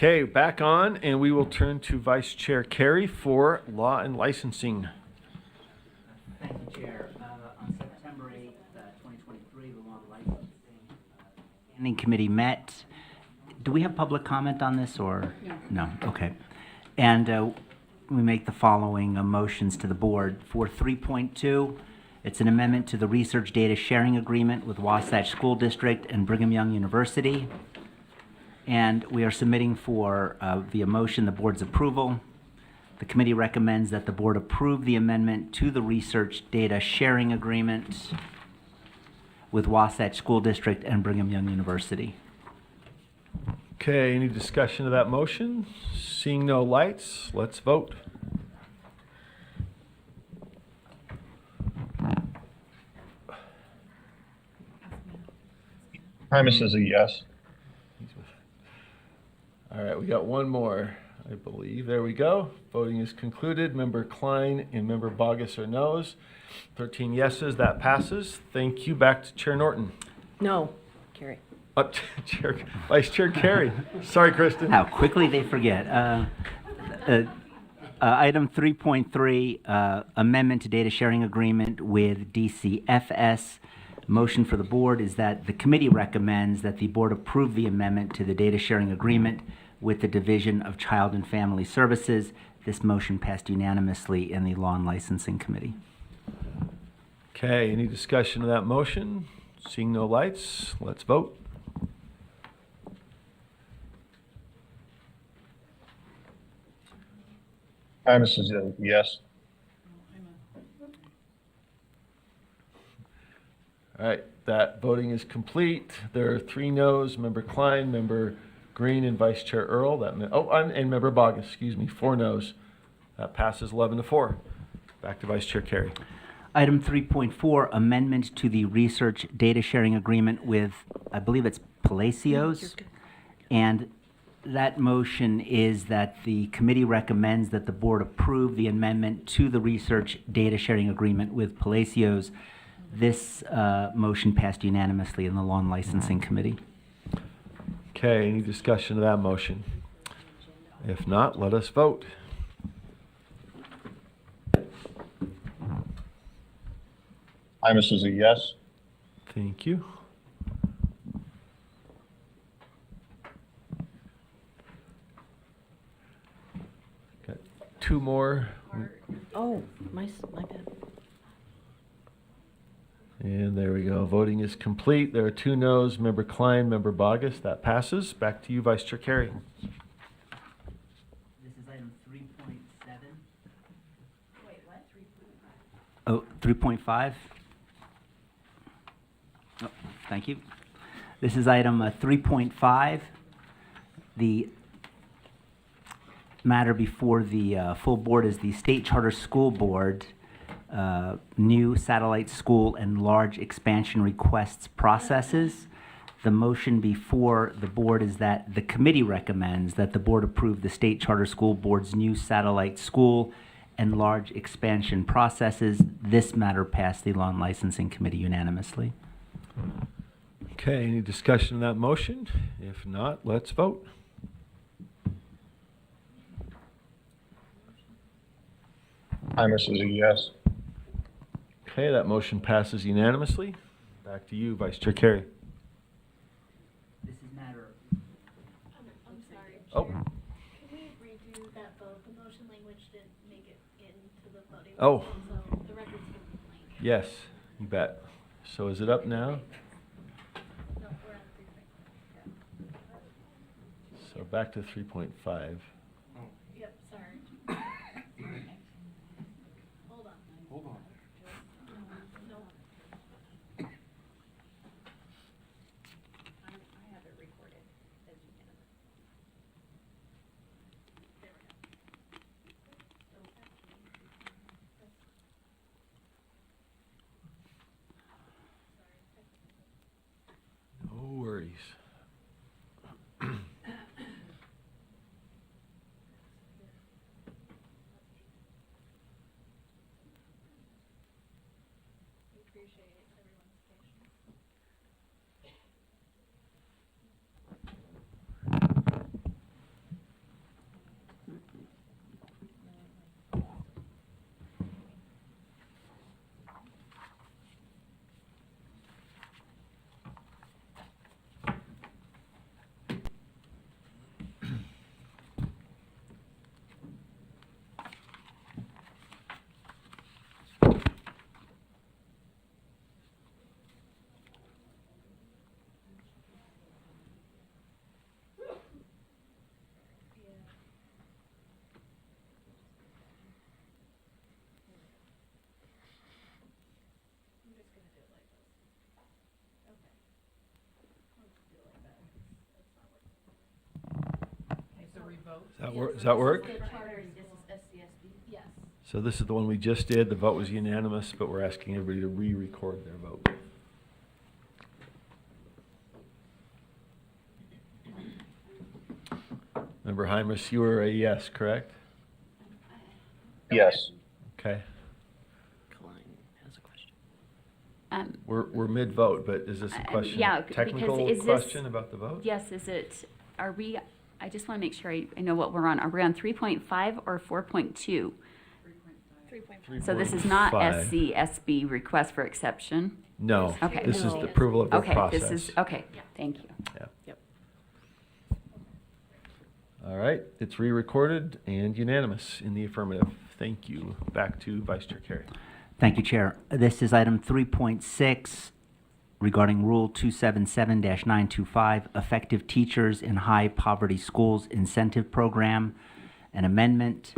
Okay, back on, and we will turn to Vice Chair Carey for Law and Licensing. Thank you, Chair. On September 8th, 2023, the Law and Licensing Standing Committee met. Do we have public comment on this, or? No. No, okay. And we make the following motions to the board. For 3.2, it's an amendment to the Research Data Sharing Agreement with Wasatch School District and Brigham Young University. And we are submitting for, via motion, the board's approval. The committee recommends that the board approve the amendment to the Research Data Sharing Agreement with Wasatch School District and Brigham Young University. Okay, any discussion of that motion? Seeing no lights, let's vote. Primus is a yes. All right, we got one more, I believe. There we go. Voting is concluded. Member Klein and Member Bogus are no's. 13 yeses, that passes. Thank you. Back to Chair Norton. No, Carrie. Vice Chair Carey. Sorry, Kristen. How quickly they forget. Item 3.3, amendment to data sharing agreement with DCFS. Motion for the board is that the committee recommends that the board approve the amendment to the data sharing agreement with the Division of Child and Family Services. This motion passed unanimously in the Law and Licensing Committee. Okay, any discussion of that motion? Seeing no lights, let's vote. Primus is a yes. All right, that voting is complete. There are 3 no's, Member Klein, Member Green, and Vice Chair Earl. And Member Bogus, 4 no's. That passes 11-4. Back to Vice Chair Carey. Item 3.4, amendment to the research data sharing agreement with, I believe it's Palacios. And that motion is that the committee recommends that the board approve the amendment to the research data sharing agreement with Palacios. This motion passed unanimously in the Law and Licensing Committee. Okay, any discussion of that motion? If not, let us vote. Primus is a yes. Thank you. Got 2 more. Oh, my bad. And there we go. Voting is complete. There are 2 no's, Member Klein, Member Bogus. That passes. Back to you, Vice Chair Carey. This is item 3.7. Wait, what? 3.5? Oh, thank you. This is item 3.5. The matter before the full board is the State Charter School Board new satellite school and large expansion requests processes. The motion before the board is that the committee recommends that the board approve the State Charter School Board's new satellite school and large expansion processes. This matter passed the Law and Licensing Committee unanimously. Okay, any discussion on that motion? If not, let's vote. Primus is a yes. Okay, that motion passes unanimously. Back to you, Vice Chair Carey. This is matter. I'm sorry. Oh. Chair. Can we redo that vote? The motion language didn't make it into the voting. Oh. So the record's going to be blank. Yes, you bet. So is it up now? No, we're on 3.5. So back to 3.5. Yep, sorry. Hold on. Hold on. No. I have it recorded as unanimous. There we go. No worries. Does that work? The charter, this is SCSD, yes. So this is the one we just did. The vote was unanimous, but we're asking everybody to re-record their vote. Member Heimus, you were a yes, correct? Yes. Okay. Klein has a question. We're mid-vote, but is this a question, yeah, because technical is this- question about the vote? Yes, I just want to make sure I know what we're on. Are we on 3.5 or 4.2? 3.5. So this is not 3.5. SCSB request for exception? No. Okay. This is No. the approval of their Okay, process. this is, okay, Yeah. thank you. Yeah. Yep. All right, it's re-recorded and unanimous in the affirmative. Thank you. Back to Vice Chair Carey. Thank you, Chair. This is item 3.6 regarding Rule 277-925, Effective Teachers in High Poverty Schools Incentive Program, an amendment.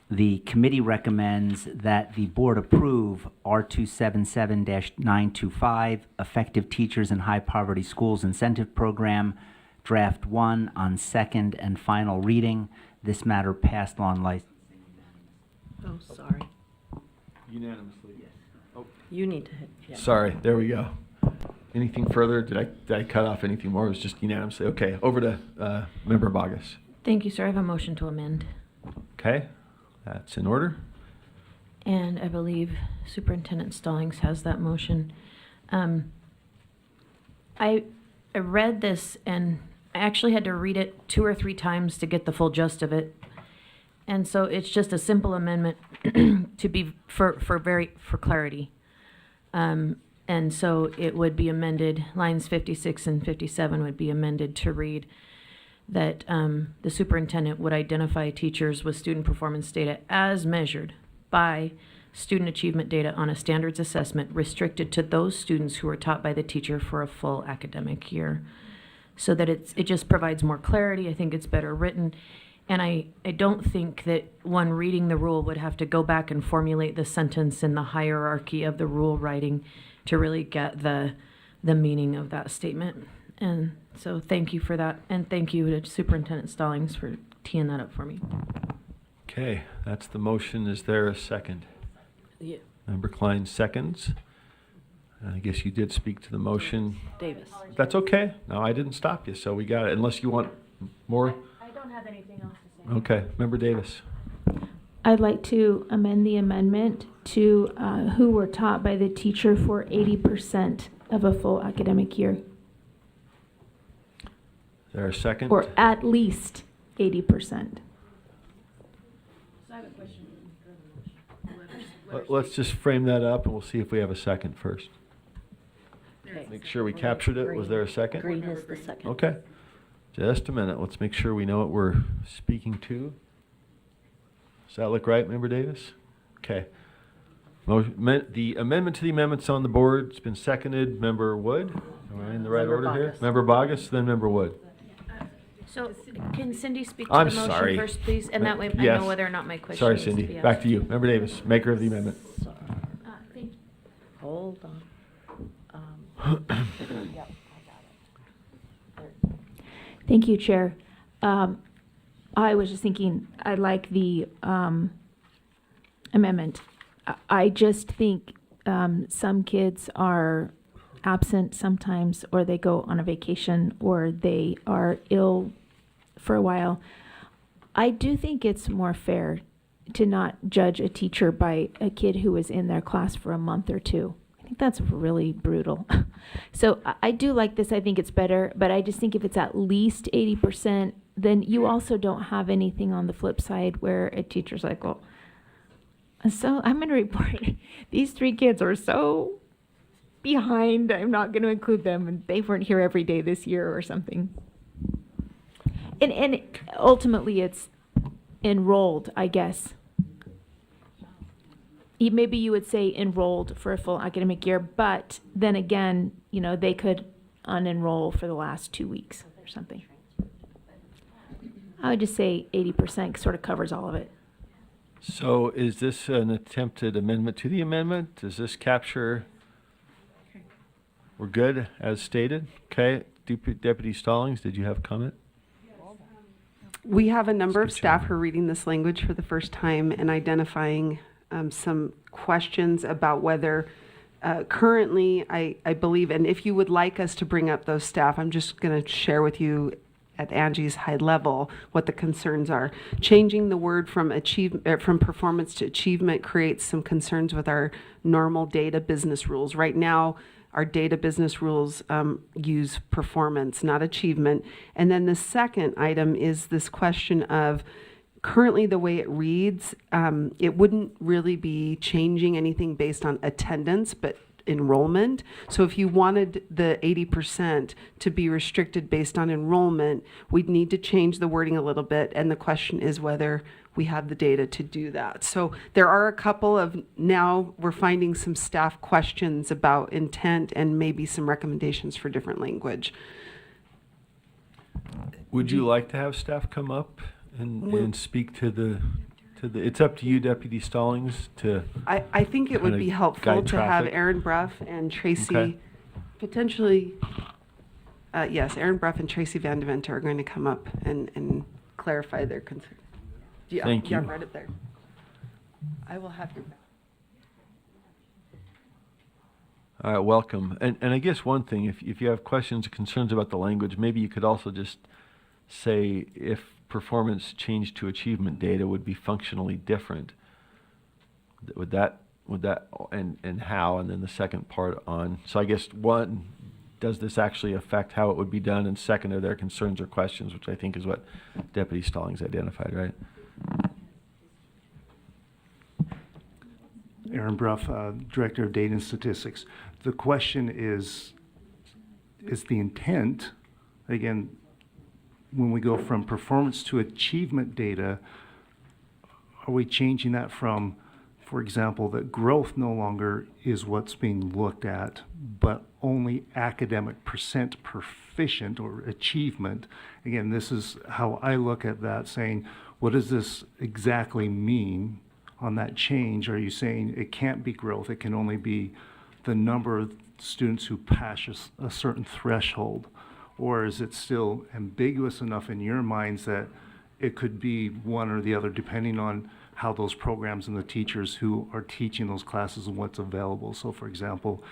The committee recommends that the board approve R277-925, Effective Teachers in High Poverty Schools Incentive Program, Draft 1 on second and final reading. This matter passed law and licensing. Oh, sorry. Unanimously. You need to hit, yeah. Sorry, there we go. Anything further? Did I cut off anything more? It was just unanimously. Okay, over to Member Bogus. Thank you, sir. I have a motion to amend. Okay, that's in order. And I believe Superintendent Stallings has that motion. I read this and I actually had to read it 2 or 3 times to get the full gist of it. And so it's just a simple amendment to be, for clarity. And so it would be amended, lines 56 and 57 would be amended to read that the superintendent would identify teachers with student performance data as measured by student achievement data on a standards assessment restricted to those students who are taught by the teacher for a full academic year. So that it just provides more clarity. I think it's better written. And I don't think that one reading the rule would have to go back and formulate the sentence in the hierarchy of the rule writing to really get the meaning of that statement. And so thank you for that. And thank you to Superintendent Stallings for teeing that up for me. Okay, that's the motion. Is there a second? Yeah. Member Klein seconds. I guess you did speak to the motion. Davis. That's okay. No, I didn't stop you, so we got it. Unless you want more? I don't have anything else to say. Okay, Member Davis. I'd like to amend the amendment to who were taught by the teacher for 80% of a full academic year, Is there a second? or at least 80%. Let's just frame that up and we'll see if we have a second first. Okay. Make sure we captured it. Was there a second? Green is the second. Okay. Just a minute. Let's make sure we know what we're speaking to. Does that look right, Member Davis? Okay. The amendment to the amendment's on the board. It's been seconded. Member Wood? Am I in the right Member order here? Bogus. Member Bogus, then Member Wood. So can Cindy speak to I'm the motion sorry. first, please? And that way I Yes. know whether or not my question Sorry, needs to Cindy. be asked. Back to you. Member Davis, maker of the amendment. Thank you. Hold on. Yep, I got it. Thank you, Chair. I was just thinking, I like the amendment. I just think some kids are absent sometimes, or they go on a vacation, or they are ill for a while. I do think it's more fair to not judge a teacher by a kid who was in their class for a month or 2. I think that's really brutal. So I do like this. I think it's better, but I just think if it's at least 80%, then you also don't have anything on the flip side where a teacher's like, well, so I'm going to report these 3 kids are so behind, I'm not going to include them, and they weren't here every day this year or something. And ultimately it's enrolled, I guess. Maybe you would say enrolled for a full academic year, but then again, they could unenroll for the last 2 weeks or something. I would just say 80% sort of covers all of it. So is this an attempted amendment to the amendment? Does this capture? We're good as stated? Okay. Deputy Stallings, did you have comment? We have a number of Mr. staff Chairman. who are reading this language for the first time and identifying some questions about whether currently, I believe, and if you would like us to bring up those staff, I'm just going to share with you at Angie's high level what the concerns are. Changing the word from from performance to achievement creates some concerns with our normal data business rules. Right now, our data business rules use performance, not achievement. And then the second item is this question of currently the way it reads, it wouldn't really be changing anything based on attendance, but enrollment. So if you wanted the 80% to be restricted based on enrollment, we'd need to change the wording a little bit. And the question is whether we have the data to do that. So there are a couple of, now we're finding some staff questions about intent and maybe some recommendations for different language. Would you like to have staff come up and speak to the, it's up to you, Deputy Stallings, to, I think it would Kinda be helpful guide to have traffic. Aaron Bruff and Tracy, Okay. potentially, yes, Aaron Bruff and Tracy Van Deventer are going to come up and clarify their concern. Yeah, Thank yeah, you. right up there. I will have your back. all right, welcome. And I guess one thing, if you have questions or concerns about the language, maybe you could also just say if performance changed to achievement data would be functionally different. Would that, and how, and then the second part on, so I guess one, does this actually affect how it would be done? And second, are there concerns or questions, which I think is what Deputy Stallings identified, right? Aaron Bruff, Director of Data and Statistics. The question is the intent, again, when we go from performance to achievement data, are we changing that from, for example, that growth no longer is what's being looked at, but only academic percent proficient or achievement? Again, this is how I look at that, saying, what does this exactly mean on that change? Are you saying it can't be growth, it can only be the number of students who pass a certain threshold? Or is it still ambiguous enough in your minds that it could be one or the other, depending on how those programs and the teachers who are teaching those classes and what's available? So for example,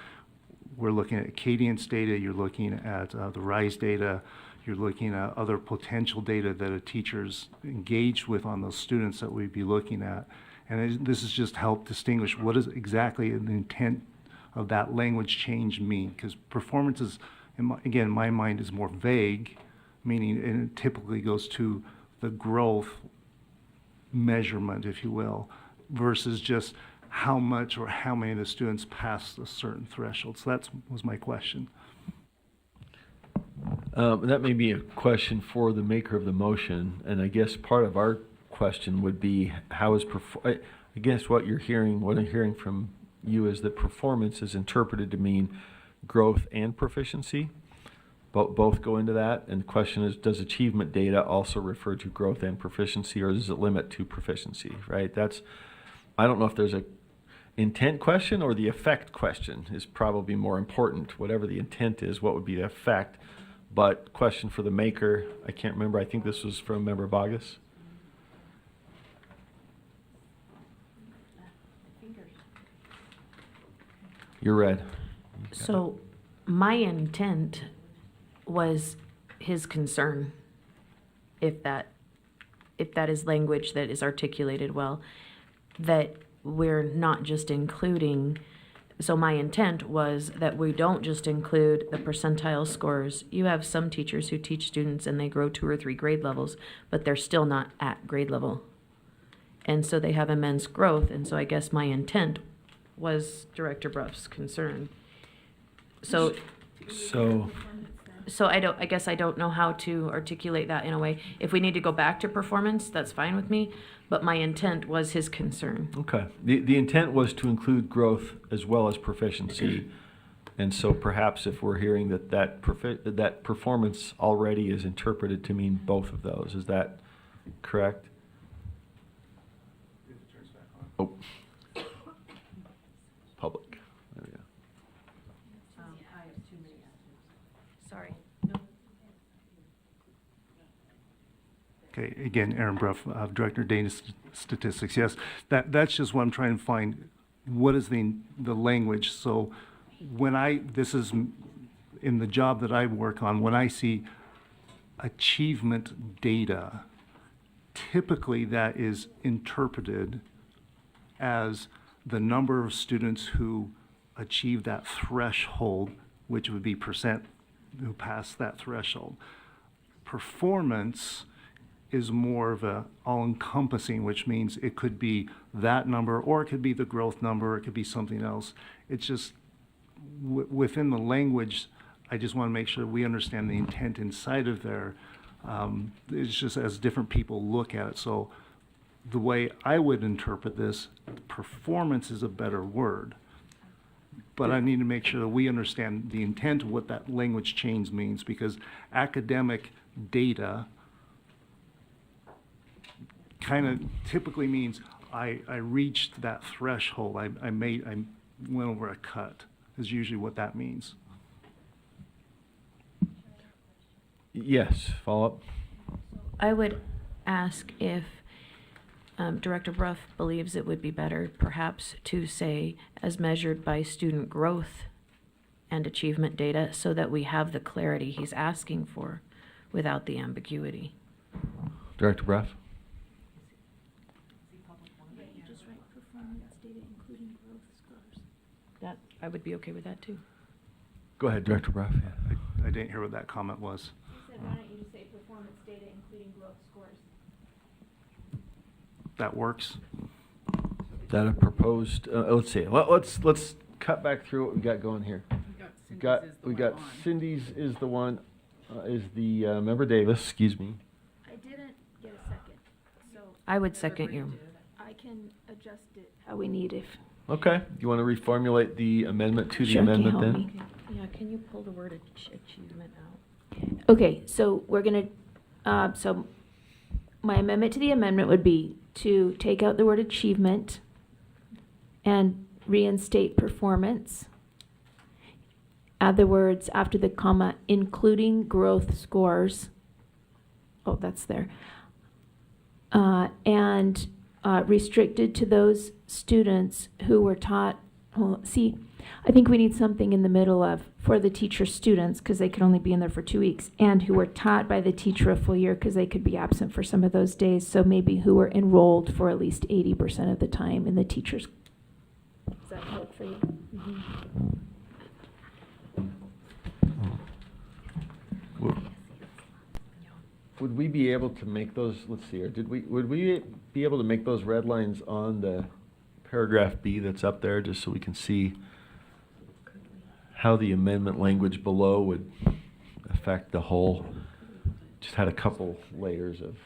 we're looking at Acadience data, you're looking at the RISE data, you're looking at other potential data that a teacher's engaged with on those students that we'd be looking at. And this is just help distinguish what is exactly the intent of that language change mean? Because performance is, again, in my mind, is more vague, meaning it typically goes to the growth measurement, if you will, versus just how much or how many of the students pass a certain threshold. So that was my question. That may be a question for the maker of the motion, and I guess part of our question would be, how is I guess what I'm hearing from you is that performance is interpreted to mean growth and proficiency. Both go into that, and the question is, does achievement data also refer to growth and proficiency, or does it limit to proficiency, right? I don't know if there's a intent question or the effect question is probably more important. Whatever the intent is, what would be the effect? But question for the maker, I can't remember, I think this was from Member Bogus. You're red. So my intent was his concern, if that is language that is articulated well, that we're not just including, so my intent was that we don't just include the percentile scores. You have some teachers who teach students and they grow 2 or 3 grade levels, but they're still not at grade level. And so they have immense growth, and so I guess my intent was Director Bruff's concern. So I guess I don't know how to articulate that in a way. If we need to go back to performance, that's fine with me, but my intent was his concern. Okay. The intent was to include growth as well as proficiency. And so perhaps if we're hearing that performance already is interpreted to mean both of those, is that correct? Oh. Public. There we go. Sorry. Okay, again, Aaron Bruff, Director of Data Statistics. Yes, that's just what I'm trying to find. What is the language? So this is in the job that I work on, when I see achievement data, typically that is interpreted as the number of students who achieve that threshold, which would be percent who pass that threshold. Performance is more of a all-encompassing, which means it could be that number, or it could be the growth number, or it could be something else. It's just within the language, I just want to make sure we understand the intent inside of there. It's just as different people look at it. So the way I would interpret this, performance is a better word. But I need to make sure that we understand the intent of what that language change means, because academic data kind of typically means I reached that threshold. I went over a cut, is usually what that means. Yes, follow up. I would ask if Director Bruff believes it would be better perhaps to say as measured by student growth and achievement data, so that we have the clarity he's asking for without the ambiguity. Director Bruff? That, I would be okay with that too. Go ahead, Director Bruff. Yeah. I didn't hear what that comment was. He said, why don't you just say performance data including growth scores? That works? Is that a proposed, let's see, let's cut back through what we got going here. We got Cindy's is the one, is the Member Davis, excuse me. I didn't get a second, so I would second you. I can adjust it how we need if. Okay, you want to reformulate the amendment to the Sure, can you amendment help then? me? Yeah, can you pull the word achievement out? Okay, so we're gonna, so my amendment to the amendment would be to take out the word achievement and reinstate performance. Add the words after the comma, including growth scores. Oh, that's there. And restricted to those students who were taught, well, see, I think we need something in the middle of, for the teacher students, because they could only be in there for 2 weeks, and who were taught by the teacher a full year, because they could be absent for some of those days, so maybe who were enrolled for at least 80% of the time in the teacher's. Does that work for you? Would we be able to make those, let's see here, would we be able to make those red lines on the paragraph B that's up there, just so we can see how the amendment language below would affect the whole? Just had a couple layers of.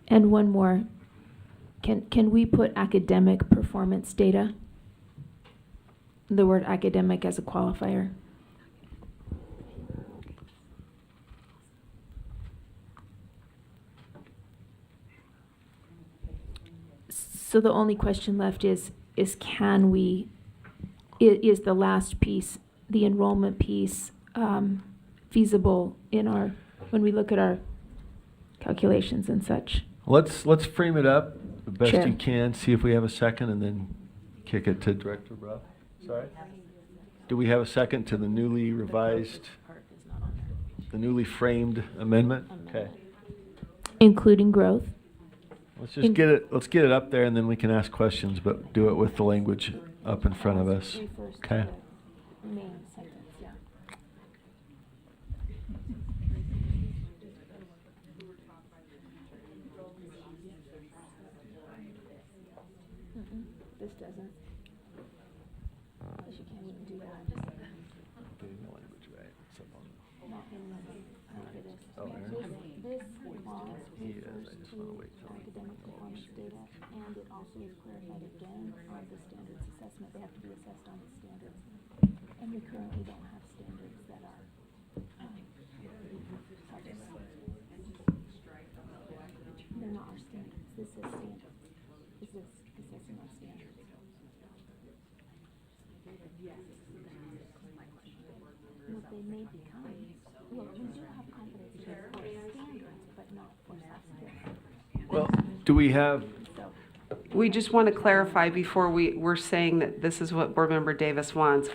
And one more. Can we put academic performance data? The word academic as a qualifier. So the only question left is can we, is the last piece, the enrollment piece, feasible in our, when we look at our calculations and such? Let's frame it up the best Sure. you can, see if we have a second, and then kick it to Director Bruff. Sorry? Do we have a second to the newly revised, the newly framed amendment? Okay. Including growth? Let's just get it up there, and then we can ask questions, but do it with the language up in front of us. Okay. This doesn't. Because you can't even do that. Getting the language right. It's up on- Not in the, after this. Oh, Aaron? This clause He is. I refers just to wanna wait till he academic involves performance you. data, and it also is clarified again on the standards assessment. They have to be assessed on the standards. And we currently don't have standards that are, they're not our standards. This is standard. This is assessing our standards. What they may become Do we have, We just want to clarify before we're saying that this is what Board Member Davis wants.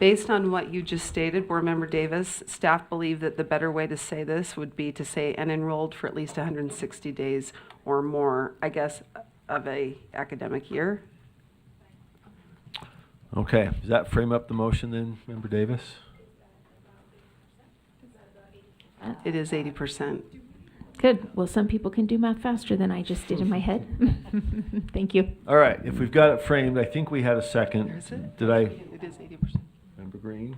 Based on what you just stated, Board Member Davis, staff believe that the better way to say this would be to say and enrolled for at least 160 days or more, I guess, of a academic year. okay, does that frame up the motion then, Member Davis? It is 80%. Good. Well, some people can do math faster than I just did in my head. Thank you. All right, if we've got it framed, I think we had a second. Is it? Did I, It is 80%. Member Green?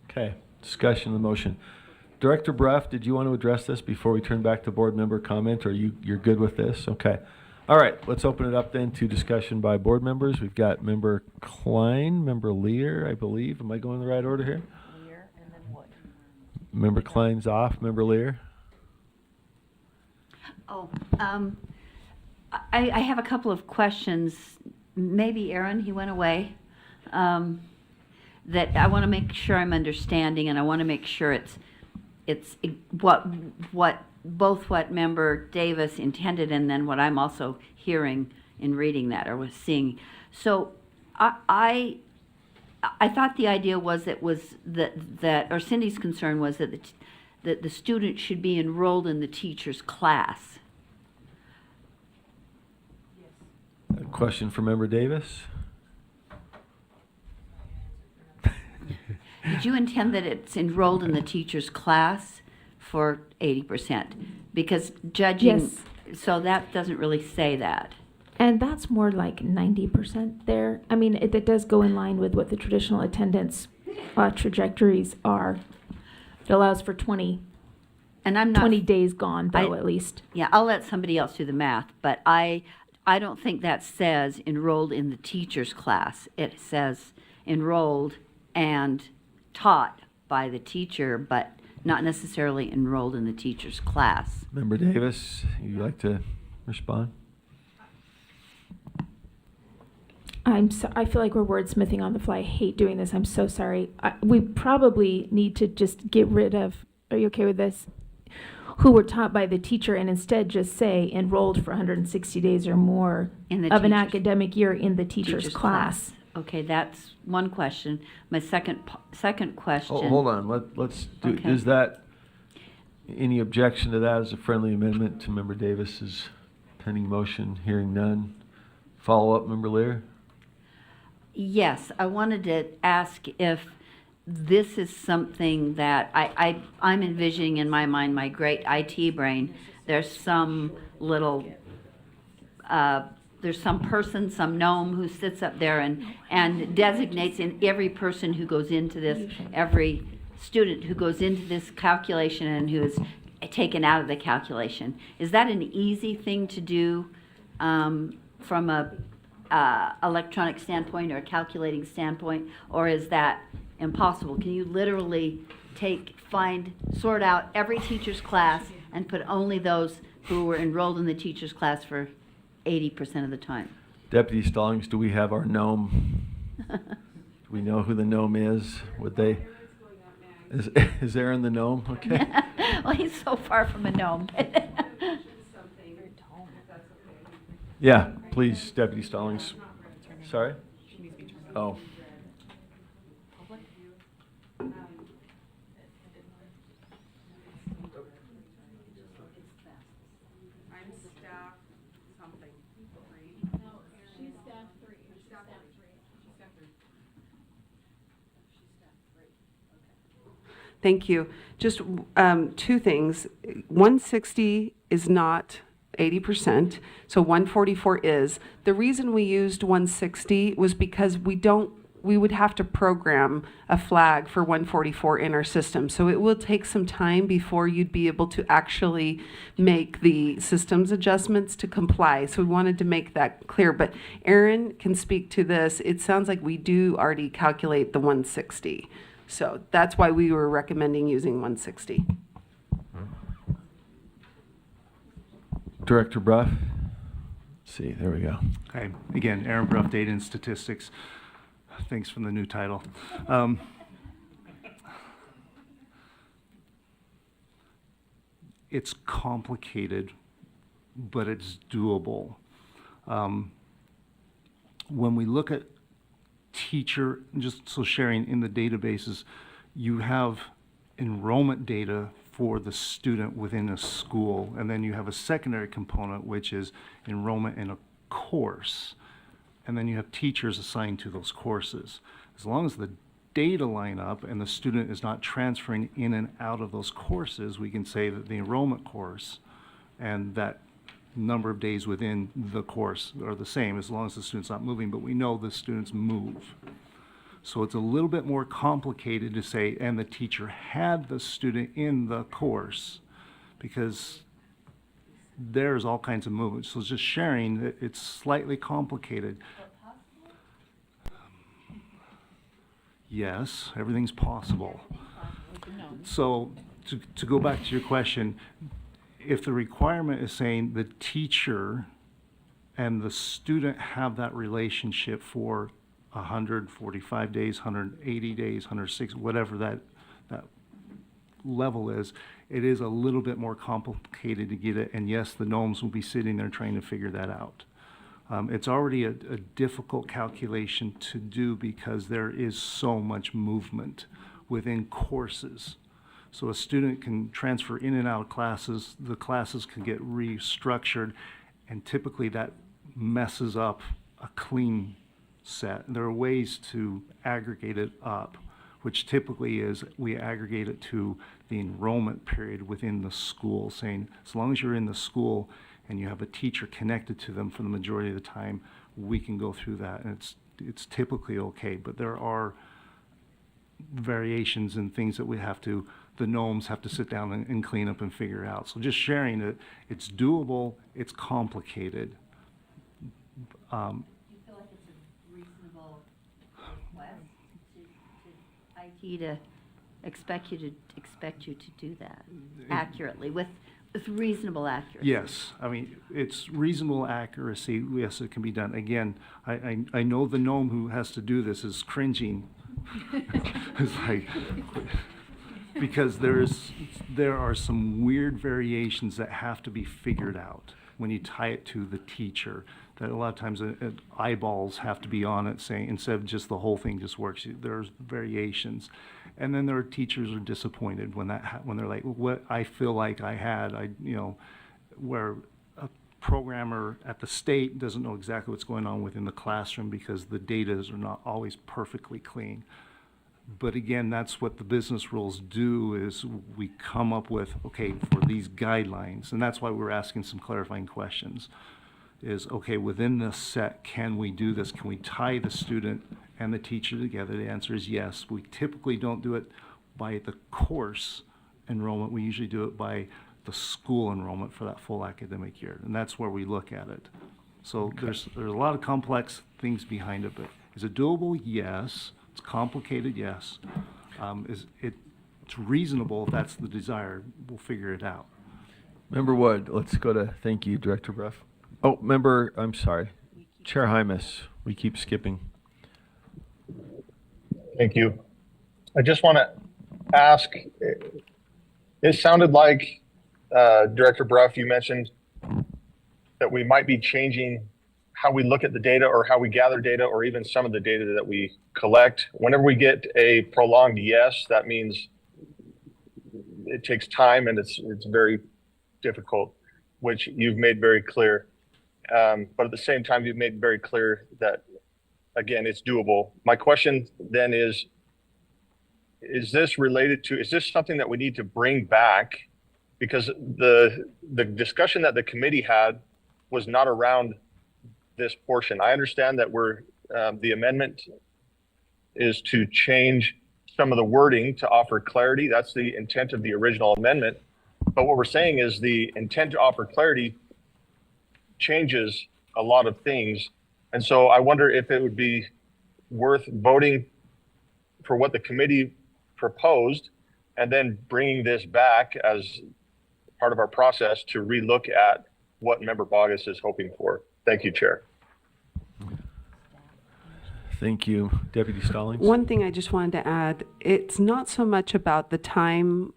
Okay, discussion of the motion. Director Bruff, did you want to address this before we turn back to board member comment, or you're good with this? Okay. All right, let's open it up then to discussion by board members. We've got Member Klein, Member Lear, I believe. Am I going in the right order here? Lear and then Wood. Member Klein's off, Member Lear? Oh, I have a couple of questions. Maybe Aaron, he went away. That I want to make sure I'm understanding, and I want to make sure it's both what Member Davis intended and then what I'm also hearing in reading that or was seeing. So I thought the idea was that or Cindy's concern was that the student should be enrolled in the teacher's class. A question for Member Davis? Did you intend that it's enrolled in the teacher's class for 80%? Because judging, so that doesn't really say that. And that's more like 90% there. I mean, it does go in line with what the traditional attendance trajectories are. It allows for 20 And I'm not 20 days gone, though, at least. Yeah, I'll let somebody else do the math, but I don't think that says enrolled in the teacher's class. It says enrolled and taught by the teacher, but not necessarily enrolled in the teacher's class. Member Davis, you'd like to respond? I feel like we're wordsmithing on the fly. I hate doing this. I'm so sorry. We probably need to just get rid of, are you okay with this? Who were taught by the teacher and instead just say enrolled for 160 days or more In the of an teacher's- academic year in the teacher's class. Okay, that's one question. My second question. Oh, hold on, let's do, Okay. is that, any objection to that as a friendly amendment to Member Davis's pending motion? Hearing none. Follow up, Member Lear? Yes, I wanted to ask if this is something that I'm envisioning in my mind, my great IT brain. There's some little, there's some person, some gnome who sits up there and designates in every person who goes into this, every student who goes into this calculation and who is taken out of the calculation. Is that an easy thing to do from a electronic standpoint or a calculating standpoint, or is that impossible? Can you literally sort out every teacher's class and put only those who were enrolled in the teacher's class for 80% of the time? Deputy Stallings, do we have our gnome? Do we know who the gnome is? Would they, is Aaron the gnome? Okay. Well, he's so far from a gnome. Yeah, please, Deputy Stallings. Sorry? Oh. I'm staff something. No, she's staff 3. She's staff 3. Thank you. Just two things. 160 is not 80%, so 144 is. The reason we used 160 was because we would have to program a flag for 144 in our system. So it will take some time before you'd be able to actually make the systems adjustments to comply. So we wanted to make that clear. But Aaron can speak to this. It sounds like we do already calculate the 160. So that's why we were recommending using 160. Director Bruff? Let's see, there we go. Okay, again, Aaron Bruff, Data and Statistics. Thanks for the new title. It's complicated but it's doable. When we look at teacher, just so sharing in the databases, you have enrollment data for the student within a school, and then you have a secondary component, which is enrollment in a course, and then you have teachers assigned to those courses. As long as the data line up and the student is not transferring in and out of those courses, we can say that the enrollment course and that number of days within the course are the same, as long as the student's not moving, but we know the students move. So it's a little bit more complicated to say, and the teacher had the student in the course, because there's all kinds of movement. So just sharing that it's slightly complicated. Yes, everything's possible. So to go back to your question, if the requirement is saying the teacher and the student have that relationship for 145 days, 180 days, 106, whatever that level is, it is a little bit more complicated to get it. And yes, the gnomes will be sitting there trying to figure that out. It's already a difficult calculation to do because there is so much movement within courses. So a student can transfer in and out of classes, the classes can get restructured, and typically that messes up a clean set. There are ways to aggregate it up, which typically is we aggregate it to the enrollment period within the school, saying as long as you're in the school and you have a teacher connected to them for the majority of the time, we can go through that, and it's typically okay. But there are variations and things that the gnomes have to sit down and clean up and figure out. So just sharing it, it's doable, it's complicated. Do you feel like it's a reasonable request to IT to expect you to do that accurately with reasonable accuracy? Yes, I mean, it's reasonable accuracy, yes, it can be done. Again, I know the gnome who has to do this is cringing. It's like, because there are some weird variations that have to be figured out when you tie it to the teacher, that a lot of times eyeballs have to be on it, saying, instead of just the whole thing just works, there's variations. And then there are teachers who are disappointed when they're like, what I feel like I had, where a programmer at the state doesn't know exactly what's going on within the classroom because the data are not always perfectly clean. But again, that's what the business rules do, is we come up with, okay, for these guidelines, and that's why we're asking some clarifying questions, is, okay, within this set, can we do this? Can we tie the student and the teacher together? The answer is yes. We typically don't do it by the course enrollment. We usually do it by the school enrollment for that full academic year, and that's where we look at it. So there's a lot of complex things behind it, but is it doable? Yes. It's complicated, yes. It's reasonable if that's the desire. We'll figure it out. Member Wood, let's go to, thank you, Director Bruff. Oh, I'm sorry. Chair Hymas, we keep skipping. Thank you. I just want to ask, it sounded like, Director Bruff, you mentioned that we might be changing how we look at the data or how we gather data, or even some of the data that we collect. Whenever we get a prolonged yes, that means it takes time and it's very difficult, which you've made very clear. But at the same time, you've made very clear that, again, it's doable. My question then is this related to, is this something that we need to bring back? Because the discussion that the committee had was not around this portion. I understand that the amendment is to change some of the wording to offer clarity. That's the intent of the original amendment. But what we're saying is the intent to offer clarity changes a lot of things. And so I wonder if it would be worth voting for what the committee proposed and then bringing this back as part of our process to relook at what Member Boggess is hoping for. Thank you, Chair. Thank you. Deputy Stallings? One thing I just wanted to add, it's not so much about the time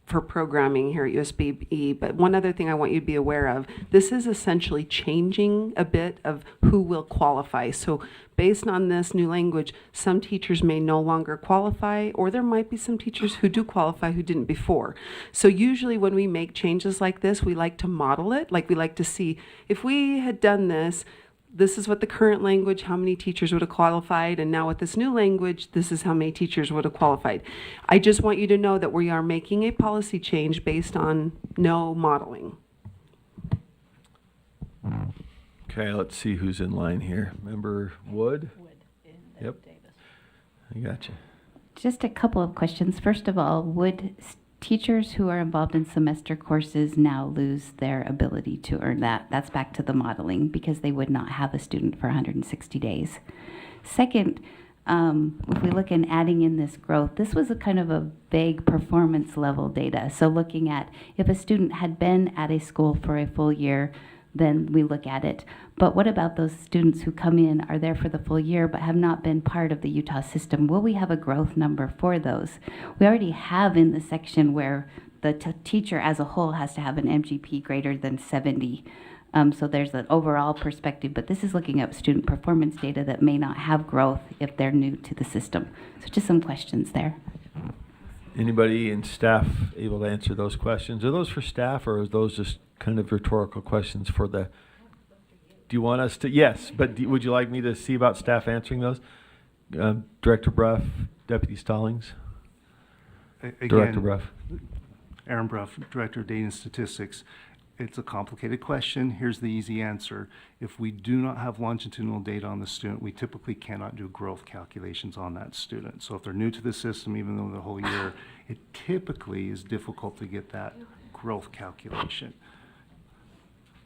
for programming here at USBE. But one other thing I want you to be aware of, this is essentially changing a bit of who will qualify. So based on this new language, some teachers may no longer qualify, or there might be some teachers who do qualify who didn't before. So usually when we make changes like this, we like to model it. Like we like to see, if we had done this, this is what the current language, how many teachers would have qualified, and now with this new language, this is how many teachers would have qualified. I just want you to know that we are making a policy change based on no modeling. Okay, let's see who's in line here. Member Wood? Yep. I got you. Just a couple of questions. First of all, would teachers who are involved in semester courses now lose their ability to earn that? That's back to the modeling, because they would not have a student for 160 days. Second, if we look in adding in this growth, this was a kind of a vague performance level data. So looking at if a student had been at a school for a full year, then we look at it. But what about those students who come in, are there for the full year, but have not been part of the Utah system? Will we have a growth number for those? We already have in the section where the teacher as a whole has to have an MGP greater than 70. So there's an overall perspective, but this is looking at student performance data that may not have growth if they're new to the system. So just some questions there. Anybody in staff able to answer those questions? Are those for staff, or are those just kind of rhetorical questions for the, do you want us to, yes, but would you like me to see about staff answering those? Director Bruff, Deputy Stallings? Director Bruff. Aaron Bruff, Director of Data and Statistics. It's a complicated question. Here's the easy answer. If we do not have longitudinal data on the student, we typically cannot do growth calculations on that student. So if they're new to the system, even though the whole year, it typically is difficult to get that growth calculation.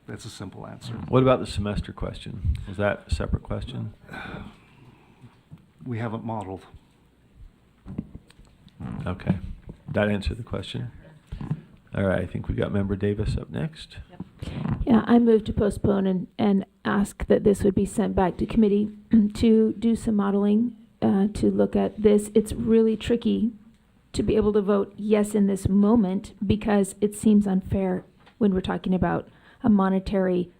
That's a simple answer. What about the semester question? Was that a separate question? We haven't modeled. Okay, that answered the question. All right, I think we got Member Davis up next. Yeah, I move to postpone and ask that this would be sent back to committee to do some modeling, to look at this. It's really tricky to be able to vote yes in this moment, because it seems unfair when we're talking about a monetary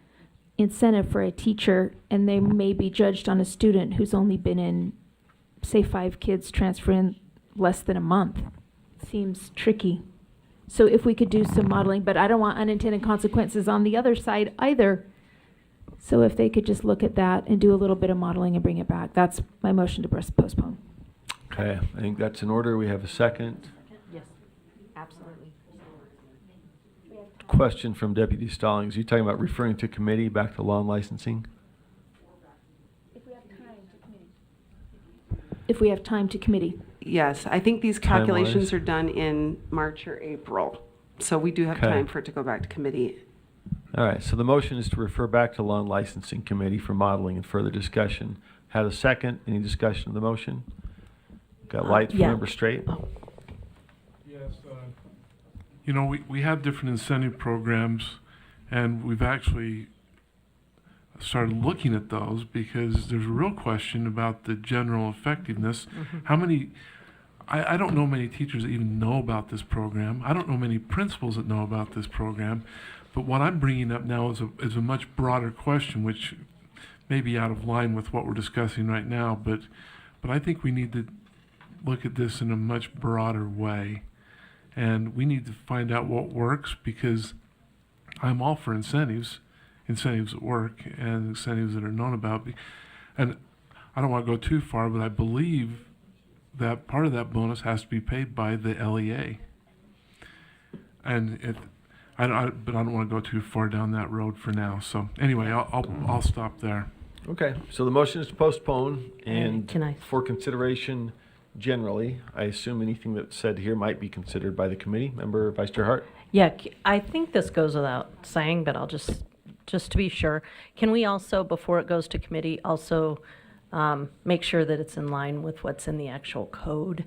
incentive for a teacher, and they may be judged on a student who's only been in, say, 5 kids transfer in less than a month. Seems tricky. So if we could do some modeling, but I don't want unintended consequences on the other side either. So if they could just look at that and do a little bit of modeling and bring it back. That's my motion to postpone. Okay, I think that's in order. We have a second. Yes, absolutely. Question from Deputy Stallings. You talking about referring to committee back to law and licensing? If we have time to committee. Yes, I think these Time-wise? calculations are done in March or April. So we do have Okay. time for it to go back to committee. All right, so the motion is to refer back to law and licensing committee for modeling and further discussion. Had a second. Any discussion of the motion? Got lights from yeah. Member Straight? Yes, you know, we have different incentive programs, and we've actually started looking at those because there's a real question about the general effectiveness. How many, I don't know many teachers that even know about this program. I don't know many principals that know about this program. But what I'm bringing up now is a much broader question, which may be out of line with what we're discussing right now. But I think we need to look at this in a much broader way. And we need to find out what works, because I'm all for incentives at work and incentives that are known about. And I don't want to go too far, but I believe that part of that bonus has to be paid by the LEA. And but I don't want to go too far down that road for now. So anyway, I'll stop there. Okay, so the motion is to postpone and Can I- for consideration generally. I assume anything that's said here might be considered by the committee. Member Vice Chair Hart? Yeah, I think this goes without saying, but I'll just to be sure, can we also, before it goes to committee, also make sure that it's in line with what's in the actual code?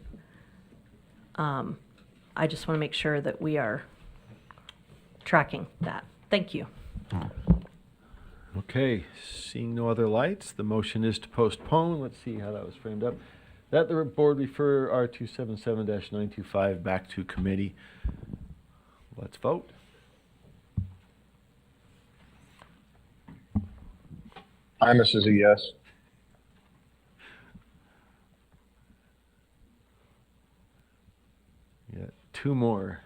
I just want to make sure that we are tracking that. Thank you. Okay, seeing no other lights, the motion is to postpone. Let's see how that was framed up. That the board refer R277-925 back to committee. Let's vote. Imus is a yes. Yeah, two more.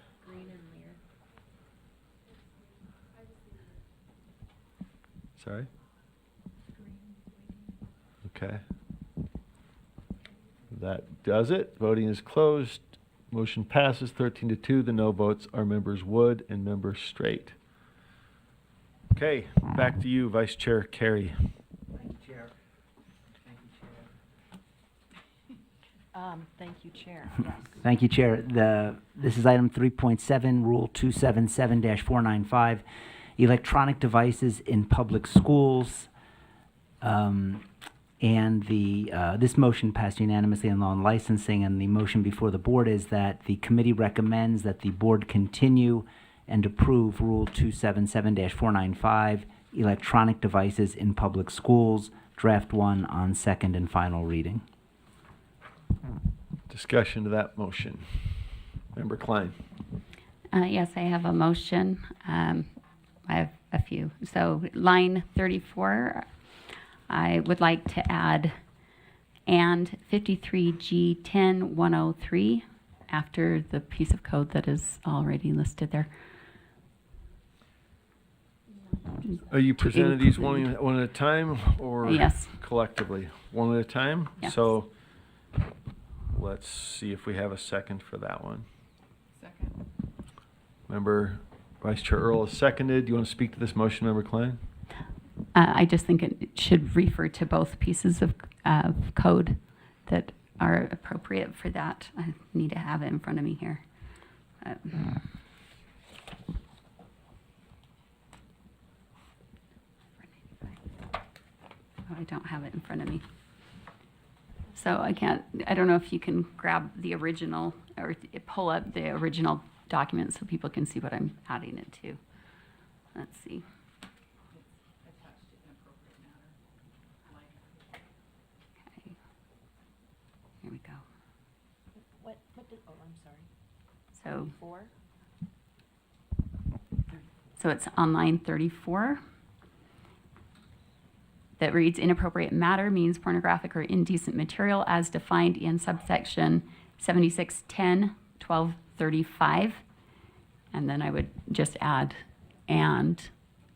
Sorry? Okay. That does it. Voting is closed. Motion passes 13-2. The no votes are members Wood and member Straight. Okay, back to you, Vice Chair Carey. Thank you, Chair. Thank you, Chair. Thank you, Chair. This is item 3.7, Rule 277-495, electronic devices in public schools. And this motion passed unanimously on law and licensing, and the motion before the board is that the committee recommends that the board continue and approve Rule 277-495, electronic devices in public schools, Draft 1 on second and final reading. Discussion to that motion. Member Klein. Yes, I have a motion. I have a few. So line 34, I would like to add and 53G 10103 after the piece of code that is already listed there. Are you presenting these include- one at a time or Yes. collectively? One at a time? Yes. So let's see if we have a second for that one. Second. Member Vice Chair Earl is seconded. Do you want to speak to this motion, Member Klein? I just think it should refer to both pieces of code that are appropriate for that. I need to have it in front of me here. Oh, I don't have it in front of me. So I don't know if you can grab the original or pull up the original document so people can see what I'm adding it to. Let's see. Okay. Here we go. What did, oh, I'm sorry. So, 4? so it's on line 34. That reads, inappropriate matter means pornographic or indecent material as defined in subsection 7610-1235. And then I would just add and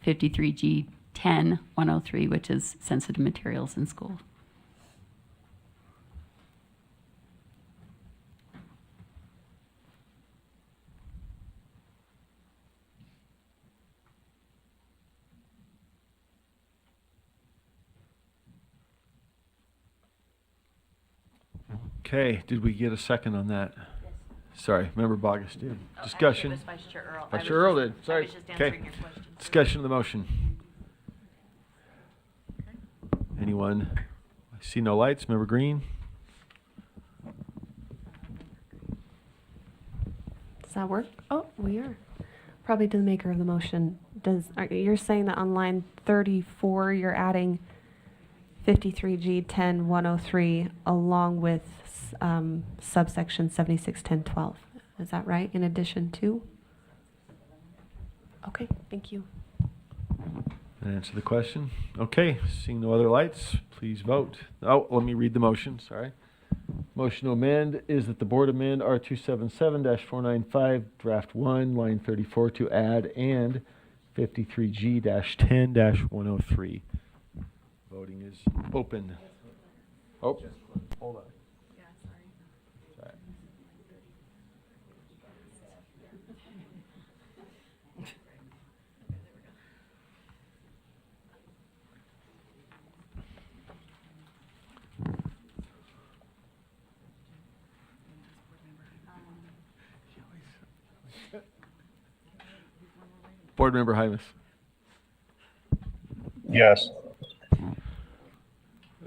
53G 10103, which is sensitive materials in school. Okay, did we get a second on that? Sorry, Member Bogus did. Discussion. Vice Chair Earl. Vice Chair Earl did. Sorry. I was just Okay. answering your question. Discussion of the motion. Anyone? I see no lights. Member Green? Does that work? Oh, we are. Probably to the maker of the motion. You're saying that on line 34, you're adding 53G 10103 along with subsection 761012. Is that right? In addition to? Okay, thank you. Answer the question. Okay, seeing no other lights, please vote. Oh, let me read the motion, sorry. Motion to amend is that the board amend R277-495, draft 1, line 34 to add and 53G-10-103. Voting is open. Oh, hold on. Sorry. Board Member Hymas. Yes.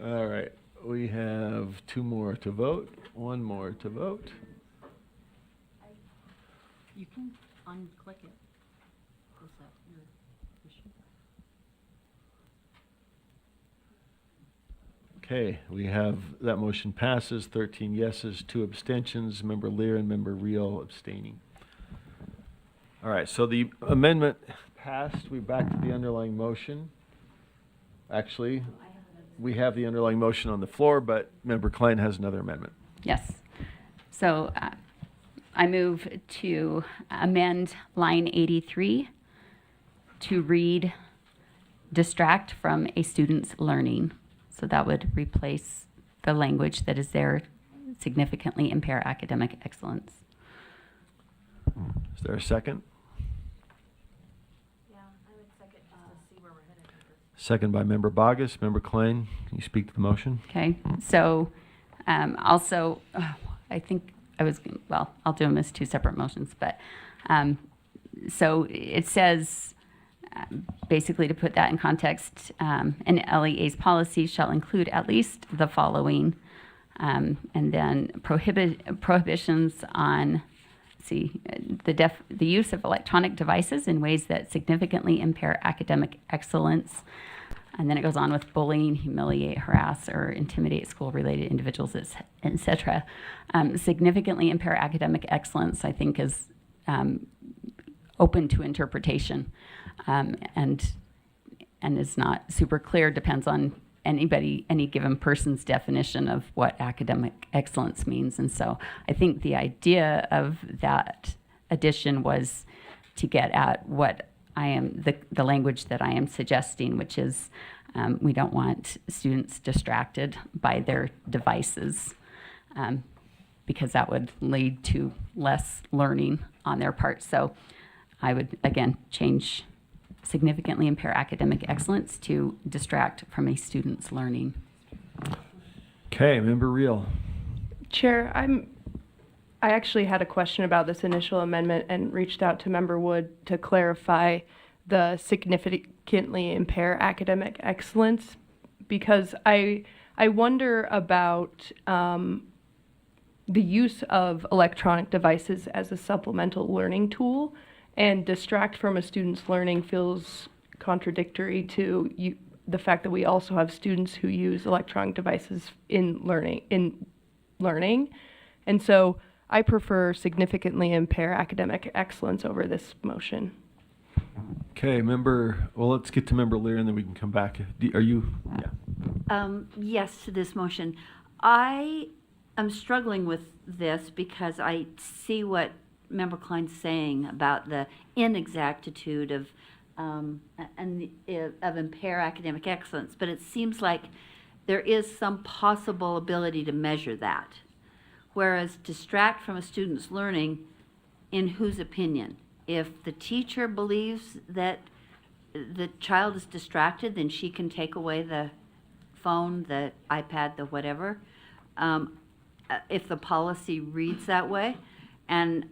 All right, we have two more to vote, one more to vote. You can unclick it. Is that your issue? Okay, we have, that motion passes, 13 yeses, 2 abstentions, Member Lear and Member Reel abstaining. All right, so the amendment passed. We're back to the underlying motion. Actually, we have the underlying motion on the floor, but Member Klein has another amendment. Yes. So I move to amend line 83 to read distract from a student's learning. So that would replace the language that is there, significantly impair academic excellence. Is there a second? Yeah, I would second just to see where we're headed. Second by Member Bogus. Member Klein, can you speak to the motion? Okay, so also, I think I was, well, I'll do them as two separate motions, but so it says, basically to put that in context, an LEA's policy shall include at least the following, and then prohibitions on, the use of electronic devices in ways that significantly impair academic excellence. And then it goes on with bullying, humiliate, harass, or intimidate school-related individuals, etc. Significantly impair academic excellence, I think, is open to interpretation, and is not super clear. Depends on any given person's definition of what academic excellence means. And so I think the idea of that addition was to get at what I am, the language that I am suggesting, which is we don't want students distracted by their devices, because that would lead to less learning on their part. So I would, again, change significantly impair academic excellence to distract from a student's learning. Okay, Member Reel. Chair, I actually had a question about this initial amendment and reached out to Member Wood to clarify the significantly impair academic excellence, because I wonder about the use of electronic devices as a supplemental learning tool, and distract from a student's learning feels contradictory to the fact that we also have students who use electronic devices in learning. And so I prefer significantly impair academic excellence over this motion. Okay, let's get to Member Lear and then we can come back. Are you? Yeah. Yes to this motion. I am struggling with this because I see what Member Klein's saying about the inexactitude of impair academic excellence, but it seems like there is some possible ability to measure that. Whereas distract from a student's learning, in whose opinion? If the teacher believes that the child is distracted, then she can take away the phone, the iPad, the whatever, if the policy reads that way. And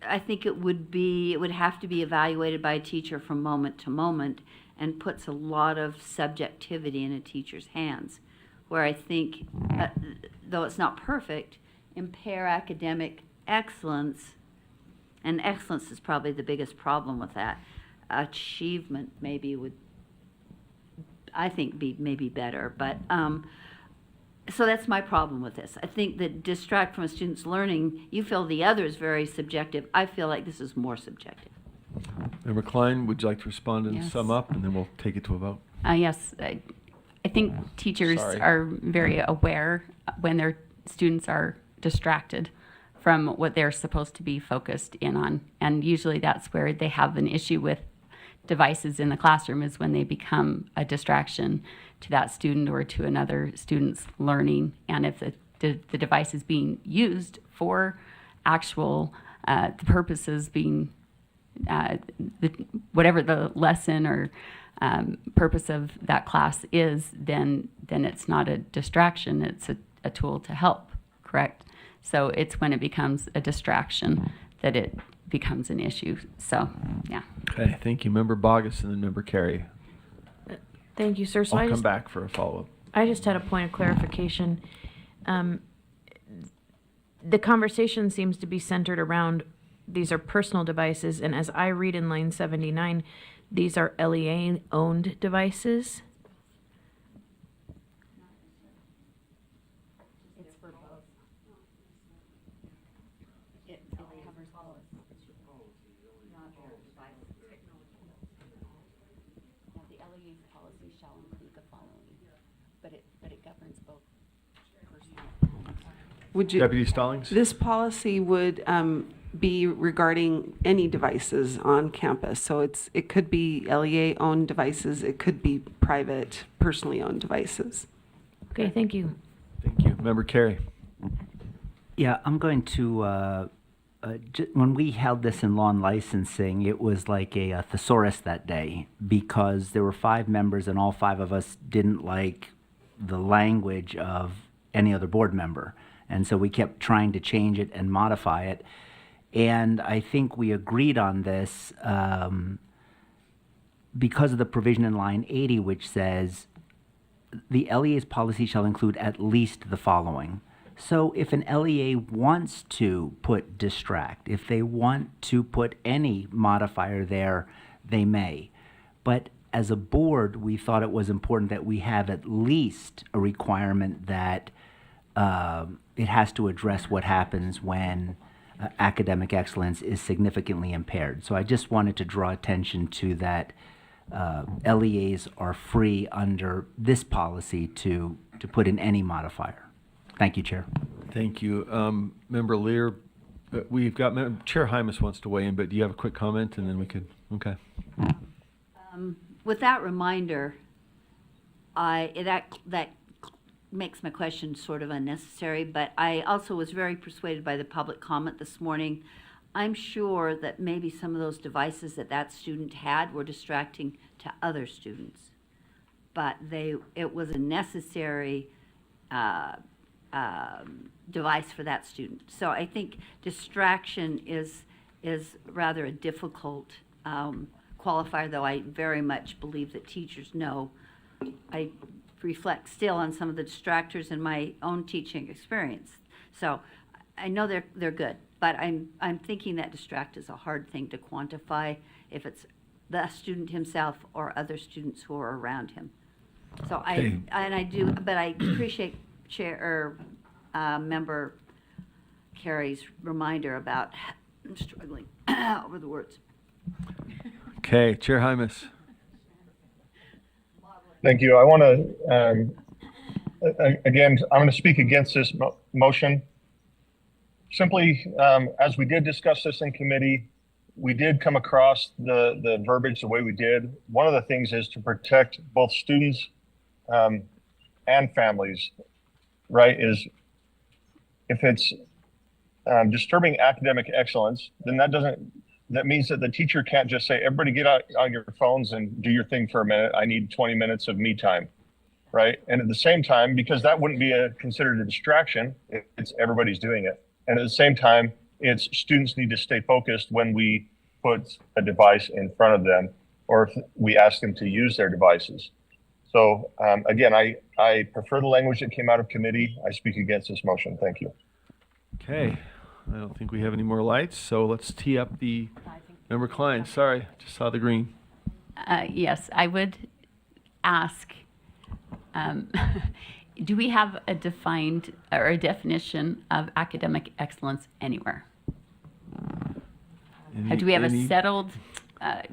I think it would have to be evaluated by a teacher from moment to moment, and puts a lot of subjectivity in a teacher's hands. Where I think, though it's not perfect, impair academic excellence, and excellence is probably the biggest problem with that. Achievement maybe would, I think, be maybe better, but so that's my problem with this. I think that distract from a student's learning, you feel the other is very subjective. I feel like this is more subjective. Member Klein, would you like to respond and Yes. sum up, and then we'll take it to a vote? Yes, I think teachers Sorry. are very aware when their students are distracted from what they're supposed to be focused in on. And usually that's where they have an issue with devices in the classroom, is when they become a distraction to that student or to another student's learning. And if the device is being used for actual the purposes being whatever the lesson or purpose of that class is, then it's not a distraction, it's a tool to help, correct? So it's when it becomes a distraction that it becomes an issue. So, yeah. Okay, thank you. Member Bogus and then Member Carey. Thank you, sir. So I'll come back for a follow-up. I just had a point of clarification. The conversation seems to be centered around these are personal devices, and as I read in line 79, these are LEA-owned devices. It's for both. It covers both. Not shall include the following, but it governs both personal. Would you? Deputy Stallings? This policy would be regarding any devices on campus. So it could be LEA-owned devices, it could be private, personally owned devices. Okay, thank you. Thank you. Member Carey? Yeah, I'm going to, when we held this in law and licensing, it was like a thesaurus that day because there were 5 members and all 5 of us didn't like the language of any other board member. And so we kept trying to change it and modify it. And I think we agreed on this because of the provision in line 80, which says the LEA's policy shall include at least the following. So if an LEA wants to put distract, if they want to put any modifier there, they may. But as a board, we thought it was important that we have at least a requirement that it has to address what happens when academic excellence is significantly impaired. So I just wanted to draw attention to that. LEAs are free under this policy to put in any modifier. Thank you, Chair. Thank you. Member Lear, we've got, Chair Hymas wants to weigh in, but do you have a quick comment and then we could, okay. With that reminder, that makes my question sort of unnecessary, but I also was very persuaded by the public comment this morning. I'm sure that maybe some of those devices that student had were distracting to other students, but it was a necessary device for that student. So I think distraction is rather a difficult qualifier, though I very much believe that teachers know. I reflect still on some of the distractors in my own teaching experience. So I know they're good, but I'm thinking that distract is a hard thing to quantify if it's the student himself or other students who are around him. So Okay. I appreciate Chair Member Carey's reminder about I'm struggling over the words. Okay, Chair Hymas. Thank you. I want to, again, I'm going to speak against this motion. Simply, as we did discuss this in committee, we did come across the verbiage the way we did. One of the things is to protect both students and families, right? Is if it's disturbing academic excellence, then that means that the teacher can't just say, everybody get out on your phones and do your thing for a minute. I need 20 minutes of me time, right? And at the same time, because that wouldn't be considered a distraction, it's everybody's doing it. And at the same time, it's students need to stay focused when we put a device in front of them or if we ask them to use their devices. So again, I prefer the language that came out of committee. I speak against this motion. Thank you. Okay, I don't think we have any more lights, so let's tee up the Member Klein. Sorry, just saw the green. Yes, I would ask, do we have a defined or a definition of academic excellence anywhere? Do we have a settled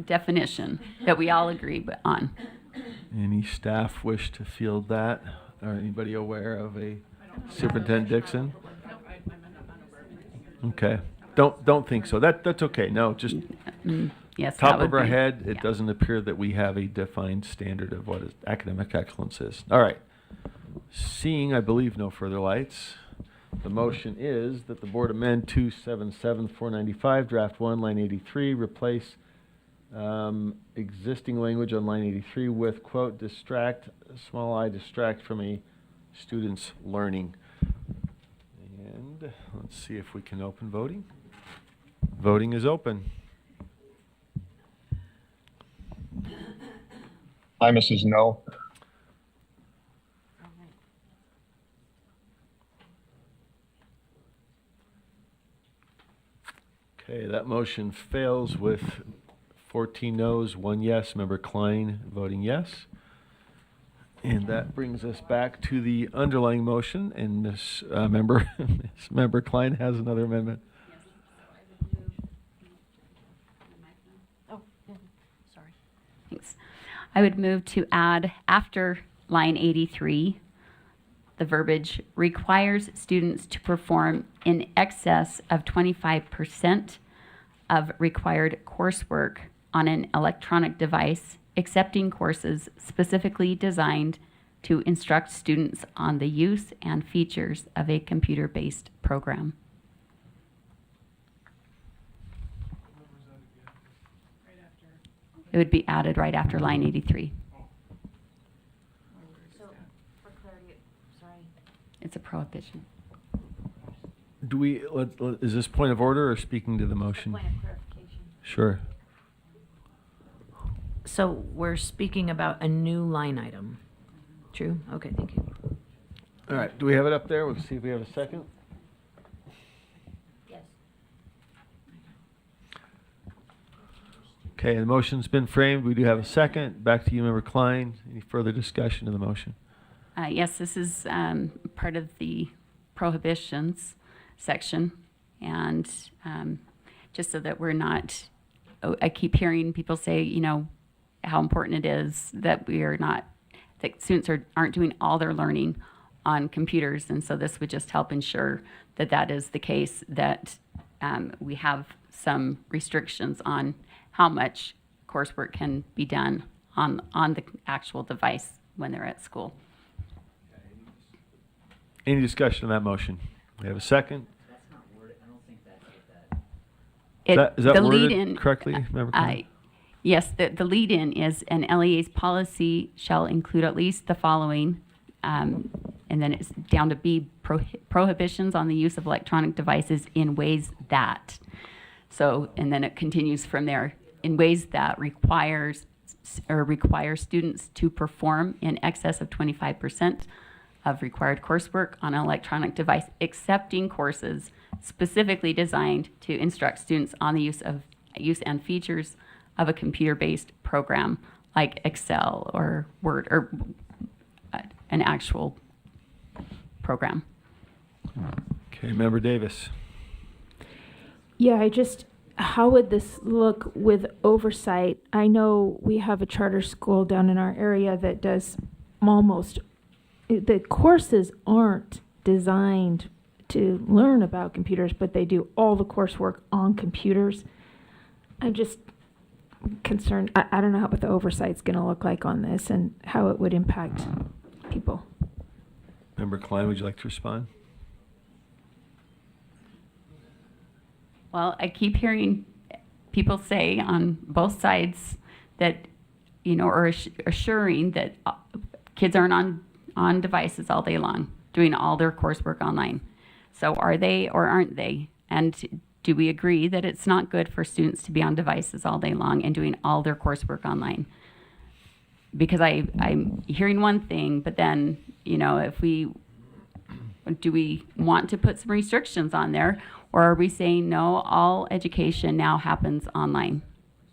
definition that we all agree on? Any staff wish to field that? Or anybody aware of a Superintendent Dixon? Okay, don't think so. That's okay. No, just Yes, that top would of our be- head, it yeah. doesn't appear that we have a defined standard of what academic excellence is. All right. Seeing, I believe, no further lights, the motion is that the board amend 277-495, draft 1, line 83, replace existing language on line 83 with, quote, distract, small I, distract from a student's learning. And let's see if we can open voting. Voting is open. Hymas is no. Okay, that motion fails with 14 noes, 1 yes. Member Klein voting yes. And that brings us back to the underlying motion, and Ms. Member Klein has another amendment. Oh, sorry. Thanks. I would move to add after line 83, the verbiage requires students to perform in excess of 25% of required coursework on an electronic device, excepting courses specifically designed to instruct students on the use and features of a computer-based program. It would be added right after line 83. So, for clarity, sorry. It's a prohibition. Do we, is this point of order or speaking to the motion? Point of clarification. Sure. So we're speaking about a new line item. True? Okay, thank you. All right, do we have it up there? We'll see if we have a second. Yes. Okay, the motion's been framed. We do have a second. Back to you, Member Klein. Any further discussion of the motion? Yes, this is part of the prohibitions section. And just so that we're not, I keep hearing people say, you know, how important it is that we are not, that students aren't doing all their learning on computers. And so this would just help ensure that that is the case, that we have some restrictions on how much coursework can be done on the actual device when they're at school. Any discussion on that motion? We have a second. That's not worded, I don't think that's what that. Is that the worded lead-in, correctly, Member Klein? Yes, the lead-in is an LEA's policy shall include at least the following, and then it's down to B, prohibitions on the use of electronic devices in ways that. So, and then it continues from there, in ways that require students to perform in excess of 25% of required coursework on an electronic device, excepting courses specifically designed to instruct students on the use and features of a computer-based program like Excel or Word or an actual program. Okay, Member Davis. Yeah, how would this look with oversight? I know we have a charter school down in our area that does the courses aren't designed to learn about computers, but they do all the coursework on computers. I'm just concerned, I don't know what the oversight's gonna look like on this and how it would impact people. Member Klein, would you like to respond? Well, I keep hearing people say on both sides that, you know, or assuring that kids aren't on devices all day long, doing all their coursework online. So are they or aren't they? And do we agree that it's not good for students to be on devices all day long and doing all their coursework online? Because I'm hearing one thing, but then, you know, do we want to put some restrictions on there? Or are we saying, no, all education now happens online?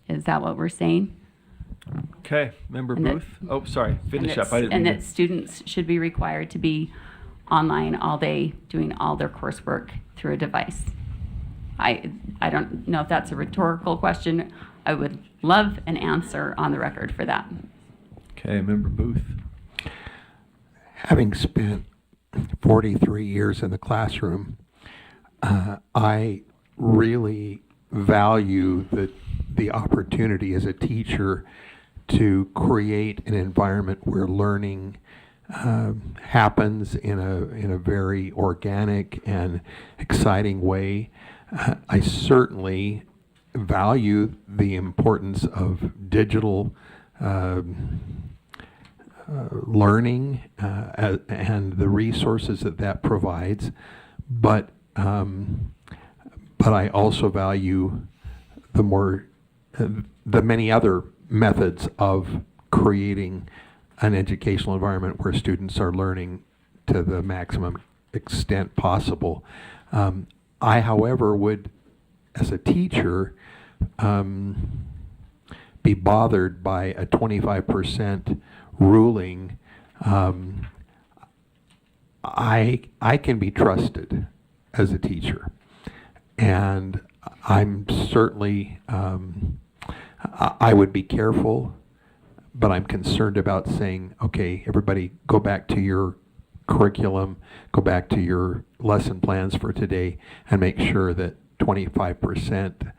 Is that what we're saying? Okay, Member And Booth. Oh, sorry, finish up. I didn't And mean that students should be required to be online all day doing all their coursework through a device. I don't know if that's a rhetorical question. I would love an answer on the record for that. Okay, Member Booth. Having spent 43 years in the classroom, I really value the opportunity as a teacher to create an environment where learning happens in a very organic and exciting way. I certainly value the importance of digital learning and the resources that provides, but I also value the many other methods of creating an educational environment where students are learning to the maximum extent possible. I, however, would, as a teacher, be bothered by a 25% ruling. I can be trusted as a teacher, and I'm certainly I would be careful, but I'm concerned about saying, okay, everybody go back to your curriculum, go back to your lesson plans for today, and make sure that 25%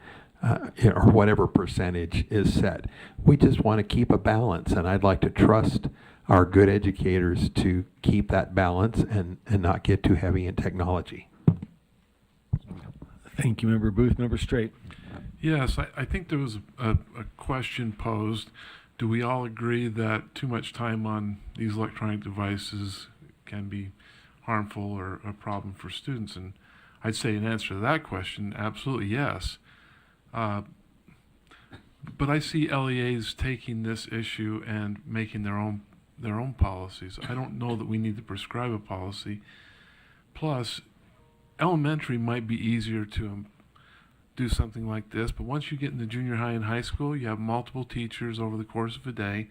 or whatever percentage is set. We just want to keep a balance, and I'd like to trust our good educators to keep that balance and not get too heavy in technology. Thank you, Member Booth. Member Straight. Yes, I think there was a question posed. Do we all agree that too much time on these electronic devices can be harmful or a problem for students? And I'd say in answer to that question, absolutely yes. But I see LEAs taking this issue and making their own policies. I don't know that we need to prescribe a policy. Plus, elementary might be easier to do something like this, but once you get into junior high and high school, you have multiple teachers over the course of a day.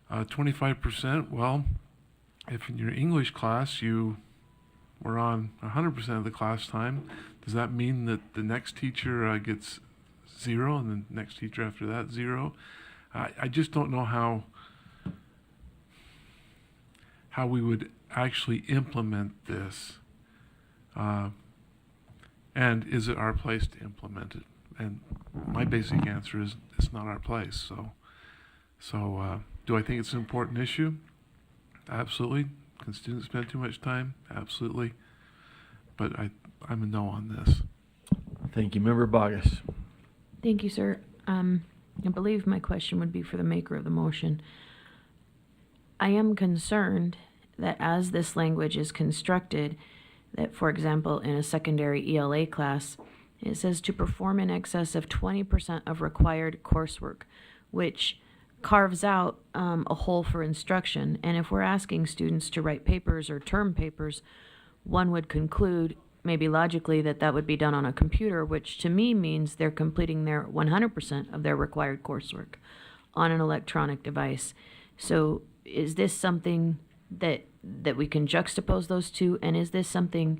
25%, well, if in your English class you were on 100% of the class time, does that mean that the next teacher gets 0 and the next teacher after that 0? I just don't know how we would actually implement this. And is it our place to implement it? And my basic answer is it's not our place. So do I think it's an important issue? Absolutely. Can students spend too much time? Absolutely. But I'm a no on this. Thank you, Member Bogus. Thank you, sir. I believe my question would be for the maker of the motion. I am concerned that as this language is constructed, that, for example, in a secondary ELA class, it says to perform in excess of 20% of required coursework, which carves out a hole for instruction. And if we're asking students to write papers or term papers, one would conclude, maybe logically, that that would be done on a computer, which to me means they're completing their 100% of their required coursework on an electronic device. So is this something that we can juxtapose those two? And is this something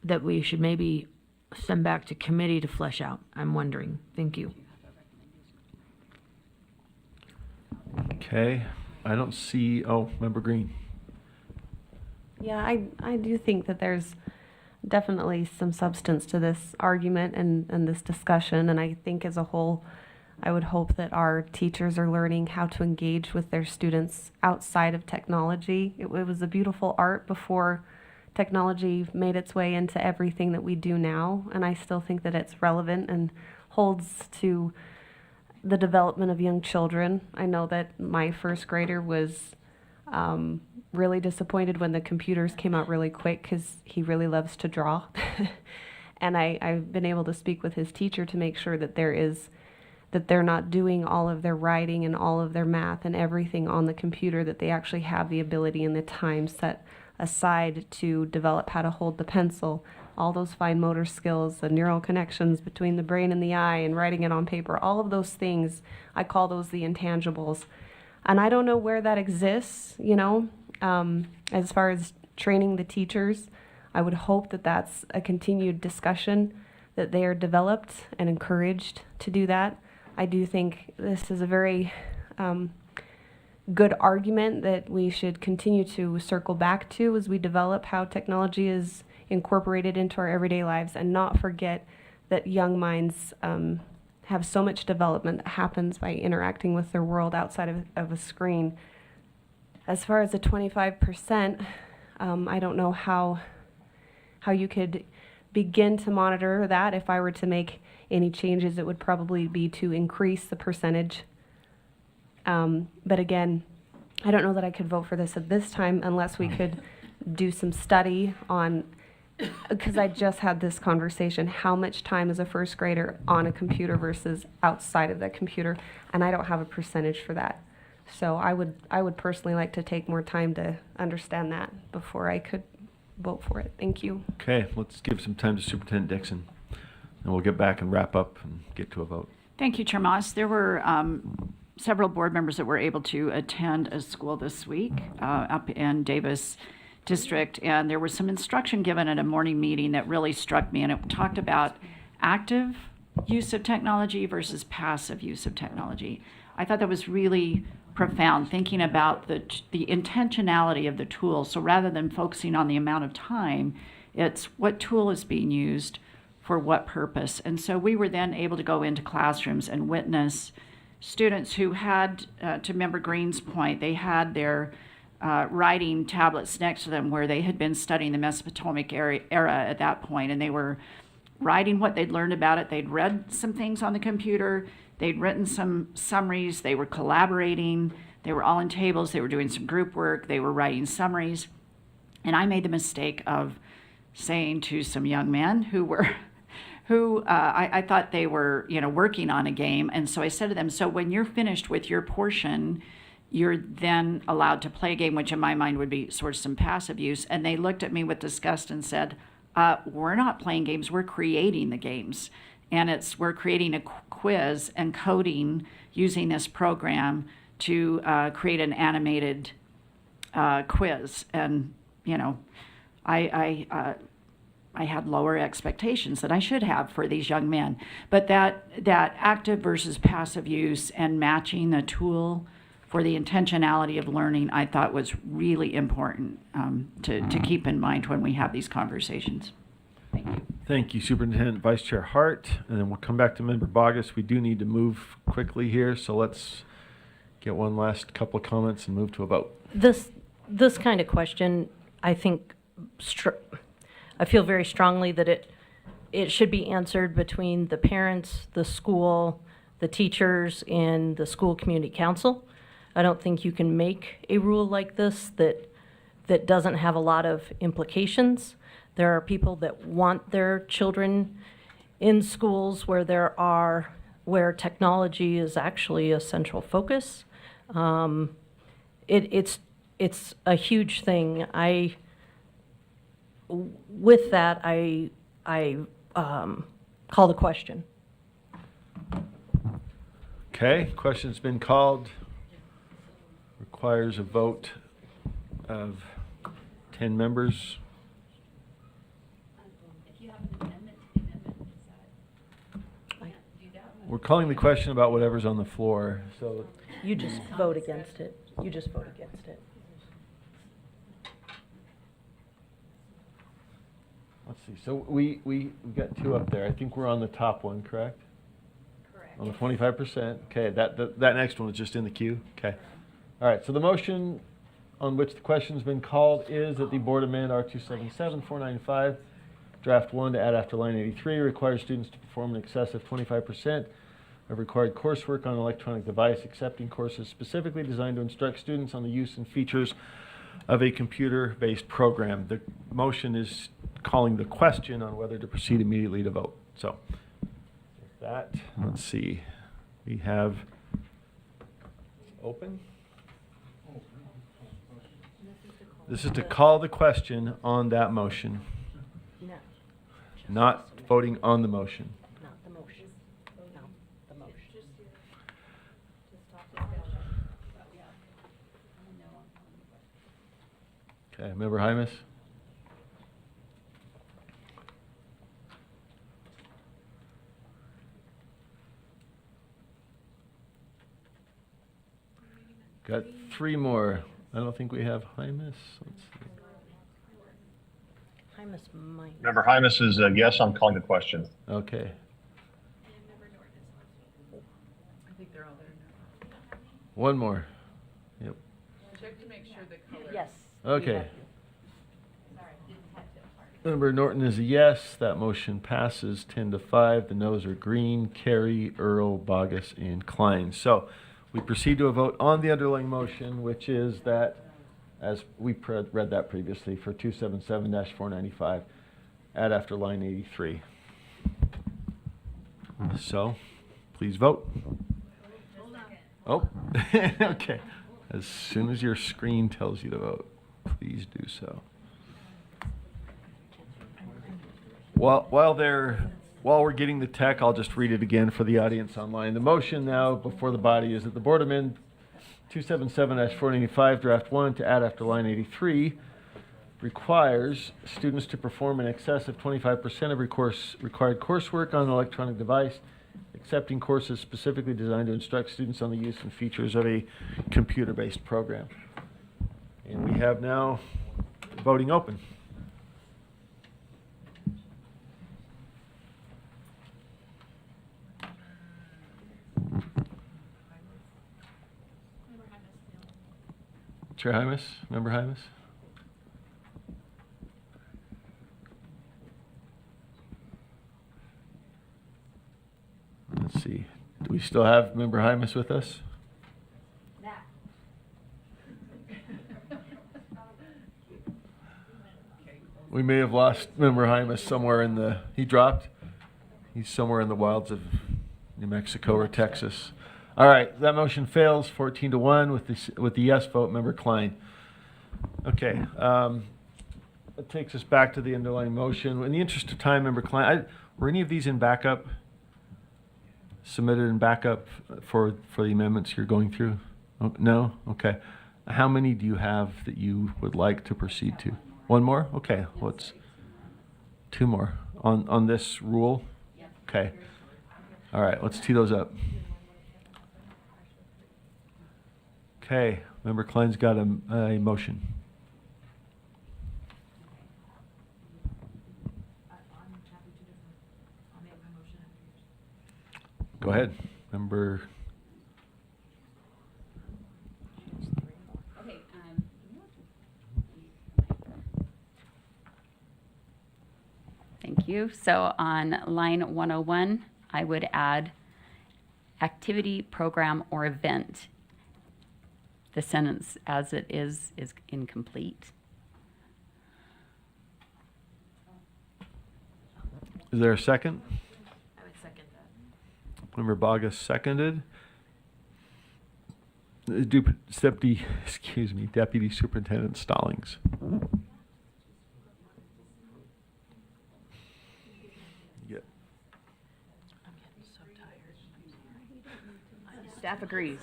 that we should maybe send back to committee to flesh out? I'm wondering. Thank you. Okay. I don't see, Member Green. Yeah, I do think that there's definitely some substance to this argument and this discussion. And I think as a whole, I would hope that our teachers are learning how to engage with their students outside of technology. It was a beautiful art before technology made its way into everything that we do now. And I still think that it's relevant and holds to the development of young children. I know that my first grader was really disappointed when the computers came out really quick because he really loves to draw. And I've been able to speak with his teacher to make sure that they're not doing all of their writing and all of their math and everything on the computer, that they actually have the ability and the time set aside to develop how to hold the pencil, all those fine motor skills, the neural connections between the brain and the eye, and writing it on paper, all of those things, I call those the intangibles. And I don't know where that exists, as far as training the teachers. I would hope that that's a continued discussion, that they are developed and encouraged to do that. I do think this is a very good argument that we should continue to circle back to as we develop how technology is incorporated into our everyday lives, and not forget that young minds have so much development that happens by interacting with their world outside of a screen. As far as the 25%, I don't know how you could begin to monitor that. If I were to make any changes, it would probably be to increase the percentage. But again, I don't know that I could vote for this at this time unless we could do some study on, because I just had this conversation, how much time is a first grader on a computer versus outside of that computer, and I don't have a percentage for that. So I would personally like to take more time to understand that before I could vote for it. Thank you. Okay, let's give some time to Superintendent Dixon, and we'll get back and wrap up and get to a vote. Thank you, Chair Moss. There were several board members that were able to attend a school this week up in Davis District, and there was some instruction given at a morning meeting that really struck me, and it talked about active use of technology versus passive use of technology. I thought that was really profound, thinking about the intentionality of the tool. So rather than focusing on the amount of time, it's what tool is being used for what purpose. And so we were then able to go into classrooms and witness students who had, to Member Green's point, they had their writing tablets next to them where they had been studying the Mesopotamic era at that point, and they were writing what they'd learned about it. They'd read some things on the computer, they'd written some summaries, they were collaborating, they were all in tables, they were doing some group work, they were writing summaries. And I made the mistake of saying to some young men who were I thought they were, working on a game. And so I said to them, so when you're finished with your portion, you're then allowed to play a game, which in my mind would be sort of some passive use. And they looked at me with disgust and said, we're not playing games, we're creating the games. And we're creating a quiz and coding using this program to create an animated quiz. And, I had lower expectations than I should have for these young men. But that active versus passive use and matching the tool for the intentionality of learning, I thought was really important to keep in mind when we have these conversations. Thank you. Thank you, Superintendent Vice Chair Hart. And then we'll come back to Member Bogus. We do need to move quickly here, so let's get one last couple of comments and move to a vote. This kind of question, I think, I feel very strongly that it should be answered between the parents, the school, the teachers, and the school community council. I don't think you can make a rule like this that doesn't have a lot of implications. There are people that want their children in schools where technology is actually a central focus. It's a huge thing. With that, I call the question. Okay, question's been called. Requires a vote of 10 members. We're calling the question about whatever's on the floor, so. You just vote against it. You just vote against it. Let's see, so we've got two up there. I think we're on the top one, correct? Correct. On the 25%. Okay, that next one is just in the queue. Okay. All right, so the motion on which the question's been called is that the board amend R277-495, draft 1 to add after line 83, requires students to perform in excess of 25% of required coursework on an electronic device, excepting courses specifically designed to instruct students on the use and features of a computer-based program. The motion is calling the question on whether to proceed immediately to vote. So, with that, let's see. We have open. This is to call the question on that motion, No, not voting on the motion. not the motion. No, the motion. Okay, Member Hymas? Got three more. I don't think we have Hymas. Let's see. Hymas might. Member Hymas is a yes. I'm calling the question. Okay. One more. Yep. Check to make sure the color. Yes. Okay. Member Norton is a yes. That motion passes 10-5. The noes are Green, Carey, Earl, Bogus, and Klein. So we proceed to a vote on the underlying motion, which is that, as we read that previously, for 277-495, add after line 83. So, please vote. Oh, okay. As soon as your screen tells you to vote, please do so. While we're getting the tech, I'll just read it again for the audience online. The motion now before the body is that the board amend 277-495 draft 1 to add after line 83 requires students to perform in excess of 25% of required coursework on an electronic device, accepting courses specifically designed to instruct students on the use and features of a computer-based program. And we have now voting open. Chair Hymas, Member Hymas? Let's see. Do we still have Member Hymas with us? We may have lost Member Hymas somewhere in the, he dropped? He's somewhere in the wilds of New Mexico or Texas. All right, that motion fails 14-1 with the yes vote, Member Klein. Okay, that takes us back to the underlying motion. In the interest of time, Member Klein, were any of these in backup? Submitted in backup for the amendments you're going through? Oh, no? Okay. How many do you have that you would like to proceed to? One more? Okay, let's, two more on this rule? Okay. All right, let's tee those up. Okay, Member Klein's got a motion. Go ahead, Member. Okay. Thank you. So on line 101, I would add activity, program, or event. The sentence as it is incomplete. Is there a second? I would second that. Member Bogus seconded. Deputy Superintendent Stallings. Yep. Staff agrees.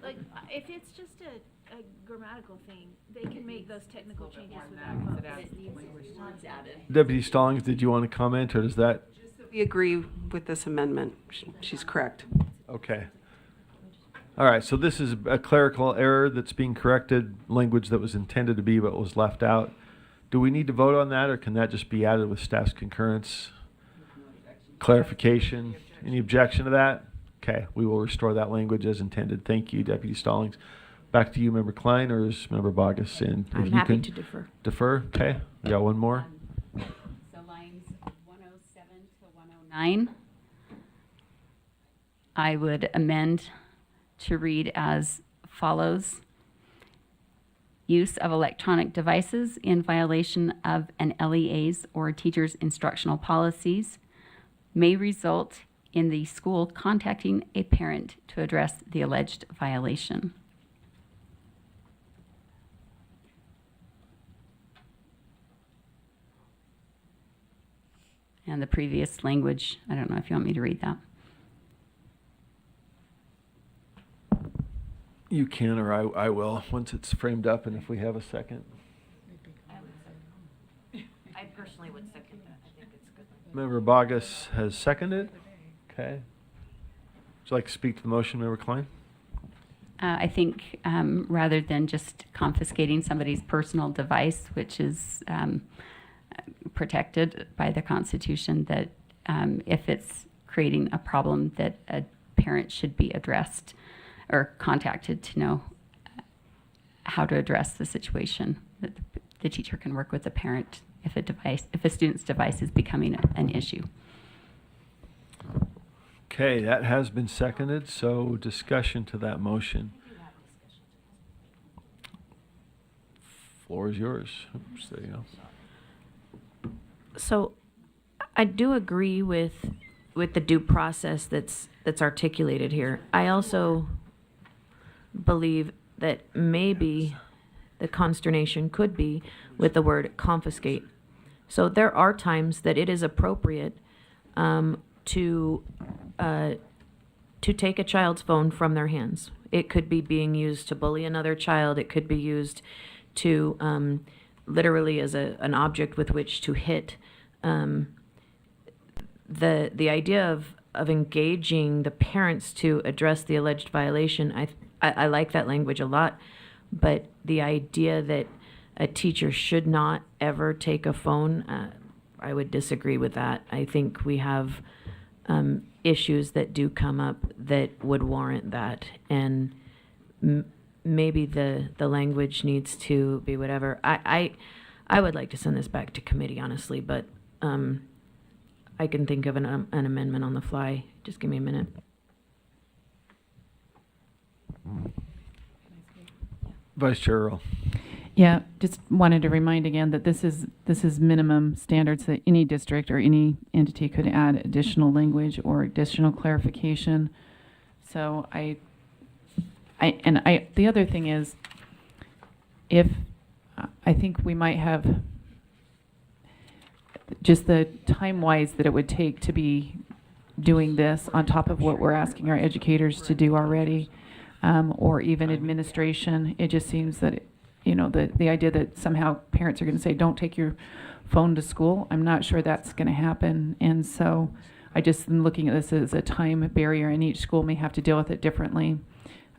Like, if it's just a grammatical thing, they can make those technical changes without votes. Deputy Stallings, did you want to comment, or does that? We agree with this amendment. She's correct. Okay. All right, so this is a clerical error that's being corrected, language that was intended to be but was left out. Do we need to vote on that, or can that just be added with staff's concurrence? Clarification? Any objection to that? Okay, we will restore that language as intended. Thank you, Deputy Stallings. Back to you, Member Klein, or is Member Bogus in? If I'm you happy can to defer. Defer? Okay, we got one more. So lines 107 to 109, I would amend to read as follows. Use of electronic devices in violation of an LEA's or teacher's instructional policies may result in the school contacting a parent to address the alleged violation. And the previous language, I don't know if you want me to read that. You can, or I will, once it's framed up and if we have a second. I personally would second that. I think it's good. Member Bogus has seconded. Okay. Would you like to speak to the motion, Member Klein? I think rather than just confiscating somebody's personal device, which is protected by the Constitution, that if it's creating a problem, that a parent should be addressed or contacted to know how to address the situation. That the teacher can work with the parent if a student's device is becoming an issue. Okay, that has been seconded, so discussion to that motion. Floor is yours. Oops, there you go. So I do agree with the due process that's articulated here. I also believe that maybe the consternation could be with the word confiscate. So there are times that it is appropriate to take a child's phone from their hands. It could be being used to bully another child. It could be used to literally as an object with which to hit. The idea of engaging the parents to address the alleged violation, I like that language a lot, but the idea that a teacher should not ever take a phone, I would disagree with that. I think we have issues that do come up that would warrant that, and maybe the language needs to be whatever. I would like to send this back to committee, honestly, but I can think of an amendment on the fly. Just give me a minute. Vice Chair Earl. Yeah, just wanted to remind again that this is minimum standards that any district or any entity could add additional language or additional clarification. So the other thing is, if I think we might have just the time-wise that it would take to be doing this on top of what we're asking our educators to do already, or even administration. It just seems that, the idea that somehow parents are going to say, don't take your phone to school, I'm not sure that's going to happen. And so I just am looking at this as a time barrier, and each school may have to deal with it differently.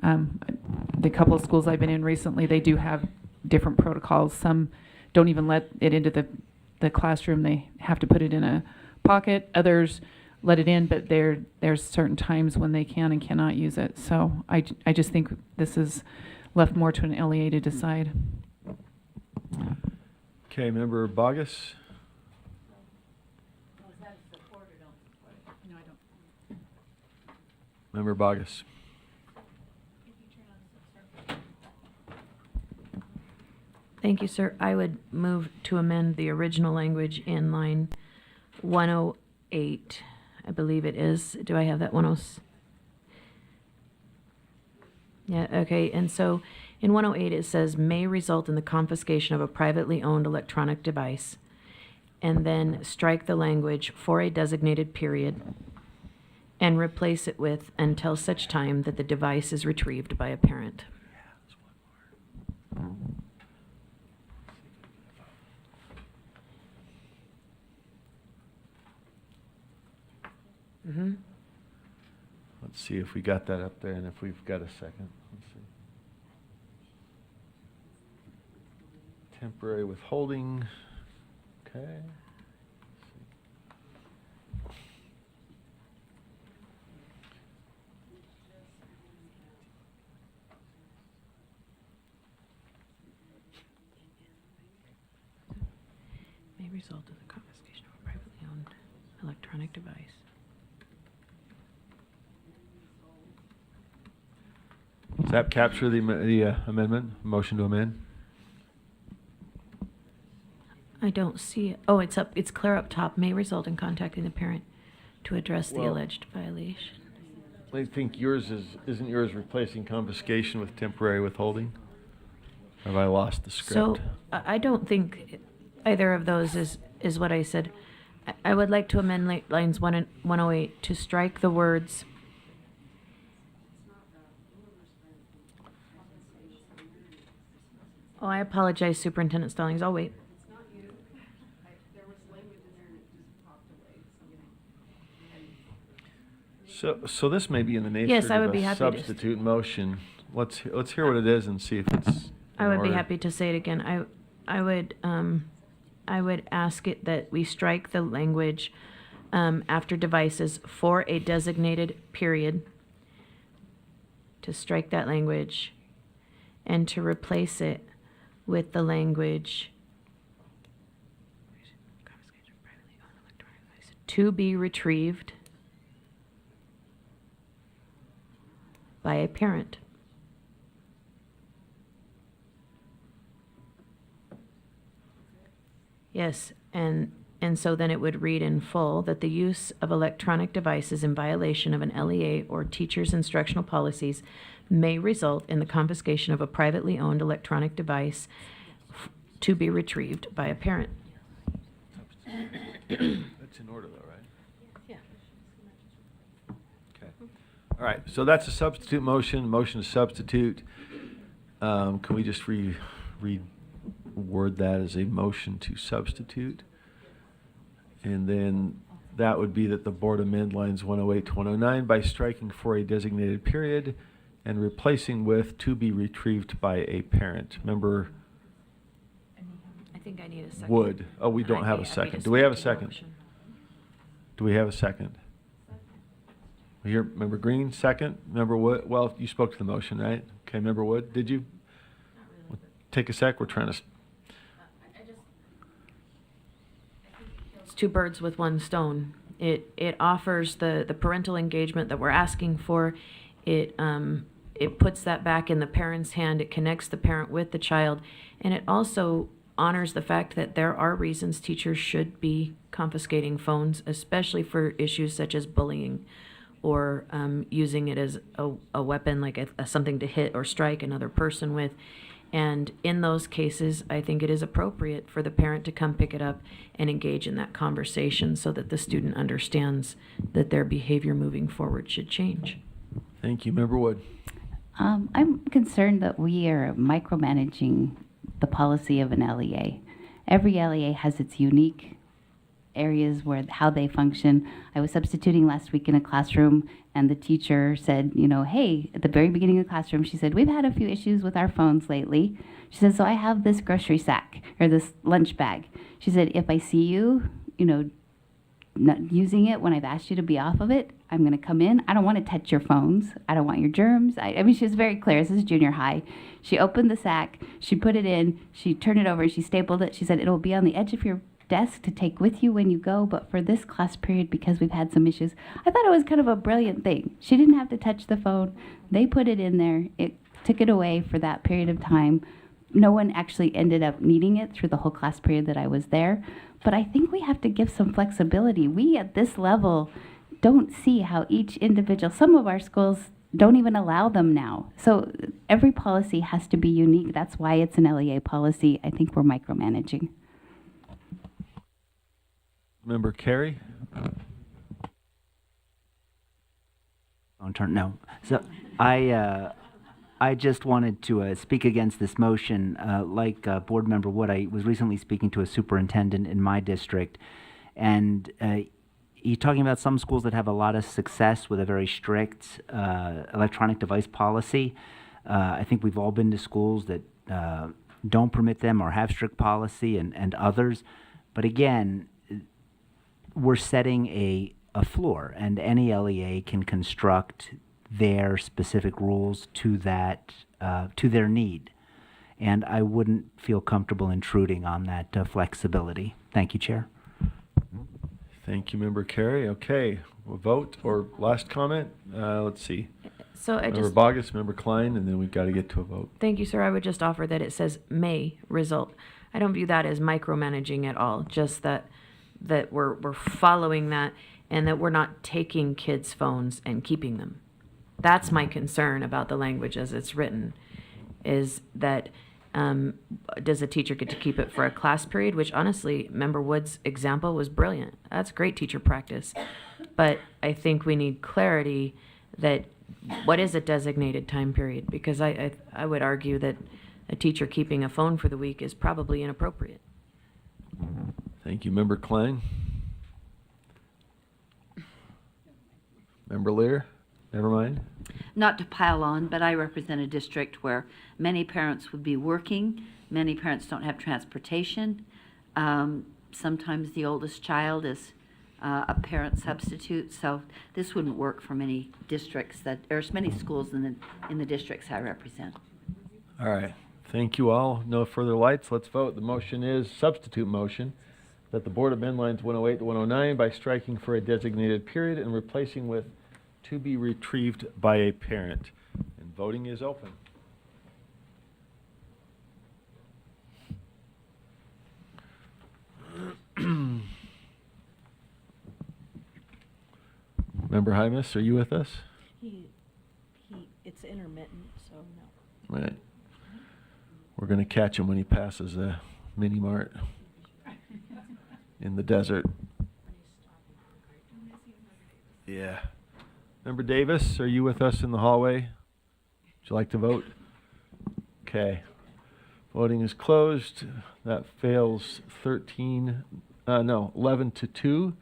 The couple of schools I've been in recently, they do have different protocols. Some don't even let it into the classroom. They have to put it in a pocket. Others let it in, but there's certain times when they can and cannot use it. So I just think this is left more to an LEA to decide. Okay, Member Bogus. Member Bogus. Thank you, sir. I would move to amend the original language in line 108. I believe it is. Do I have that 106? Yeah, okay. And so in 108 it says may result in the confiscation of a privately owned electronic device, and then strike the language for a designated period and replace it with until such time that the device is retrieved by a parent. Mm-hmm. Let's see if we got that up there and if we've got a second. Let's see. Temporary withholding. Okay. May result in the confiscation of a privately owned electronic device. Does that capture the amendment? Motion to amend? I don't see it. Oh, it's clear up top. May result in contacting the parent to address the Well, alleged violation. I think isn't yours replacing confiscation with temporary withholding? Or have I lost the script? So I don't think either of those is what I said. I would like to amend lines 1 and 108 to strike the words Oh, I apologize, Superintendent Stallings. I'll wait. So this may be in the nature Yes, I would of be a happy to- substitute motion. Let's hear what it is and see if it's I in would be order. happy to say it again. I would ask it that we strike the language after devices for a designated period, to strike that language and to replace it with the language to be retrieved by a parent. Yes, and so then it would read in full that the use of electronic devices in violation of an LEA or teacher's instructional policies may result in the confiscation of a privately owned electronic device to be retrieved by a parent. That's in order though, right? Yeah. Okay. All right, so that's a substitute motion to substitute. Can we just reword word that as a motion to substitute. And then that would be that the board amend lines 108 to 109 by striking for a designated period and replacing with to be retrieved by a parent. Member I think I need a second. Wood. Oh, we don't have a second. Do we have a second? Do we have a second? We hear Member Green, second. Member Wood, well, you spoke to the motion, right? Okay, Member Wood, did you? Take a sec, we're trying to, It's two birds with one stone. It offers the parental engagement that we're asking for. It puts that back in the parent's hand. It connects the parent with the child, and it also honors the fact that there are reasons teachers should be confiscating phones, especially for issues such as bullying or using it as a weapon, like something to hit or strike another person with. And in those cases, I think it is appropriate for the parent to come pick it up and engage in that conversation so that the student understands that their behavior moving forward should change. thank you. Member Wood. I'm concerned that we are micromanaging the policy of an LEA. Every LEA has its unique areas where how they function. I was substituting last week in a classroom, and the teacher said, you know, hey, at the very beginning of the classroom, she said, we've had a few issues with our phones lately. She said, so I have this grocery sack or this lunch bag. She said, if I see you, you know, not using it when I've asked you to be off of it, I'm going to come in. I don't want to touch your phones. I don't want your germs. I mean, she was very clear. This is junior high. She opened the sack. She put it in. She turned it over. She stapled it. She said, it'll be on the edge of your desk to take with you when you go, but for this class period, because we've had some issues, I thought it was kind of a brilliant thing. She didn't have to touch the phone. They put it in there. It took it away for that period of time. No one actually ended up needing it through the whole class period that I was there. But I think we have to give some flexibility. We at this level don't see how each individual, some of our schools don't even allow them now. So every policy has to be unique. That's why it's an LEA policy. I think we're micromanaging. Member Carey. No. So I just wanted to speak against this motion. Like Board Member Wood, I was recently speaking to a superintendent in my district, and he's talking about some schools that have a lot of success with a very strict electronic device policy. I think we've all been to schools that don't permit them or have strict policy, and others. But again, we're setting a floor, and any LEA can construct their specific rules to that to their need, and I wouldn't feel comfortable intruding on that flexibility. Thank you, Chair. Thank you, Member Carey. Okay, we'll vote or last comment. Let's see. So I Member just Bogus, Member Klein, and then we've got to get to a vote. Thank you, sir. I would just offer that it says may result. I don't view that as micromanaging at all. Just that we're following that, and that we're not taking kids' phones and keeping them. That's my concern about the language as it's written, is that does a teacher get to keep it for a class period? Which honestly, Member Wood's example was brilliant. That's great teacher practice. But I think we need clarity that what is a designated time period? Because I would argue that a teacher keeping a phone for the week is probably inappropriate. Thank you, Member Klein. Member Lear? Never mind. Not to pile on, but I represent a district where many parents would be working. Many parents don't have transportation. Sometimes the oldest child is a parent substitute. So this wouldn't work for many districts there's many schools in the districts I represent. All right. Thank you all. No further lights. Let's vote. The motion is substitute motion that the board amend lines 108 to 109 by striking for a designated period and replacing with to be retrieved by a parent. And voting is open. Member Hymas, are you with us? It's intermittent, so no. Right. We're going to catch him when he passes the mini mart in the desert. Yeah. Member Davis, are you with us in the hallway? Would you like to vote? Okay. Voting is closed. That fails 11 to 2.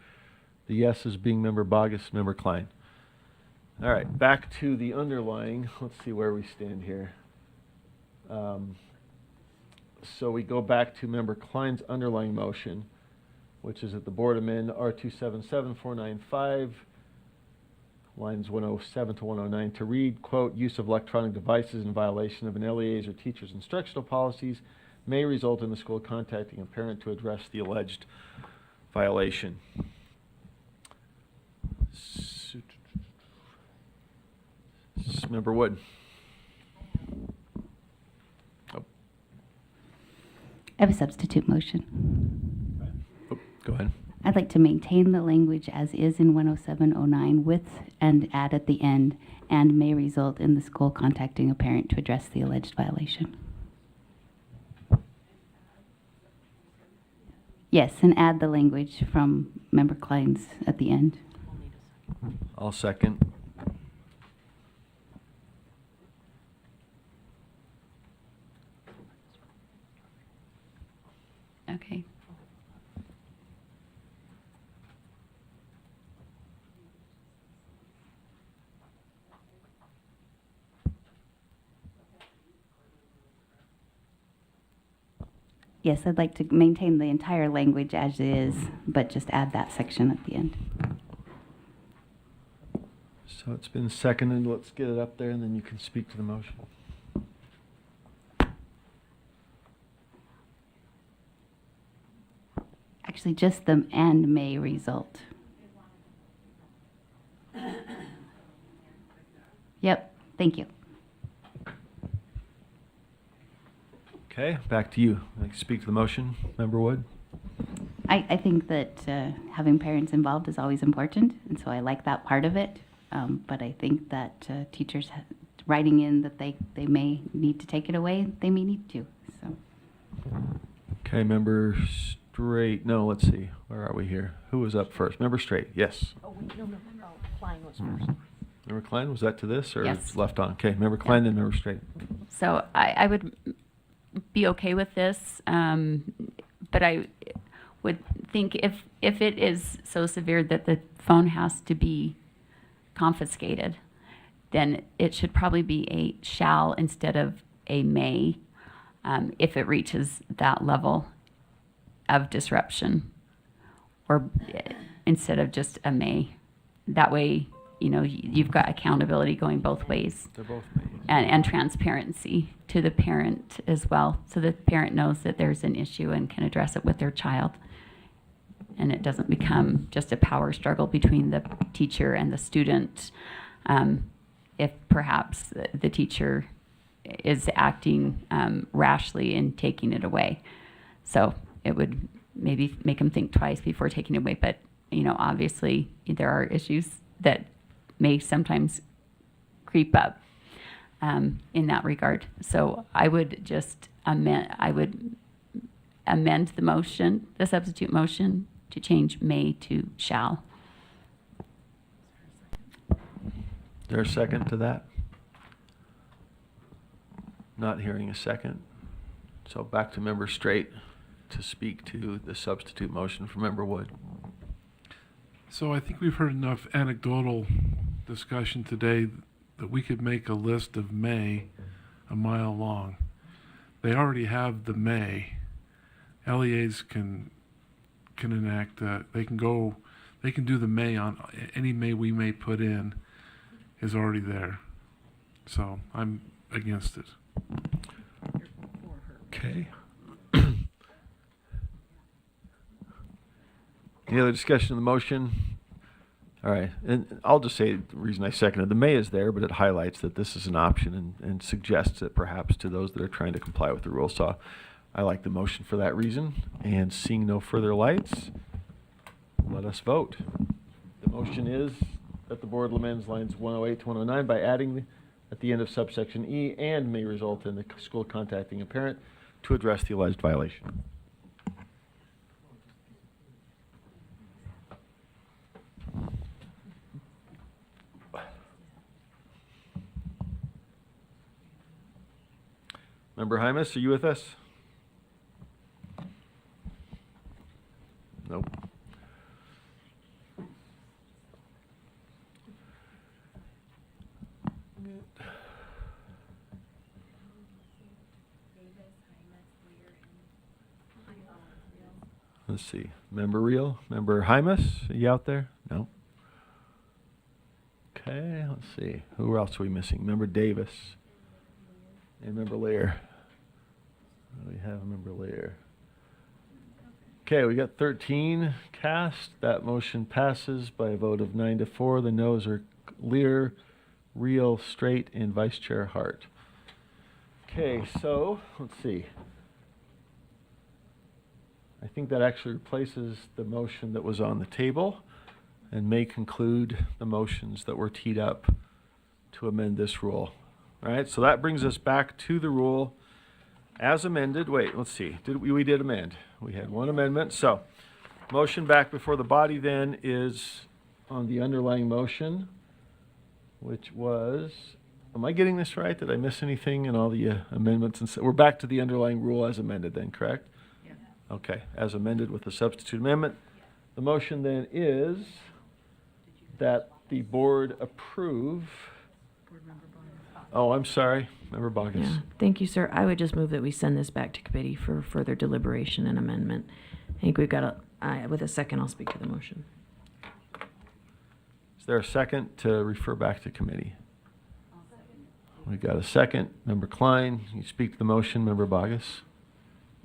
The yeses being Member Bogus, Member Klein. All right, back to the underlying. Let's see where we stand here. So we go back to Member Klein's underlying motion, which is that the board amend R277495, lines 107 to 109, to read, quote, use of electronic devices in violation of an LEA's or teacher's instructional policies may result in the school contacting a parent to address the alleged violation. Member Wood. Oh. I have a substitute motion. Oh, go ahead. I'd like to maintain the language as is in 10709 with and add at the end, and may result in the school contacting a parent to address the alleged violation. Yes, and add the language from Member Klein's at the end. I'll second. Okay. Yes, I'd like to maintain the entire language as is, but just add that section at the end. So it's been seconded. Let's get it up there, and then you can speak to the motion. Actually, just the and may result. Yep, thank you. Okay, back to you. Like to speak to the motion, Member Wood? I think that having parents involved is always important, and so I like that part of it. But I think that teachers writing in that they may need to take it away, they may need to. So. Okay, Member Straight. No, let's see. Where are we here? Who was up first? Member Straight. Yes. Oh, wait, no, Klein was first. Member Klein, was that to this or Yes. left on? Okay, Member Klein, then Member Straight. So I would be okay with this, but I would think if it is so severe that the phone has to be confiscated, then it should probably be a shall instead of a may, if it reaches that level of disruption, or instead of just a may. That way, you know, you've got accountability going both ways. They're both mays. And transparency to the parent as well, so that the parent knows that there's an issue and can address it with their child. And it doesn't become just a power struggle between the teacher and the student, if perhaps the teacher is acting rashly in taking it away. So it would maybe make them think twice before taking it away. But, you know, obviously there are issues that may sometimes creep up in that regard. So I would just amend the motion, the substitute motion, to change may to shall. There a second to that? Not hearing a second. So back to Member Straight to speak to the substitute motion for Member Wood. So I think we've heard enough anecdotal discussion today that we could make a list of may a mile long. They already have the may. LEAs can enact, they can do the may on any may we may put in is already there. So I'm against it. Okay. Any other discussion of the motion? All right, and I'll just say the reason I seconded the may is there, but it highlights that this is an option and suggests that perhaps to those that are trying to comply with the rules. So I like the motion for that reason. And seeing no further lights, let us vote. The motion is that the board amends lines 108 to 109 by adding at the end of subsection E and may result in the school contacting a parent to address the alleged violation. Member Hymus, are you with us? Nope. Let's see. Member Reel? Member Hymus? Are you out there? No. Okay, let's see. Who else are we missing? Member Davis. And Member Lear. We have Member Lear. Okay, we got 13 cast. That motion passes by a vote of 9-4. The noes are Lear, Reel, Straight, and Vice Chair Hart. Okay, so let's see. I think that actually replaces the motion that was on the table and may conclude the motions that were teed up to amend this rule. All right, so that brings us back to the rule as amended. Wait, let's see. We did amend. We had one amendment. So motion back before the body then is on the underlying motion, which was, am I getting this right? Did I miss anything in all the amendments? And so we're back to the underlying rule as amended then, correct? Okay, as amended with the substitute amendment. The motion then is that the board approve. Oh, I'm sorry, Member Bogus. Yeah, thank you, sir. I would just move that we send this back to committee for further deliberation and amendment. I think we've got with a second, I'll speak to the motion. Is there a second to refer back to committee? We've got a second. Member Klein, you speak to the motion. Member Bogus.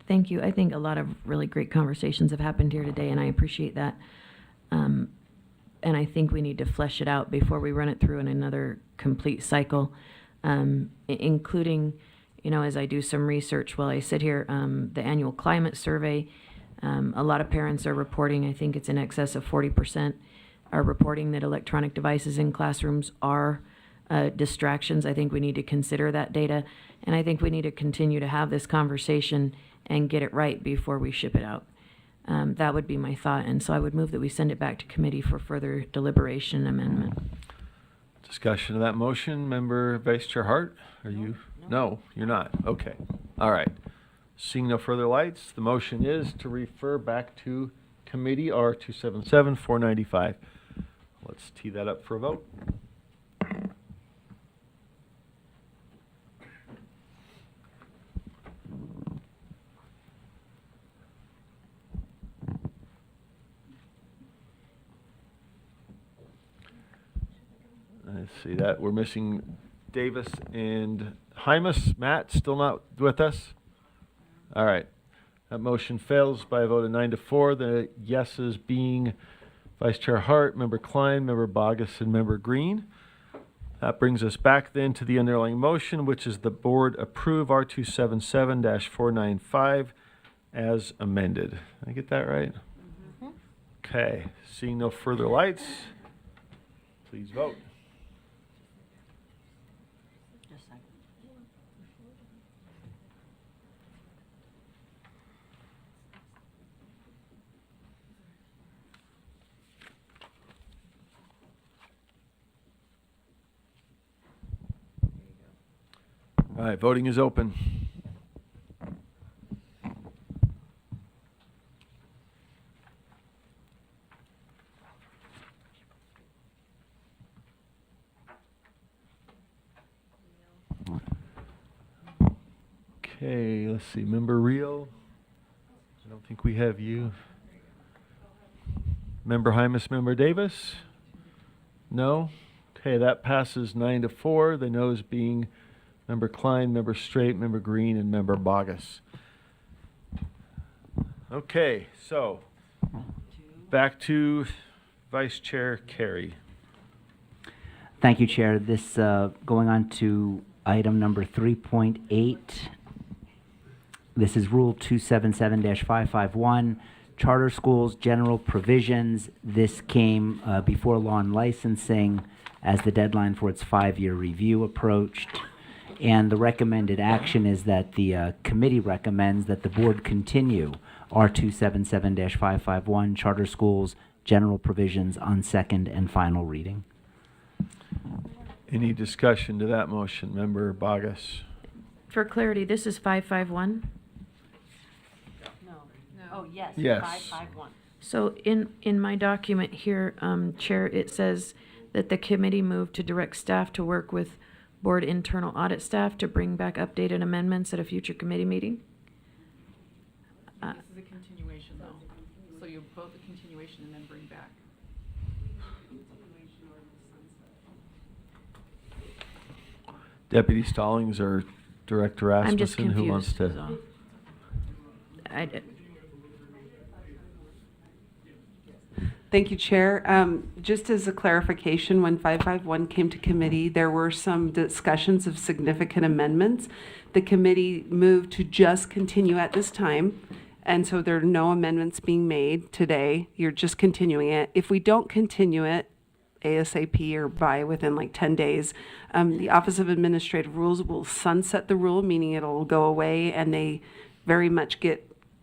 Thank you. I think a lot of really great conversations have happened here today, and I appreciate that. And I think we need to flesh it out before we run it through in another complete cycle, including, as I do some research while I sit here, the annual climate survey. A lot of parents are reporting, I think it's in excess of 40%, are reporting that electronic devices in classrooms are distractions. I think we need to consider that data, and I think we need to continue to have this conversation and get it right before we ship it out. That would be my thought, and so I would move that we send it back to committee for further deliberation and amendment. Discussion of that motion. Member Vice Chair Hart, are you? No, you're not. Okay. All right. Seeing no further lights, the motion is to refer back to committee R277-495. Let's tee that up for a vote. Let's see that. We're missing Davis and Hymus. Matt, still not with us? All right. That motion fails by a vote of 9-4. The yeses being Vice Chair Hart, Member Klein, Member Bogus, and Member Green. That brings us back then to the underlying motion, which is the board approve R277-495 as amended. Did I get that right? Mm-hmm. Okay. Seeing no further lights, please vote. All right, voting is open. Okay, let's see. Member Reel? I don't think we have you. Member Hymus, Member Davis? No? Okay, that passes 9-4. The noes being Member Klein, Member Straight, Member Green, and Member Bogus. Okay, so back to Vice Chair Carey. Thank you, Chair. This going on to item number 3.8. This is Rule 277-551, Charter Schools General Provisions. This came before Law and Licensing as the deadline for its 5-year review approached. And the recommended action is that the committee recommends that the board continue R277-551, Charter Schools General Provisions on second and final reading. Any discussion to that motion? Member Bogus? For clarity, this is 551. Oh, yes. Yes. 551. So in my document here, Chair, it says that the committee moved to direct staff to work with board internal audit staff to bring back updated amendments at a future committee meeting. This is a continuation though, so you vote the continuation and then bring back. Deputy Stallings or Director I'm just Rasmussen, who wants confused. to? so. Thank you, Chair. Just as a clarification, when 551 came to committee, there were some discussions of significant amendments. The committee moved to just continue at this time, and so there are no amendments being made today. You're just continuing it. If we don't continue it ASAP or by within like 10 days, the Office of Administrative Rules will sunset the rule, meaning it'll go away, and they very much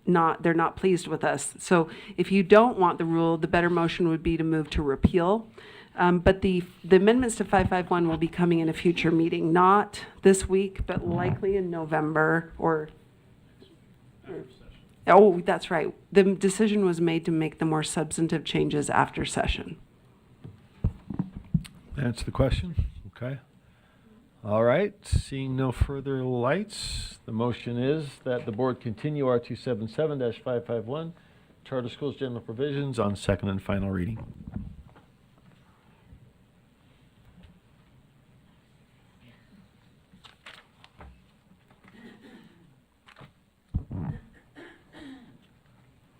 they're not pleased with us. So if you don't want the rule, the better motion would be to move to repeal. But the amendments to 551 will be coming in a future meeting, not this week, but likely in November or. Oh, that's right. The decision was made to make the more substantive changes after session. Answer the question. Okay. All right. Seeing no further lights, the motion is that the board continue R277-551, Charter Schools General Provisions, on second and final reading.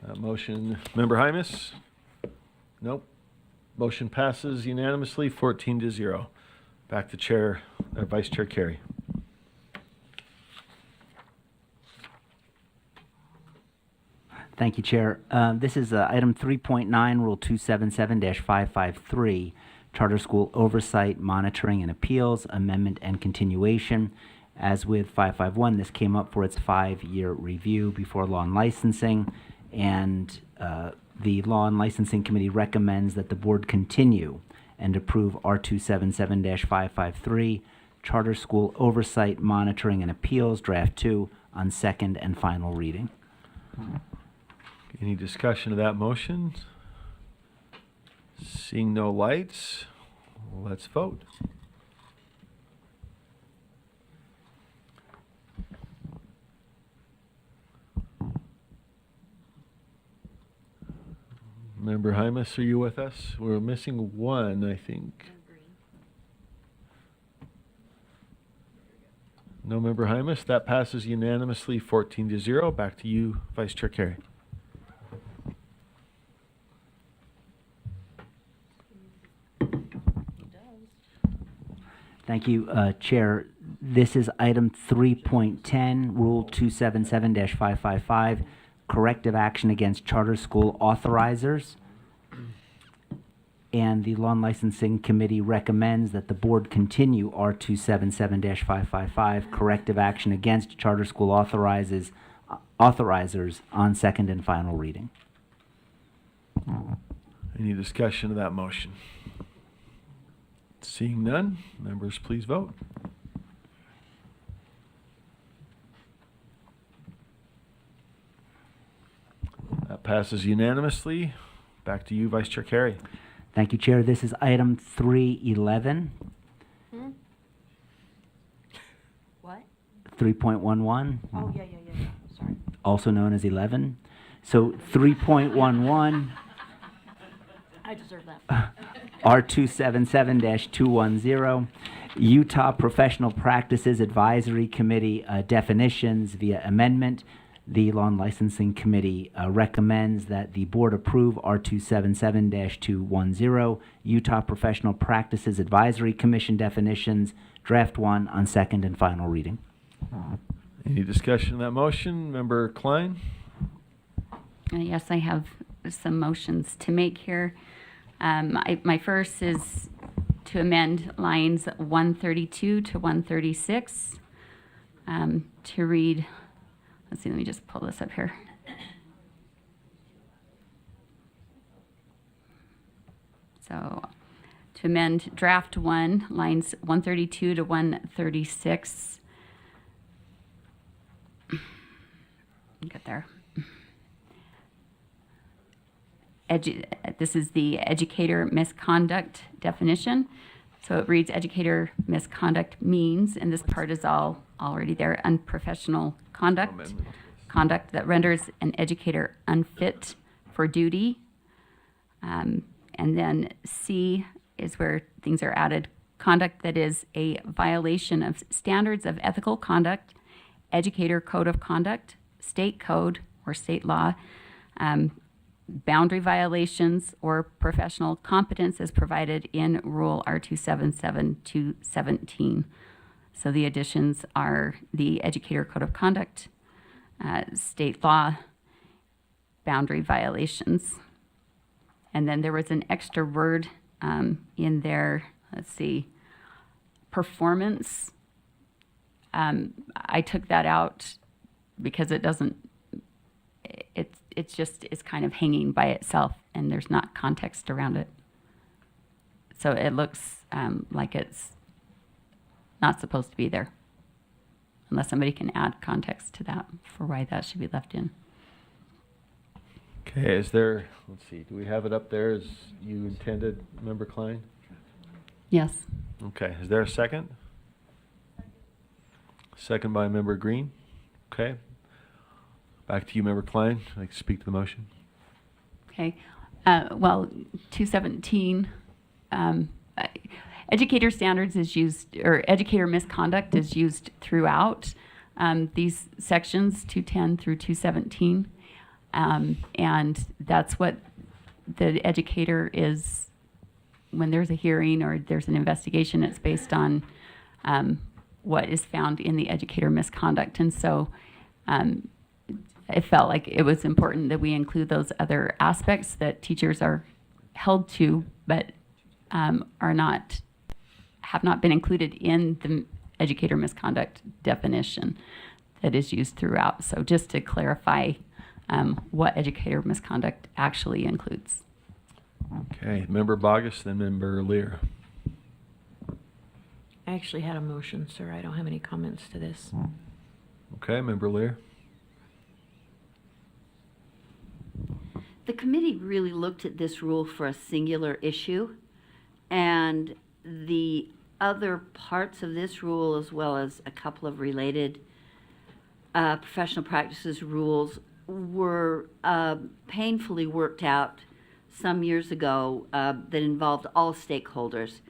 That motion, Member Hymas? Nope. Motion passes unanimously, 14-0. Back to Vice Chair Carey. Thank you, Chair. This is item 3.9, Rule 277-553, Charter School Oversight, Monitoring, and Appeals, Amendment and Continuation. As with 551, this came up for its 5-year review before Law and Licensing, and the Law and Licensing Committee recommends that the board continue and approve R277-553, Charter School Oversight, Monitoring, and Appeals, Draft 2, on second and final reading. Any discussion of that motion? Seeing no lights, let's vote. Member Hymas, are you with us? We're missing one, I think. No Member Hymas. That passes unanimously, 14-0. Back to you, Vice Chair Carey. Thank you, Chair. This is item 3.10, Rule 277-555, corrective action against charter school authorizers. And the Law and Licensing Committee recommends that the board continue R277-555, corrective action against charter school authorizers on second and final reading. Any discussion of that motion? Seeing none, members please vote. That passes unanimously. Back to you, Vice Chair Carey. Thank you, Chair. This is item 311. What? 3.11. Oh, yeah. Sorry. Also known as 11. So 3.11. I deserve that. R277-210, Utah Professional Practices Advisory Committee definitions via amendment. The Law and Licensing Committee recommends that the board approve R277-210, Utah Professional Practices Advisory Commission definitions, Draft 1, on second and final reading. Any discussion of that motion? Member Klein? Yes, I have some motions to make here. My first is to amend lines 132 to 136 to read, let's see, let me just pull this up here. So to amend draft 1, lines 132 to 136, get there. This is the educator misconduct definition. So it reads, educator misconduct means, and this part is all already there, unprofessional conduct, conduct that renders an educator unfit for duty. And then C is where things are added, conduct that is a violation of standards of ethical conduct, educator code of conduct, state code or state law, boundary violations, or professional competence as provided in Rule R277-217. So the additions are the educator code of conduct, state law, boundary violations. And then there was an extra word in there, let's see, performance. I took that out because it doesn't, it's just, it's kind of hanging by itself and there's not context around it. So it looks like it's not supposed to be there, unless somebody can add context to that for why that should be left in. Okay, is there, let's see, do we have it up there as you intended, Member Klein? Yes. Okay, is there a second? Second by Member Green. Okay. Back to you, Member Klein. Would you like to speak to the motion? Okay. Well, 217, educator standards is used, or educator misconduct is used throughout these sections, 210 through 217. And that's what the educator is, when there's a hearing or there's an investigation, it's based on what is found in the educator misconduct. And so I felt like it was important that we include those other aspects that teachers are held to, but have not been included in the educator misconduct definition that is used throughout. So just to clarify what educator misconduct actually includes. Okay, Member Bogus, then Member Lear. I actually had a motion, sir. I don't have any comments to this. Okay, Member Lear. The committee really looked at this rule for a singular issue, and the other parts of this rule, as well as a couple of related professional practices rules, were painfully worked out some years ago that involved all stakeholders.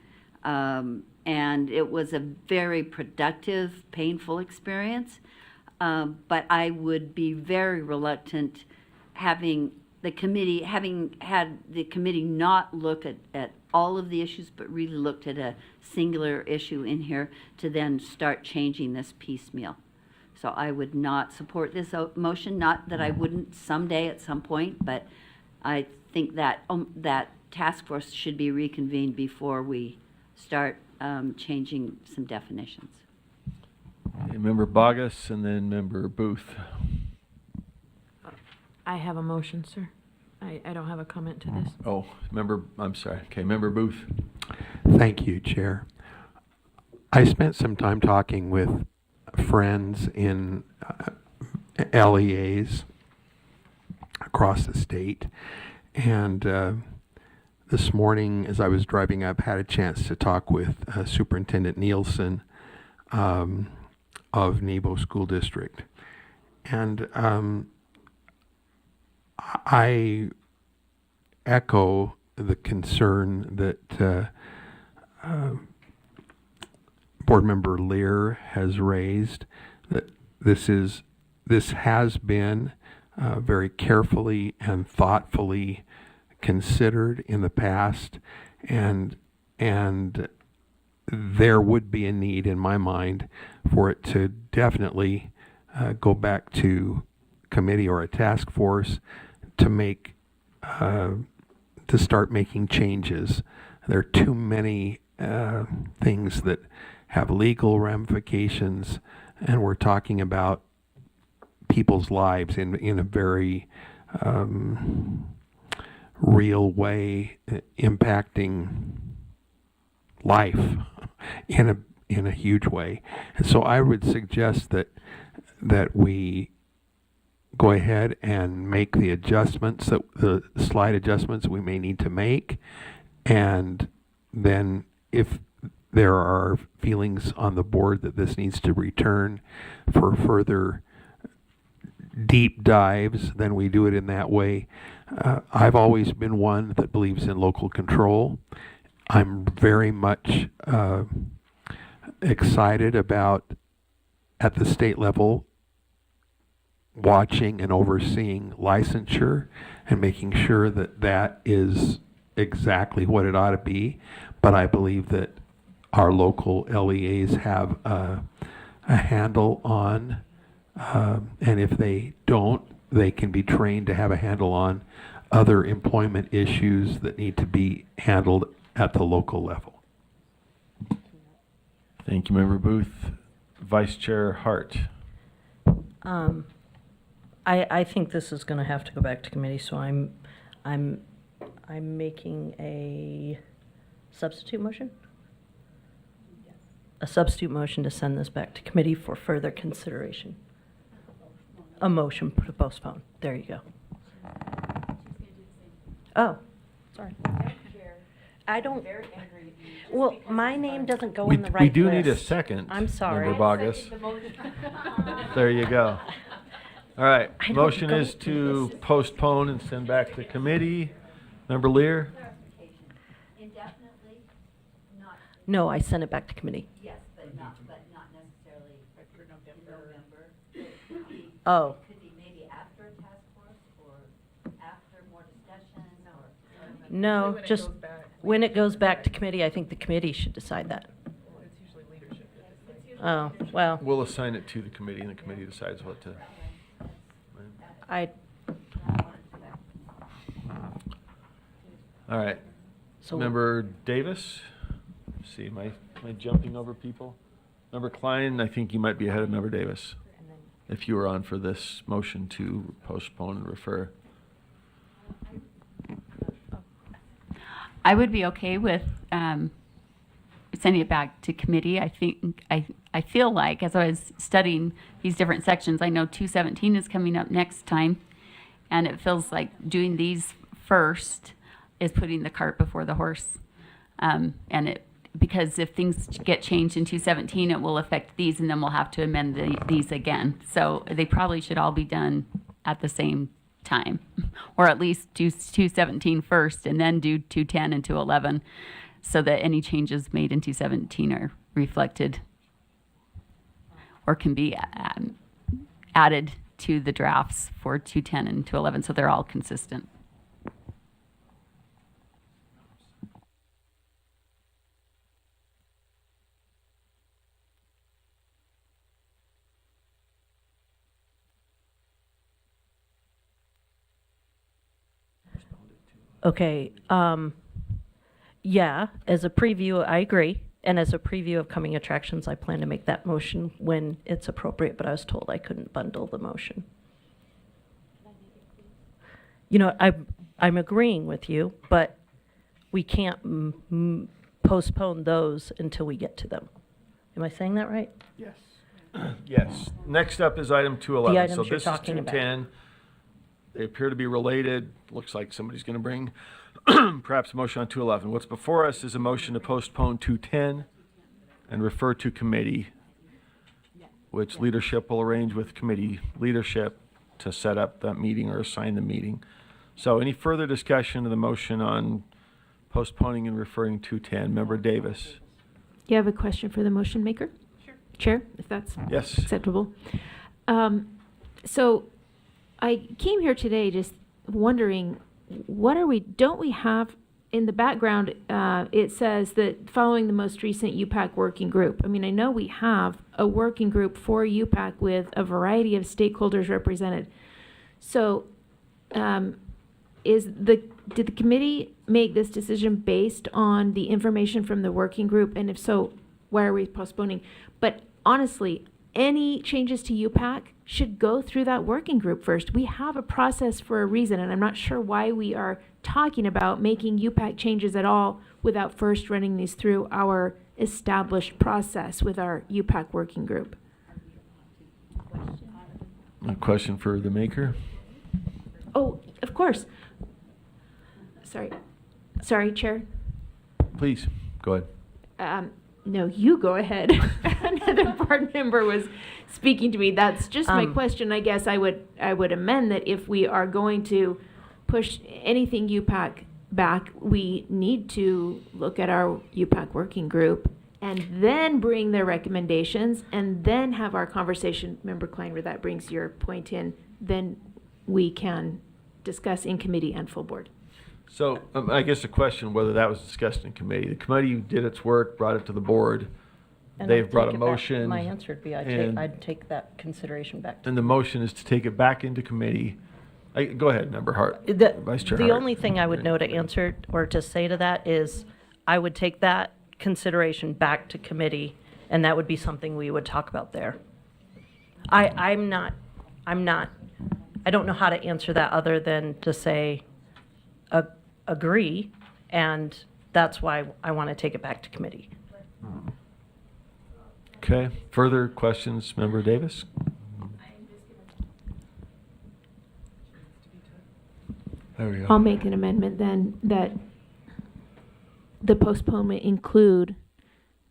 And it was a very productive, painful experience. But I would be very reluctant having had the committee not look at all of the issues, but really looked at a singular issue in here to then start changing this piecemeal. So I would not support this motion, not that I wouldn't someday at some point, but I think that that task force should be reconvened before we start changing some definitions. Okay, Member Bogus and then Member Booth. I have a motion, sir. I don't have a comment to this. Oh, I'm sorry. Okay, Member Booth. Thank you, Chair. I spent some time talking with friends in LEAs across the state, and this morning as I was driving up, had a chance to talk with Superintendent Nielsen of Nebo School District, and I echo the concern that Board Member Lear has raised, that this has been very carefully and thoughtfully considered in the past, and there would be a need in my mind for it to definitely go back to committee or a task force to start making changes. There are too many things that have legal ramifications, and we're talking about people's lives in a very real way, impacting life in a huge way. And so I would suggest that we go ahead and make the adjustments, the slight adjustments we may need to make. And then if there are feelings on the board that this needs to return for further deep dives, then we do it in that way. I've always been one that believes in local control. I'm very much excited about, at the state level, watching and overseeing licensure and making sure that that is exactly what it ought to be. But I believe that our local LEAs have a handle on, and if they don't, they can be trained to have a handle on other employment issues that need to be handled at the local level. Thank you, Member Booth. Vice Chair Hart. I think this is going to have to go back to committee, so I'm making a substitute motion? A substitute motion to send this back to committee for further consideration. A motion to postpone. There you go. Oh, sorry. I don't. Well, my name doesn't go in the right We do list. need a second. I'm sorry. Member Bogus. There you go. All right, I don't motion go is through to postpone and send back to committee. Member Lear? Indefinitely, not, No, I sent it back to committee. yes, but not necessarily in November. Oh. Could be maybe after a task force or after more discussion or. No, just when it goes back to committee, I think the committee should decide that. Oh, well, We'll assign it to the committee, and the committee decides what to. All right. So- Member Davis? Let's see, am I jumping over people? Member Klein, I think you might be ahead of Member Davis, if you were on for this motion to postpone and refer. I would be okay with sending it back to committee. I feel like, as I was studying these different sections, I know 217 is coming up next time, and it feels like doing these first is putting the cart before the horse. Because if things get changed in 217, it will affect these, and then we'll have to amend these again. So they probably should all be done at the same time, or at least do 217 first, and then do 210 and 211, so that any changes made in 217 are reflected or can be added to the drafts for 210 and 211, so they're all consistent. okay. Yeah, as a preview, I agree. And as a preview of coming attractions, I plan to make that motion when it's appropriate, but I was told I couldn't bundle the motion. You know, I'm agreeing with you, but we can't postpone those until we get to them. Am I saying that right? Yes. Yes. Next up is item 211. The items So you're this is talking about. 210. They appear to be related. Looks like somebody's going to bring perhaps a motion on 211. What's before us is a motion to postpone 210 and refer to committee, which leadership will arrange with committee leadership to set up that meeting or assign the meeting. So any further discussion of the motion on postponing and referring 210? Member Davis? You have a question for the motion maker? Sure. Chair, if that's Yes. acceptable. So I came here today just wondering, don't we have in the background, it says that following the most recent UPAC working group. I mean, I know we have a working group for UPAC with a variety of stakeholders represented. So did the committee make this decision based on the information from the working group? And if so, why are we postponing? But honestly, any changes to UPAC should go through that working group first. We have a process for a reason, and I'm not sure why we are talking about making UPAC changes at all without first running these through our established process with our UPAC working group. A question for the maker? Oh, of course. Sorry, Chair. Please, go ahead. No, you go ahead. Another board member was speaking to me. That's just my question. I guess I would amend that if we are going to push anything UPAC back, we need to look at our UPAC working group and then bring their recommendations and then have our conversation. Member Klein, where that brings your point in, then we can discuss in committee and full board. So I guess the question whether that was discussed in committee. The committee did its work, brought it to the board. And They've I'd brought take a it back. motion. My answer would be and- I'd take that consideration back. And the motion is to take it back into committee. Go ahead, Member Hart. Vice Chair The Hart. only thing I would know to answer or to say to that is I would take that consideration back to committee, and that would be something we would talk about there. I don't know how to answer that other than to say agree, and that's why I want to take it back to committee. Okay, further questions, Member Davis? There we go. I'll make an amendment then that the postponement include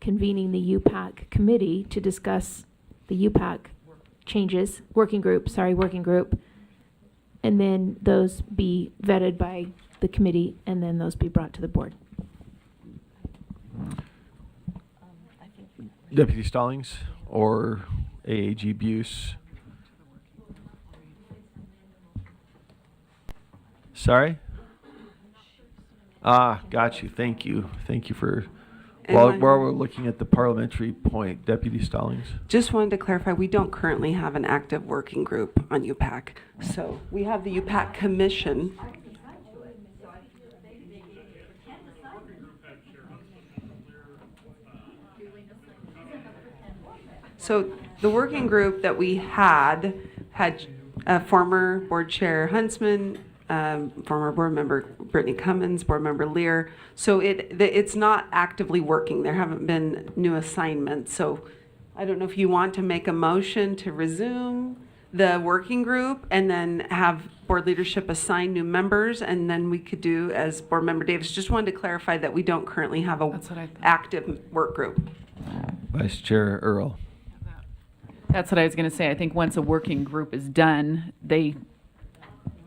convening the UPAC committee to discuss the UPAC changes, working group, and then those be vetted by the committee, and then those be brought to the board. Deputy Stallings or AAG Buse? Sorry? Got you. Thank you. Thank you for, while we're looking at the parliamentary point, Deputy Stallings. Just wanted to clarify, we don't currently have an active working group on UPAC. So we have the UPAC Commission. So the working group that we had former board chair Huntsman, former board member Brittany Cummins, board member Lear. So it's not actively working. There haven't been new assignments. So I don't know if you want to make a motion to resume the working group and then have board leadership assign new members, and then we could do as board member Davis. Just wanted to clarify that we don't currently have a active work group. Vice Chair Earl. That's what I was going to say. I think once a working group is done, they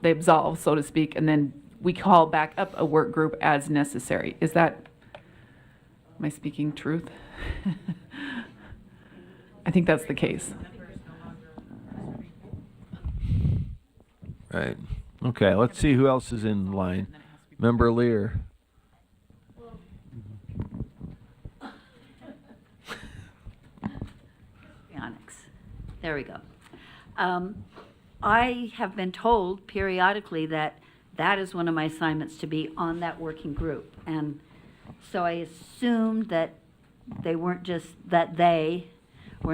absolve, so to speak, and then we call back up a work group as necessary. Is that, am I speaking truth? I think that's the case. Right. Okay, let's see who else is in line. Member Lear. Onyx. There we go. I have been told periodically that that is one of my assignments, to be on that working group. And so I assumed that they were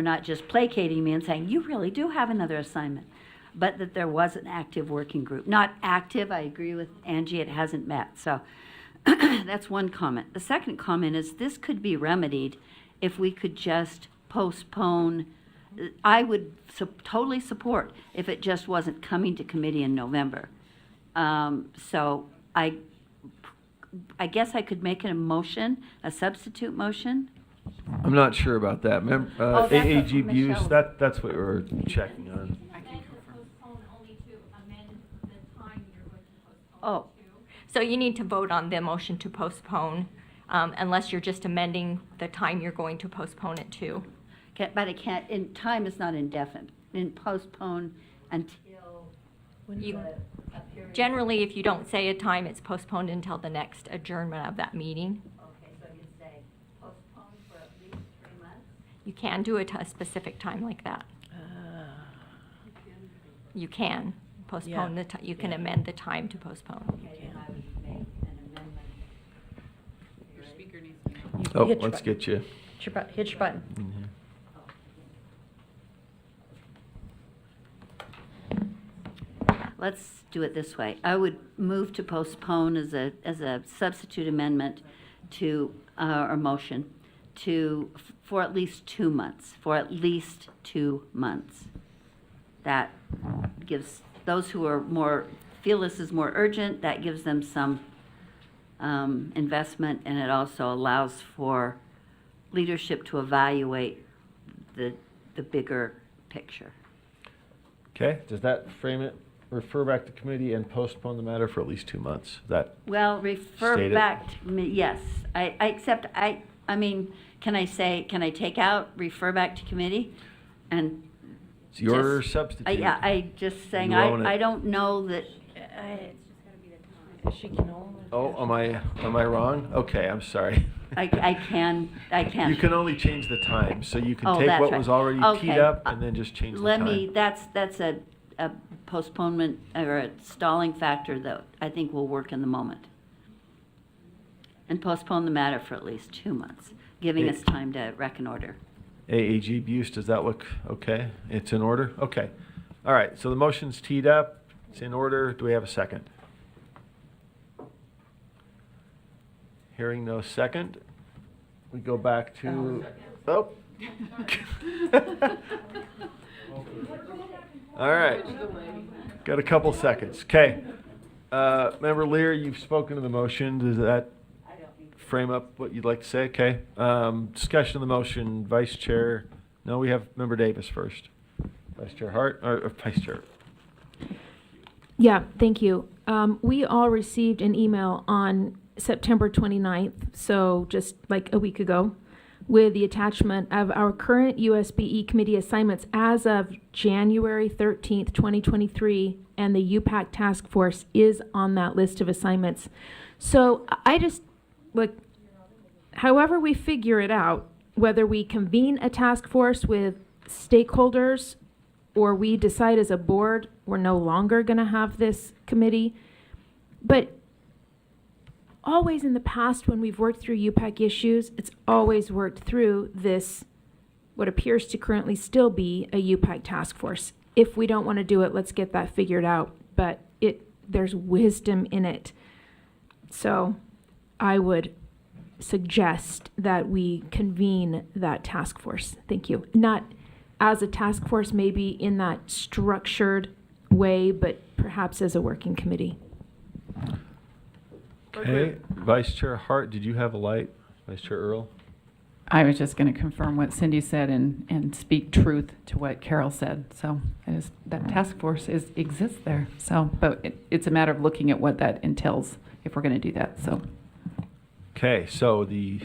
not just placating me and saying, you really do have another assignment, but that there was an active working group. Not active, I agree with Angie, it hasn't met. So that's one comment. The second comment is this could be remedied if we could just postpone. I would totally support if it just wasn't coming to committee in November. So I guess I could make a motion, a substitute motion. I'm not sure about that. that's AAG what Buse, Michelle- that's what we're checking on. Oh, So you need to vote on the motion to postpone, unless you're just amending the time you're going to postpone it to. but it can't, in time is not indefinite. In postpone until You- Generally, if you don't say a time, it's postponed until the next adjournment of that meeting. Okay, so you say postpone for at least 3 months? You can do it a specific time like that. You can postpone the time, you can amend the time to postpone. Oh, Hit your let's button. get you. Hit your button. Let's do it this way. I would move to postpone as a substitute amendment to, or motion, for at least 2 months, that gives those who are feel this is more urgent, that gives them some investment, and it also allows for leadership to evaluate the bigger picture. Okay, does that frame it, refer back to committee and postpone the matter for at least 2 months? Is that Well, refer State it. back to me, yes. I mean, can I take out, refer back to committee? And it's your just- substitute? Yeah, I just saying, You own it. I don't know that, Oh, am I wrong? Okay, I'm sorry. I can't. You can only change the time, so you can Oh, take that's what right. was already teed Okay. up and then just change the Let time. me, that's a postponement or a stalling factor that I think will work in the moment. And postpone the matter for at least 2 months, giving us time to reconnoiter. AAG Buse, does that look okay? It's in order? Okay. All right, so the motion's teed up, it's in order. Do we have a second? Hearing no second, we go back to, oh. All right, got a couple seconds. Okay. Member Lear, you've spoken to the motion. Does that frame up what you'd like to say? Okay. Discussion of the motion, Vice Chair. No, we have Member Davis first. Vice Chair Hart, or Vice Chair. Yeah, thank you. We all received an email on September 29th, so just like a week ago, with the attachment of our current USBE committee assignments as of January 13th, 2023, and the UPAC task force is on that list of assignments. So I just, like, however we figure it out, whether we convene a task force with stakeholders or we decide as a board we're no longer going to have this committee, but always in the past when we've worked through UPAC issues, it's always worked through this, what appears to currently still be a UPAC task force. If we don't want to do it, let's get that figured out. But there's wisdom in it. So I would suggest that we convene that task force. Thank you. Not as a task force, maybe in that structured way, but perhaps as a working committee. Okay. Vice Chair Hart, did you have a light? Vice Chair Earl? I was just going to confirm what Cindy said and speak truth to what Carol said. So that task force exists there. So, but it's a matter of looking at what that entails if we're going to do that. So. Okay, so the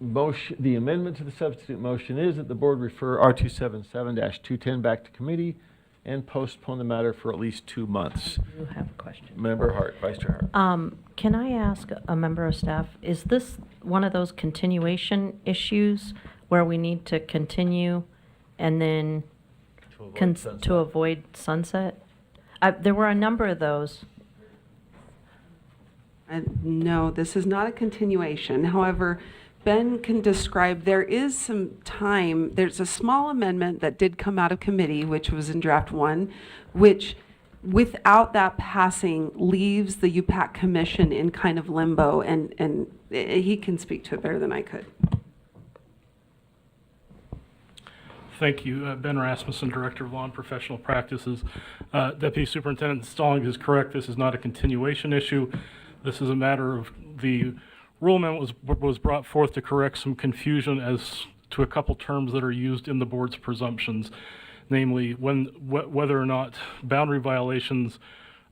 amendment to the substitute motion is that the board refer R277-210 back to committee and postpone the matter for at least 2 months. You have a question. Member Hart, Vice Chair Hart. Can I ask a member of staff, is this one of those continuation issues where we need to continue and then to avoid sunset? There were a number of those. No, this is not a continuation. However, Ben can describe, there is some time, there's a small amendment that did come out of committee, which was in draft 1, which without that passing leaves the UPAC commission in kind of limbo, and he can speak to it better than I could. Thank you. Ben Rasmussen, Director of Law and Professional Practices. Deputy Superintendent Stallings is correct. This is not a continuation issue. This is a matter of the rule amendment was brought forth to correct some confusion as to a couple terms that are used in the board's presumptions, namely whether or not boundary violations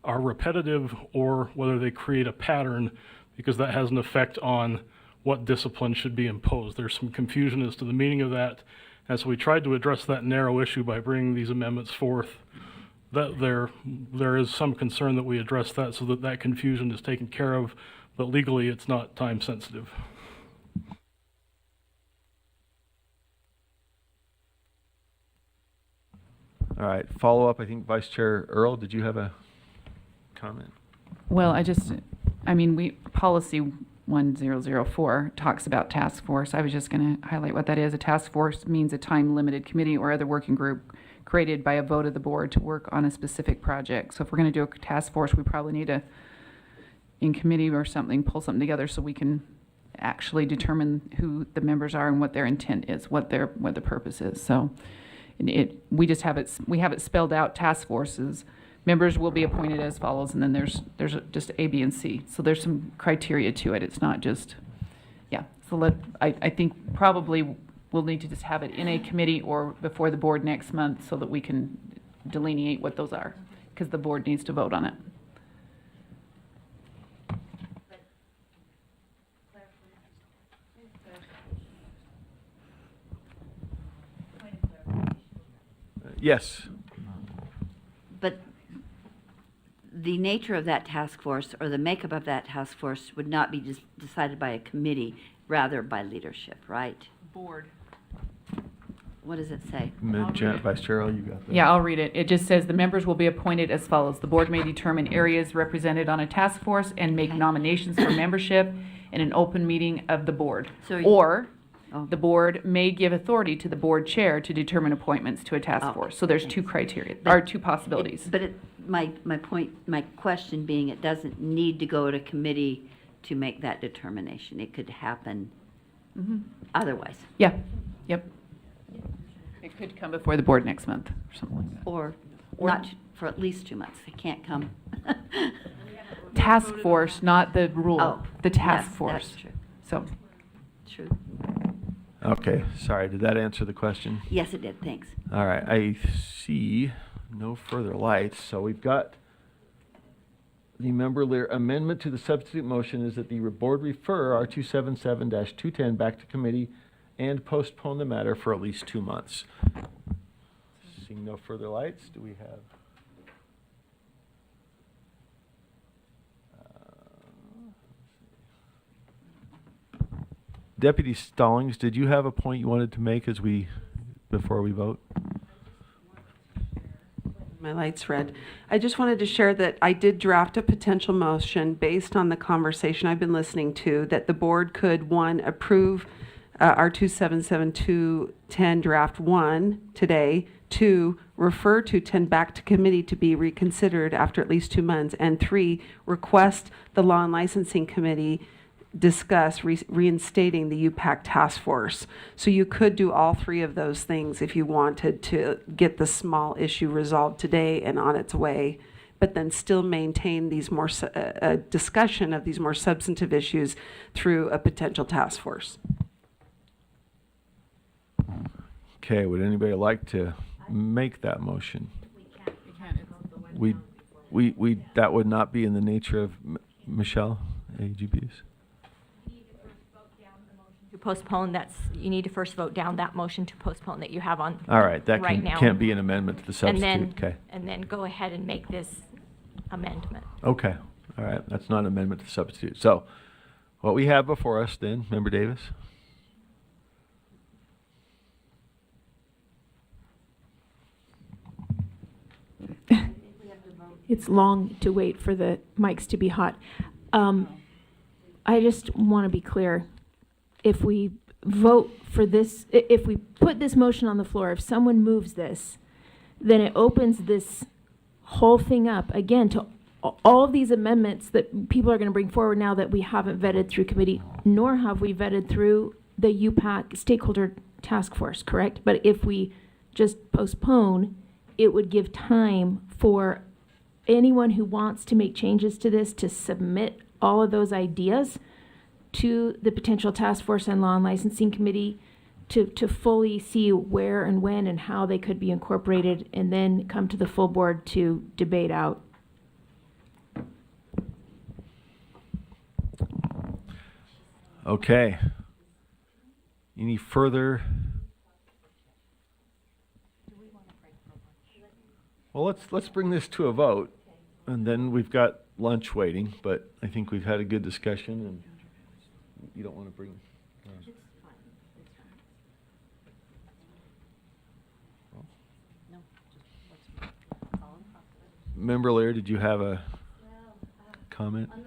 are repetitive or whether they create a pattern, because that has an effect on what discipline should be imposed. There's some confusion as to the meaning of that, and so we tried to address that narrow issue by bringing these amendments forth. That there is some concern that we address that so that confusion is taken care of, but legally it's not time sensitive. All right, follow up, I think Vice Chair Earl, did you have a comment? Well, policy 1004 talks about task force. I was just going to highlight what that is. A task force means a time-limited committee or other working group created by a vote of the board to work on a specific project. So if we're going to do a task force, we probably need to, in committee or something, pull something together so we can actually determine who the members are and what their intent is, what the purpose is. So And we just have we have it spelled out, task forces. Members will be appointed as follows, and then there's just A, B, and C. So there's some criteria to it. It's not just, yeah. So I think probably we'll need to just have it in a committee or before the board next month so that we can delineate what those are, because the board needs to vote on it. Yes. But the nature of that task force or the makeup of that task force would not be decided by a committee, rather by leadership, right? Board. What does it say? Janet Vice Chair Earl, you got that. Yeah, I'll read it. It just says the members will be appointed as follows. The board may determine areas represented on a task force and make nominations for membership in an open meeting of the board. Or the board may give authority to the board chair to determine appointments to a task force. So there's two criteria, or two possibilities. My question being, it doesn't need to go to committee to make that determination. It could happen otherwise. Yeah, yep. It could come before the board next month or something like that. Or not for at least 2 months. They can't come. Task force, not the rule. Oh, the task yes, force. that's true. So. True. Okay, sorry, did that answer the question? Yes, it did. Thanks. All right, I see no further lights, so we've got the member Lear amendment to the substitute motion is that the board refer R277-210 back to committee and postpone the matter for at least 2 months. Seeing no further lights, do we have? Deputy Stallings, did you have a point you wanted to make before we vote? My light's red. I just wanted to share that I did draft a potential motion based on the conversation I've been listening to, that the board could, one, approve R277-210 draft 1 today, 2, refer 210 back to committee to be reconsidered after at least 2 months, and 3, request the Law and Licensing Committee discuss reinstating the UPAC task force. So you could do all three of those things if you wanted to get the small issue resolved today and on its way, but then still maintain these more discussion of these more substantive issues through a potential task force. Okay, would anybody like to make that motion? We that would not be in the nature of Michelle, AGBs? To postpone, you need to first vote down that motion to postpone that you have on All right, that right now. can't be an amendment to the substitute. Okay. And then go ahead and make this amendment. Okay. All right. That's not an amendment to the substitute. So what we have before us then, Member Davis? It's long to wait for the mics to be hot. I just want to be clear. If we vote for this, if we put this motion on the floor, if someone moves this, then it opens this whole thing up again to all of these amendments that people are going to bring forward now that we haven't vetted through committee, nor have we vetted through the UPAC stakeholder task force, correct? But if we just postpone, it would give time for anyone who wants to make changes to this to submit all of those ideas to the potential task force and law and licensing committee to fully see where and when and how they could be incorporated, and then come to the full board to debate out. Okay. Any further? Well, let's bring this to a vote, and then we've got lunch waiting, but I think we've had a good discussion, and you don't want to bring... Member Lear, did you have a comment? We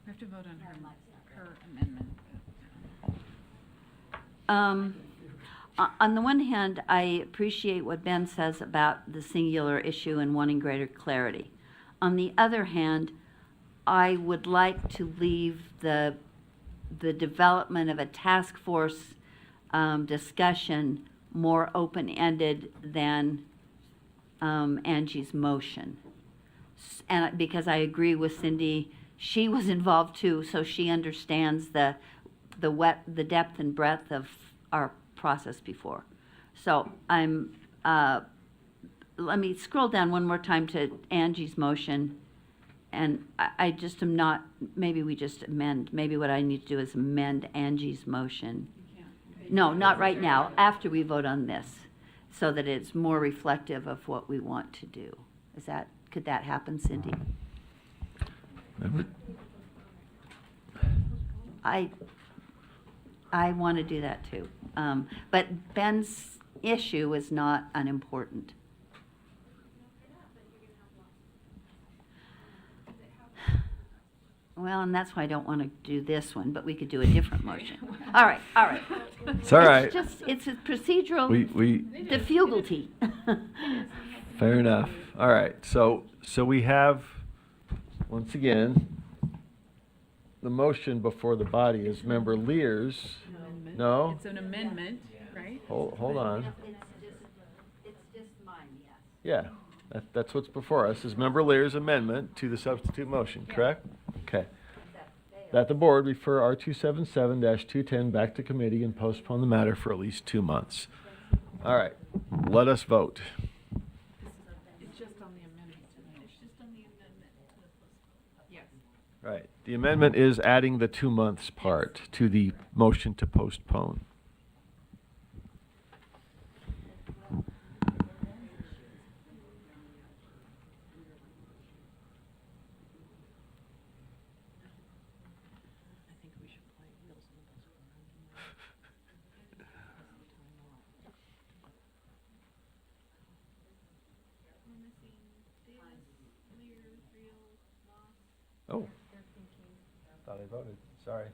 have to vote on her amendment. On the one hand, I appreciate what Ben says about the singular issue and wanting greater clarity. On the other hand, I would like to leave the development of a task force discussion more open-ended than Angie's motion. And because I agree with Cindy, she was involved too, so she understands the depth and breadth of our process before. So let me scroll down one more time to Angie's motion. And I just am not, maybe we just amend, maybe what I need to do is amend Angie's motion. No, not right now, after we vote on this, so that it's more reflective of what we want to do. Could that happen, Cindy? I want to do that too. But Ben's issue is not unimportant. Well, and that's why I don't want to do this one, but we could do a different motion. All right. It's all right. It's a procedural We difficulty. Fair enough. All right. So we have, once again, the motion before the body is Member Lear's. No? It's an amendment, right? Hold on. It's just mine, yes. Yeah, that's what's before us, is Member Lear's amendment to the substitute motion, correct? Okay. That the board refer R277-210 back to committee and postpone the matter for at least 2 months. All right, let us vote. It's just on the amendment. It's just on the amendment to postpone. Yes. Right, the amendment is adding the 2 months part to the motion to postpone. Oh, thought I voted, sorry.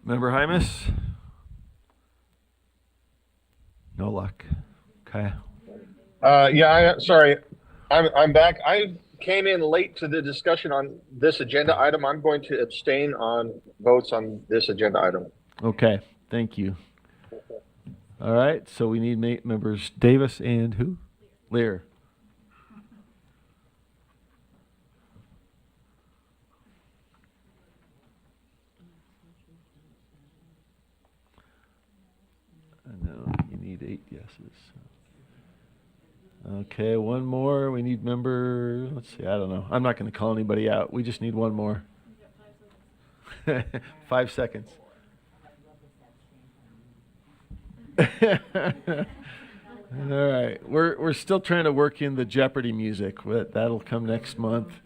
Member Hymas? No luck. Okay. Sorry, I'm back. I came in late to the discussion on this agenda item. I'm going to abstain on votes on this agenda item. Okay, thank you. All right, so we need members Davis and who? Lear. No, you need 8 yeses. Okay, one more. We need member, let's see, I don't know. I'm not going to call anybody out. We just need one more. 5 seconds. All right, we're still trying to work in the Jeopardy music. That'll come next month.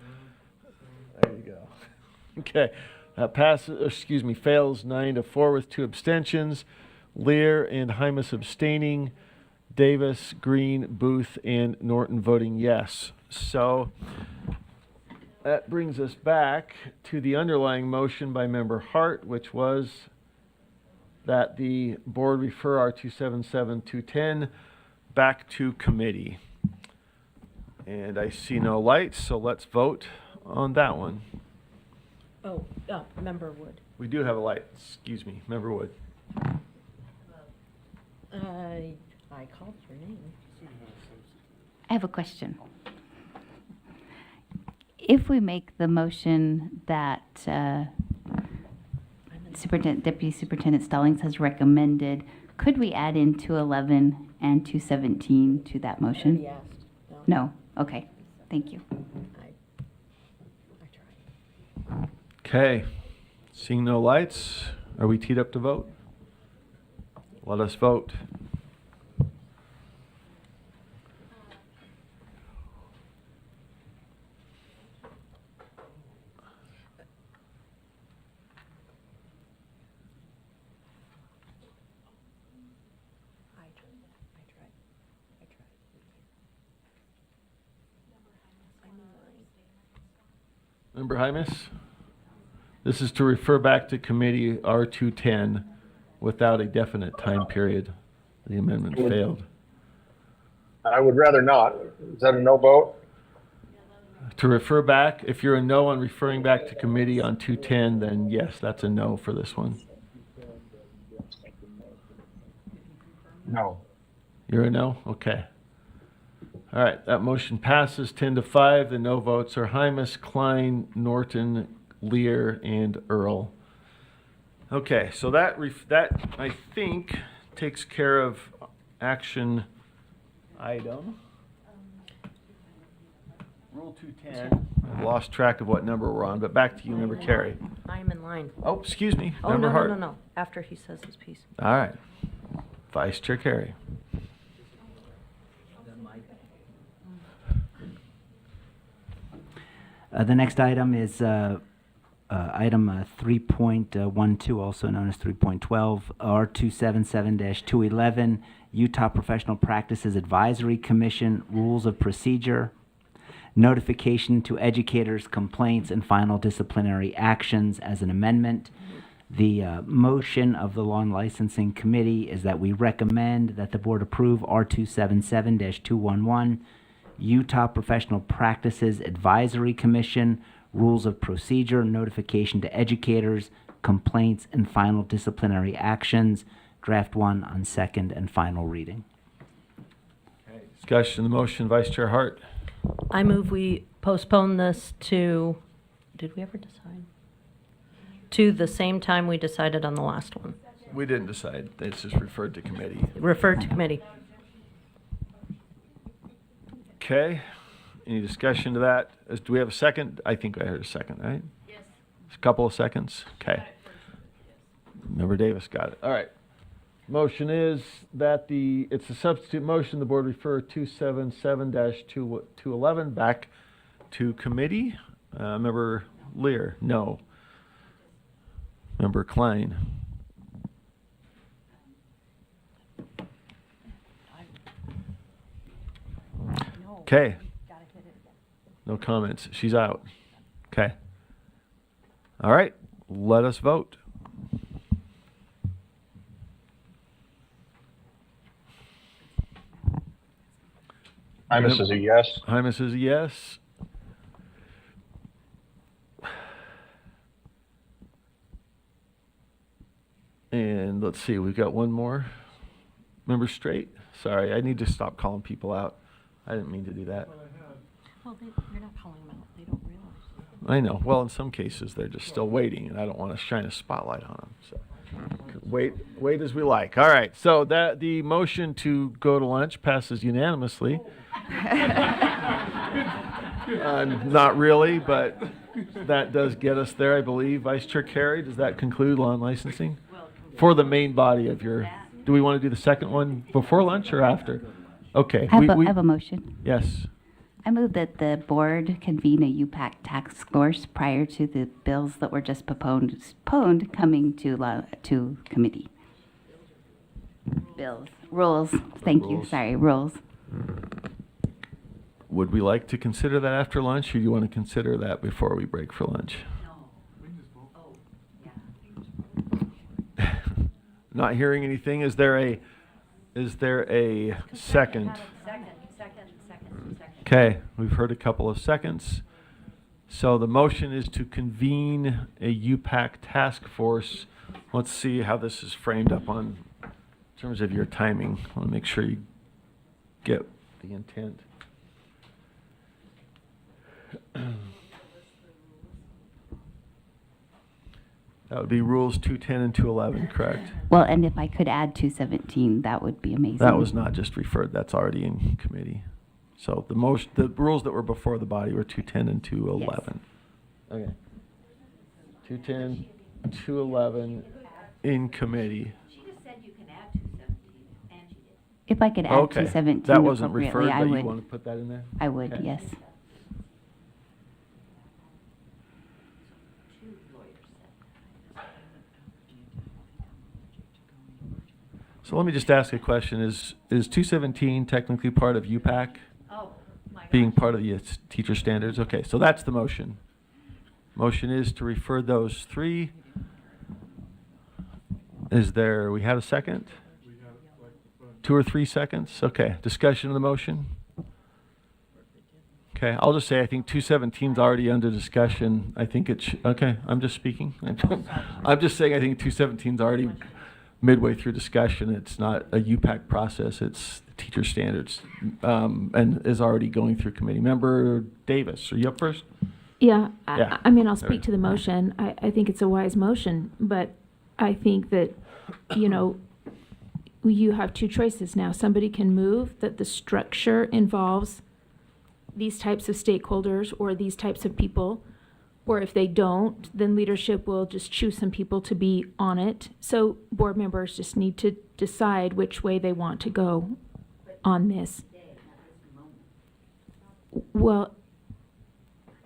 There you go. Okay, fails 9-4 with 2 abstentions. Lear and Hymas abstaining. Davis, Green, Booth, and Norton voting yes. So that brings us back to the underlying motion by Member Hart, which was that the board refer R277-210 back to committee. And I see no lights, so let's vote on that one. Oh, Member Wood. We do have a light, excuse me, Member Wood. I called your name. I have a question. If we make the motion that Deputy Superintendent Stallings has recommended, could we add in 211 and 217 to that motion? I asked. No? Okay. Thank you. I tried. Okay, seeing no lights, are we teed up to vote? Let us vote. Member Hymas? This is to refer back to committee R210 without a definite time period. The amendment failed. I would rather not. Is that a no vote? To refer back, if you're a no on referring back to committee on 210, then yes, that's a no for this one. No. You're a no? Okay. All right, that motion passes 10-5. The no votes are Hymas, Klein, Norton, Lear, and Earl. Okay, so that I think takes care of action item. Rule 210. I've lost track of what number we're on, but back to you, Member Carey. I'm in line. Oh, excuse me, Oh, Member no, Hart. no, no, no, after he says his piece. All right. Vice Chair Carey. The next item is item 3.12, also known as 3.12, R277-211, Utah Professional Practices Advisory Commission Rules of Procedure, notification to educators, complaints, and final disciplinary actions as an amendment. The motion of the Law and Licensing Committee is that we recommend that the board approve R277-211, Utah Professional Practices Advisory Commission Rules of Procedure, notification to educators, complaints, and final disciplinary actions, draft 1 on second and final reading. Discussion of the motion, Vice Chair Hart. I move we postpone this to, did we ever decide? To the same time we decided on the last one. We didn't decide. It's just referred to committee. Referred to committee. Okay. Any discussion to that? Do we have a second? I think I heard a second, right? Yes. A couple of seconds? Okay. Member Davis got it. All right. Motion is that it's a substitute motion. The board refer 277-211 back to committee. Member Lear, no. Member Klein. Okay. No comments. She's out. Okay. All right. Let us vote. Hymas is a yes. Hymas is a yes. And let's see, we've got one more. Member Straight? Sorry, I need to stop calling people out. I didn't mean to do that. Well, you're not calling them out. They don't realize. I know. Well, in some cases, they're just still waiting, and I don't want to shine a spotlight on them. So wait as we like. All right. So the motion to go to lunch passes unanimously. Not really, but that does get us there, I believe. Vice Chair Carey, does that conclude law and licensing? For the main body of your, do we want to do the second one before lunch or after? Okay. I have a motion. Yes. I move that the board convene a UPAC task force prior to the bills that were just postponed coming to committee. Bills. Rules. Thank you. Rules. Sorry, rules. Would we like to consider that after lunch, or do you want to consider that before we break for lunch? Not hearing anything. Is there a second? Second. Okay, we've heard a couple of seconds. So the motion is to convene a UPAC task force. Let's see how this is framed up in terms of your timing. I want to make sure you get the intent. That would be rules 210 and 211, correct? Well, and if I could add 217, that would be amazing. That was not just referred, that's already in committee. So the rules that were before the body were 210 and 211. Yes. Okay. 210, 211 in committee. She just said you can add 217, and she did. If I could add Okay. 217 That wasn't appropriately, referred, I but would. you want to put that in there? I would, Okay. yes. So let me just ask a question. Is 217 technically part of UPAC? Oh, my God. Being part of the teacher standards? Okay, so that's the motion. Motion is to refer those three. We had a second? 2 or 3 seconds? Okay, discussion of the motion? Okay, I'll just say I think 217 is already under discussion. I think it's, okay, I'm just speaking. I'm just saying I think 217 is already midway through discussion. It's not a UPAC process, it's teacher standards, and is already going through committee. Member Davis, are you up first? Yeah, Yeah. I mean, I'll Sorry. speak to the motion. I think it's a wise motion, but I think that, you know, you have two choices now. Somebody can move that the structure involves these types of stakeholders or these types of people, or if they don't, then leadership will just choose some people to be on it. So board members just need to decide which way they want to go on this. Well,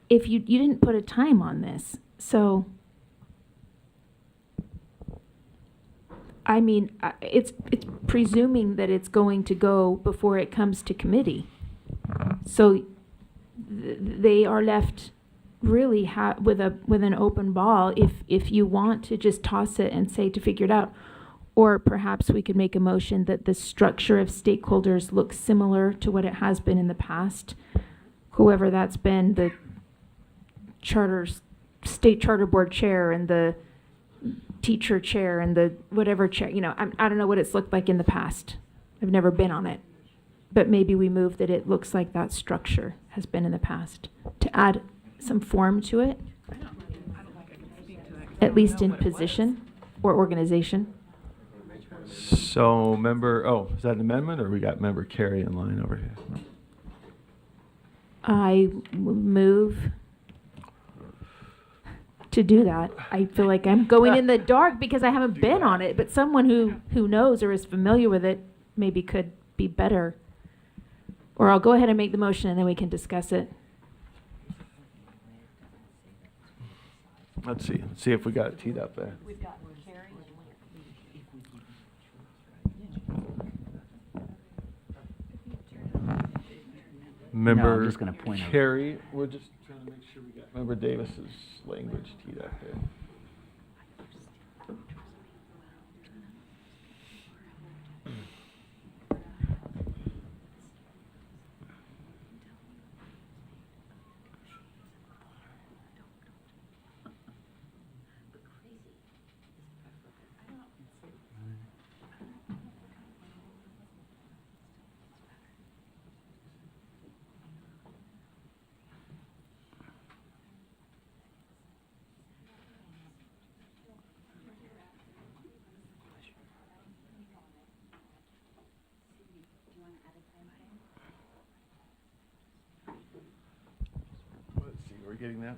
if you didn't put a time on this, so I mean, it's presuming that it's going to go before it comes to committee. So they are left really with an open ball if you want to just toss it and say to figure it out. Or perhaps we could make a motion that the structure of stakeholders looks similar to what it has been in the past. Whoever that's been, the state charter board chair and the teacher chair and the whatever chair, you know, I don't know what it's looked like in the past. I've never been on it. But maybe we move that it looks like that structure has been in the past to add some form to it, at least in position or organization. So is that an amendment, or we got member Carey in line over here? I move to do that. I feel like I'm going in the dark because I haven't been on it, but someone who knows or is familiar with it maybe could be better. Or I'll go ahead and make the motion and then we can discuss it. Let's see if we got it teed up there. Member I'm just gonna point out. Carey, we're just trying to make sure we got Member Davis's language teed up there. Let's see, we're getting that.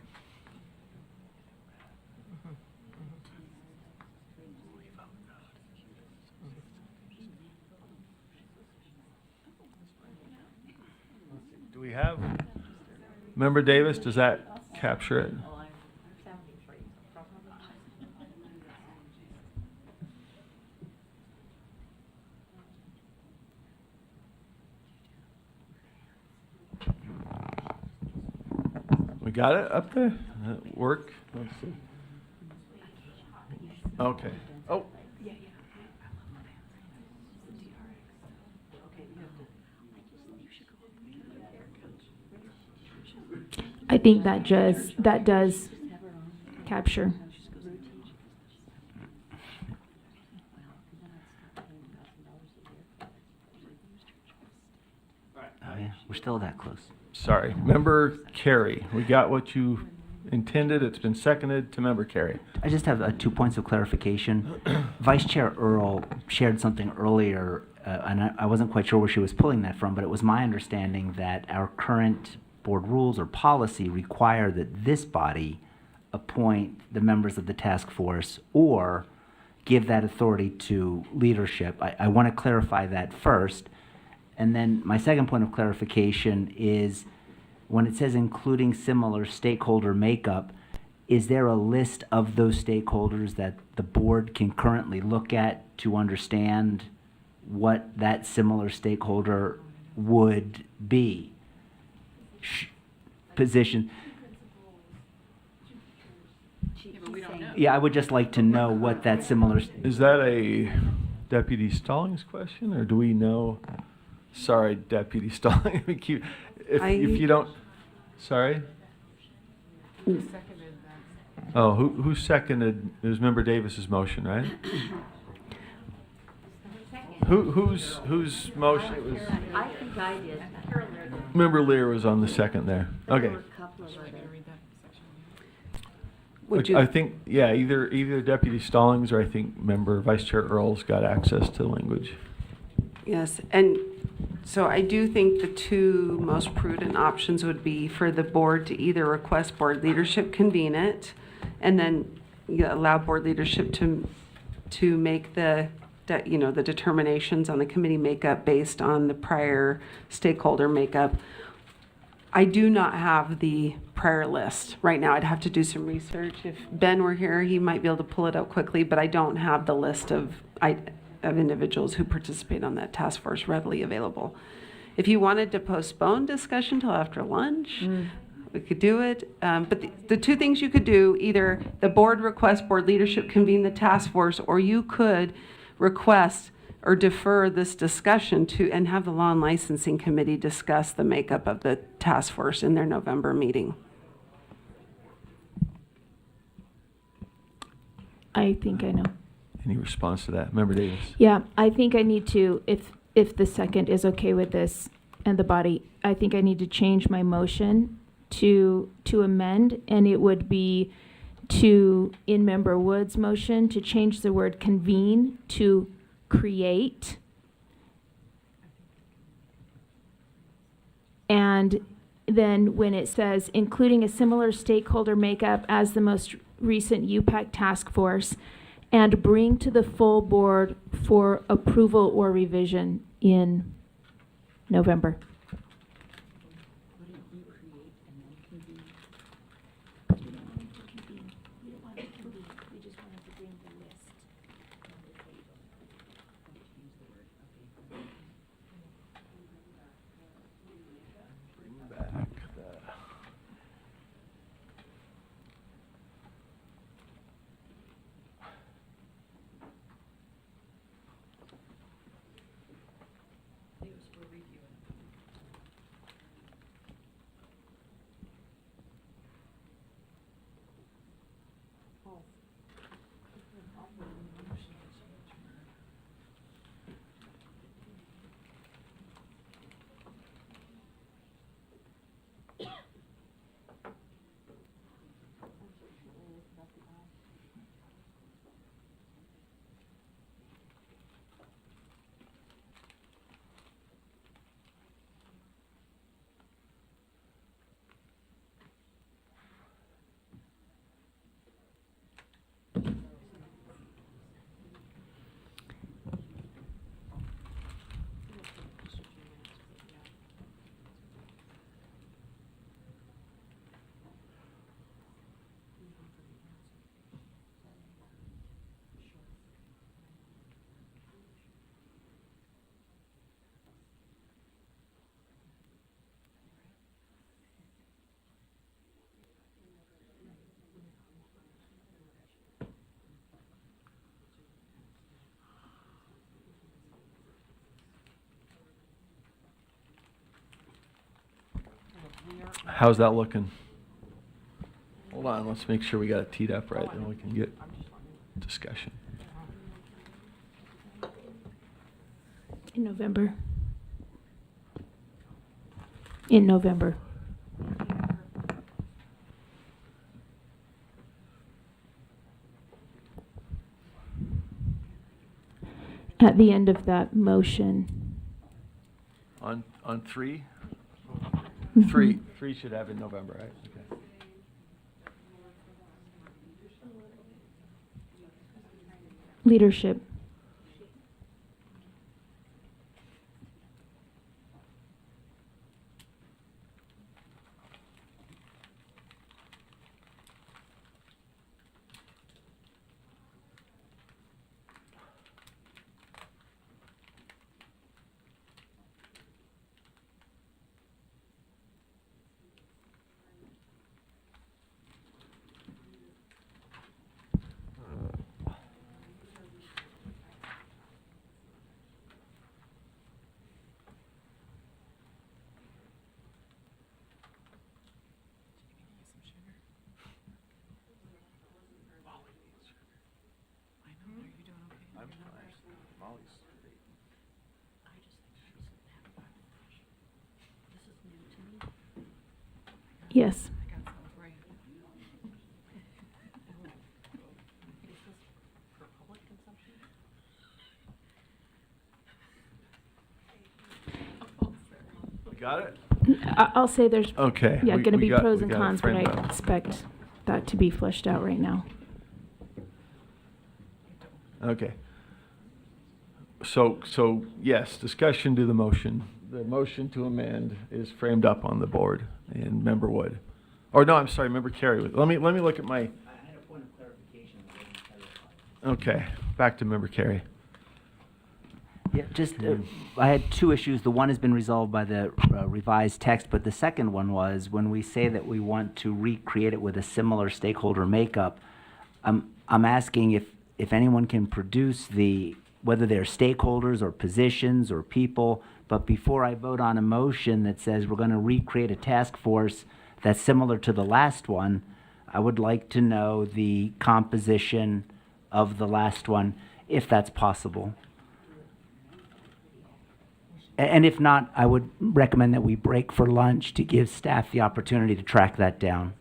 Do we have Member Davis? Does that capture it? We got it up there? Work? Let's see. Okay. Oh. I think that does capture. Oh yeah, we're still that close. Sorry. Member Carey, we got what you intended. It's been seconded to Member Carey. I just have 2 points of clarification. Vice Chair Earl shared something earlier, and I wasn't quite sure where she was pulling that from, but it was my understanding that our current board rules or policy require that this body appoint the members of the task force or give that authority to leadership. I want to clarify that first. And then my second point of clarification is when it says including similar stakeholder makeup, is there a list of those stakeholders that the board can currently look at to understand what that similar stakeholder would be? Position. Yeah, I would just like to know what that similar. Is that a Deputy Stallings question, or do we know? Sorry, Deputy Stallings. If you don't, Sorry? Oh, who seconded? It was Member Davis's motion, right? Whose motion? It was I think I did. Member Lear was on the second there. Okay. Would you? I think, yeah, either Deputy Stallings or I think Member Vice Chair Earl's got access to language. Yes, and so I do think the two most prudent options would be for the board to either request board leadership convene it, and then allow board leadership to make the determinations on the committee makeup based on the prior stakeholder makeup. I do not have the prior list right now. I'd have to do some research. If Ben were here, he might be able to pull it out quickly, but I don't have the list of individuals who participate on that task force readily available. If you wanted to postpone discussion till after lunch, we could do it. But the two things you could do, either the board request board leadership convene the task force, or you could request or defer this discussion to and have the Law and Licensing Committee discuss the makeup of the task force in their November meeting. I think I know. Any response to that? Member Davis? Yeah, I think I need to, if the second is okay with this and the body, I think I need to change my motion to amend, and it would be in Member Wood's motion, to change the word convene to create. And then when it says, including a similar stakeholder makeup as the most recent UPAC task force, and bring to the full board for approval or revision in November. How's that looking? Hold on, let's make sure we got it teed up right, then we can get discussion. In November. In November. At the end of that motion. On three? Mhm. Three should have in November, right? Okay. Leadership. Yes. We got it? I'll say there's Okay. yeah we- going to we be got- pros we and got it cons, but framed I up. expect that to be fleshed out right now. Okay. So yes, discussion to the motion. The motion to amend is framed up on the board, and Member Wood. Or no, I'm sorry, Member Carey. Let me look at my, I had a point of clarification. okay, back to Member Carey. Yeah, just, I had two issues. The one has been resolved by the revised text, but the second one was when we say that we want to recreate it with a similar stakeholder makeup, I'm asking if anyone can produce whether they're stakeholders or positions or people, but before I vote on a motion that says we're going to recreate a task force that's similar to the last one, I would like to know the composition of the last one, if that's possible. And if not, I would recommend that we break for lunch to give staff the opportunity to track that down.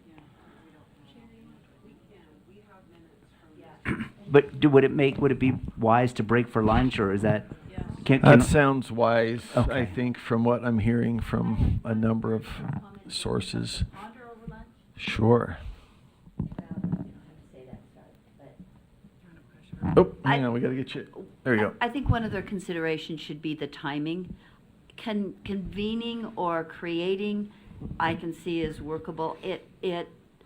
But would it be wise to break for lunch, or is that? That sounds wise, I Okay. think, from what I'm hearing from a number of sources. Sure. Oh, hang on, we gotta get you, there you go. I think one other consideration should be the timing. Convening or creating, I can see as workable.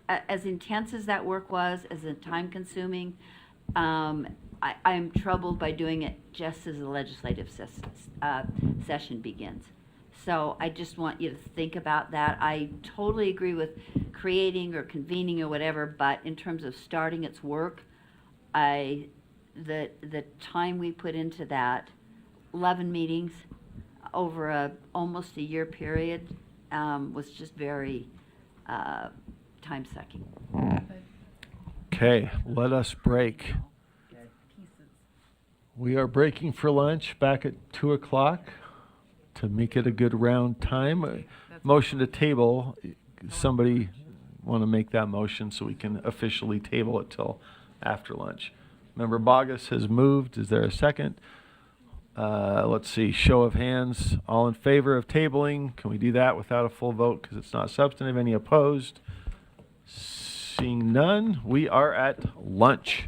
As intense as that work was, as time consuming, I'm troubled by doing it just as the legislative session begins. So I just want you to think about that. I totally agree with creating or convening or whatever, but in terms of starting its work, the time we put into that, 11 meetings over almost a year period, was just very time-sucking. Okay, let us break. We are breaking for lunch back at 2 o'clock to make it a good round time. Motion to table, somebody want to make that motion so we can officially table it till after lunch? Member Bogus has moved. Is there a second? Let's see, show of hands. All in favor of tabling? Can we do that without a full vote because it's not substantive? Any opposed? Seeing none, we are at lunch.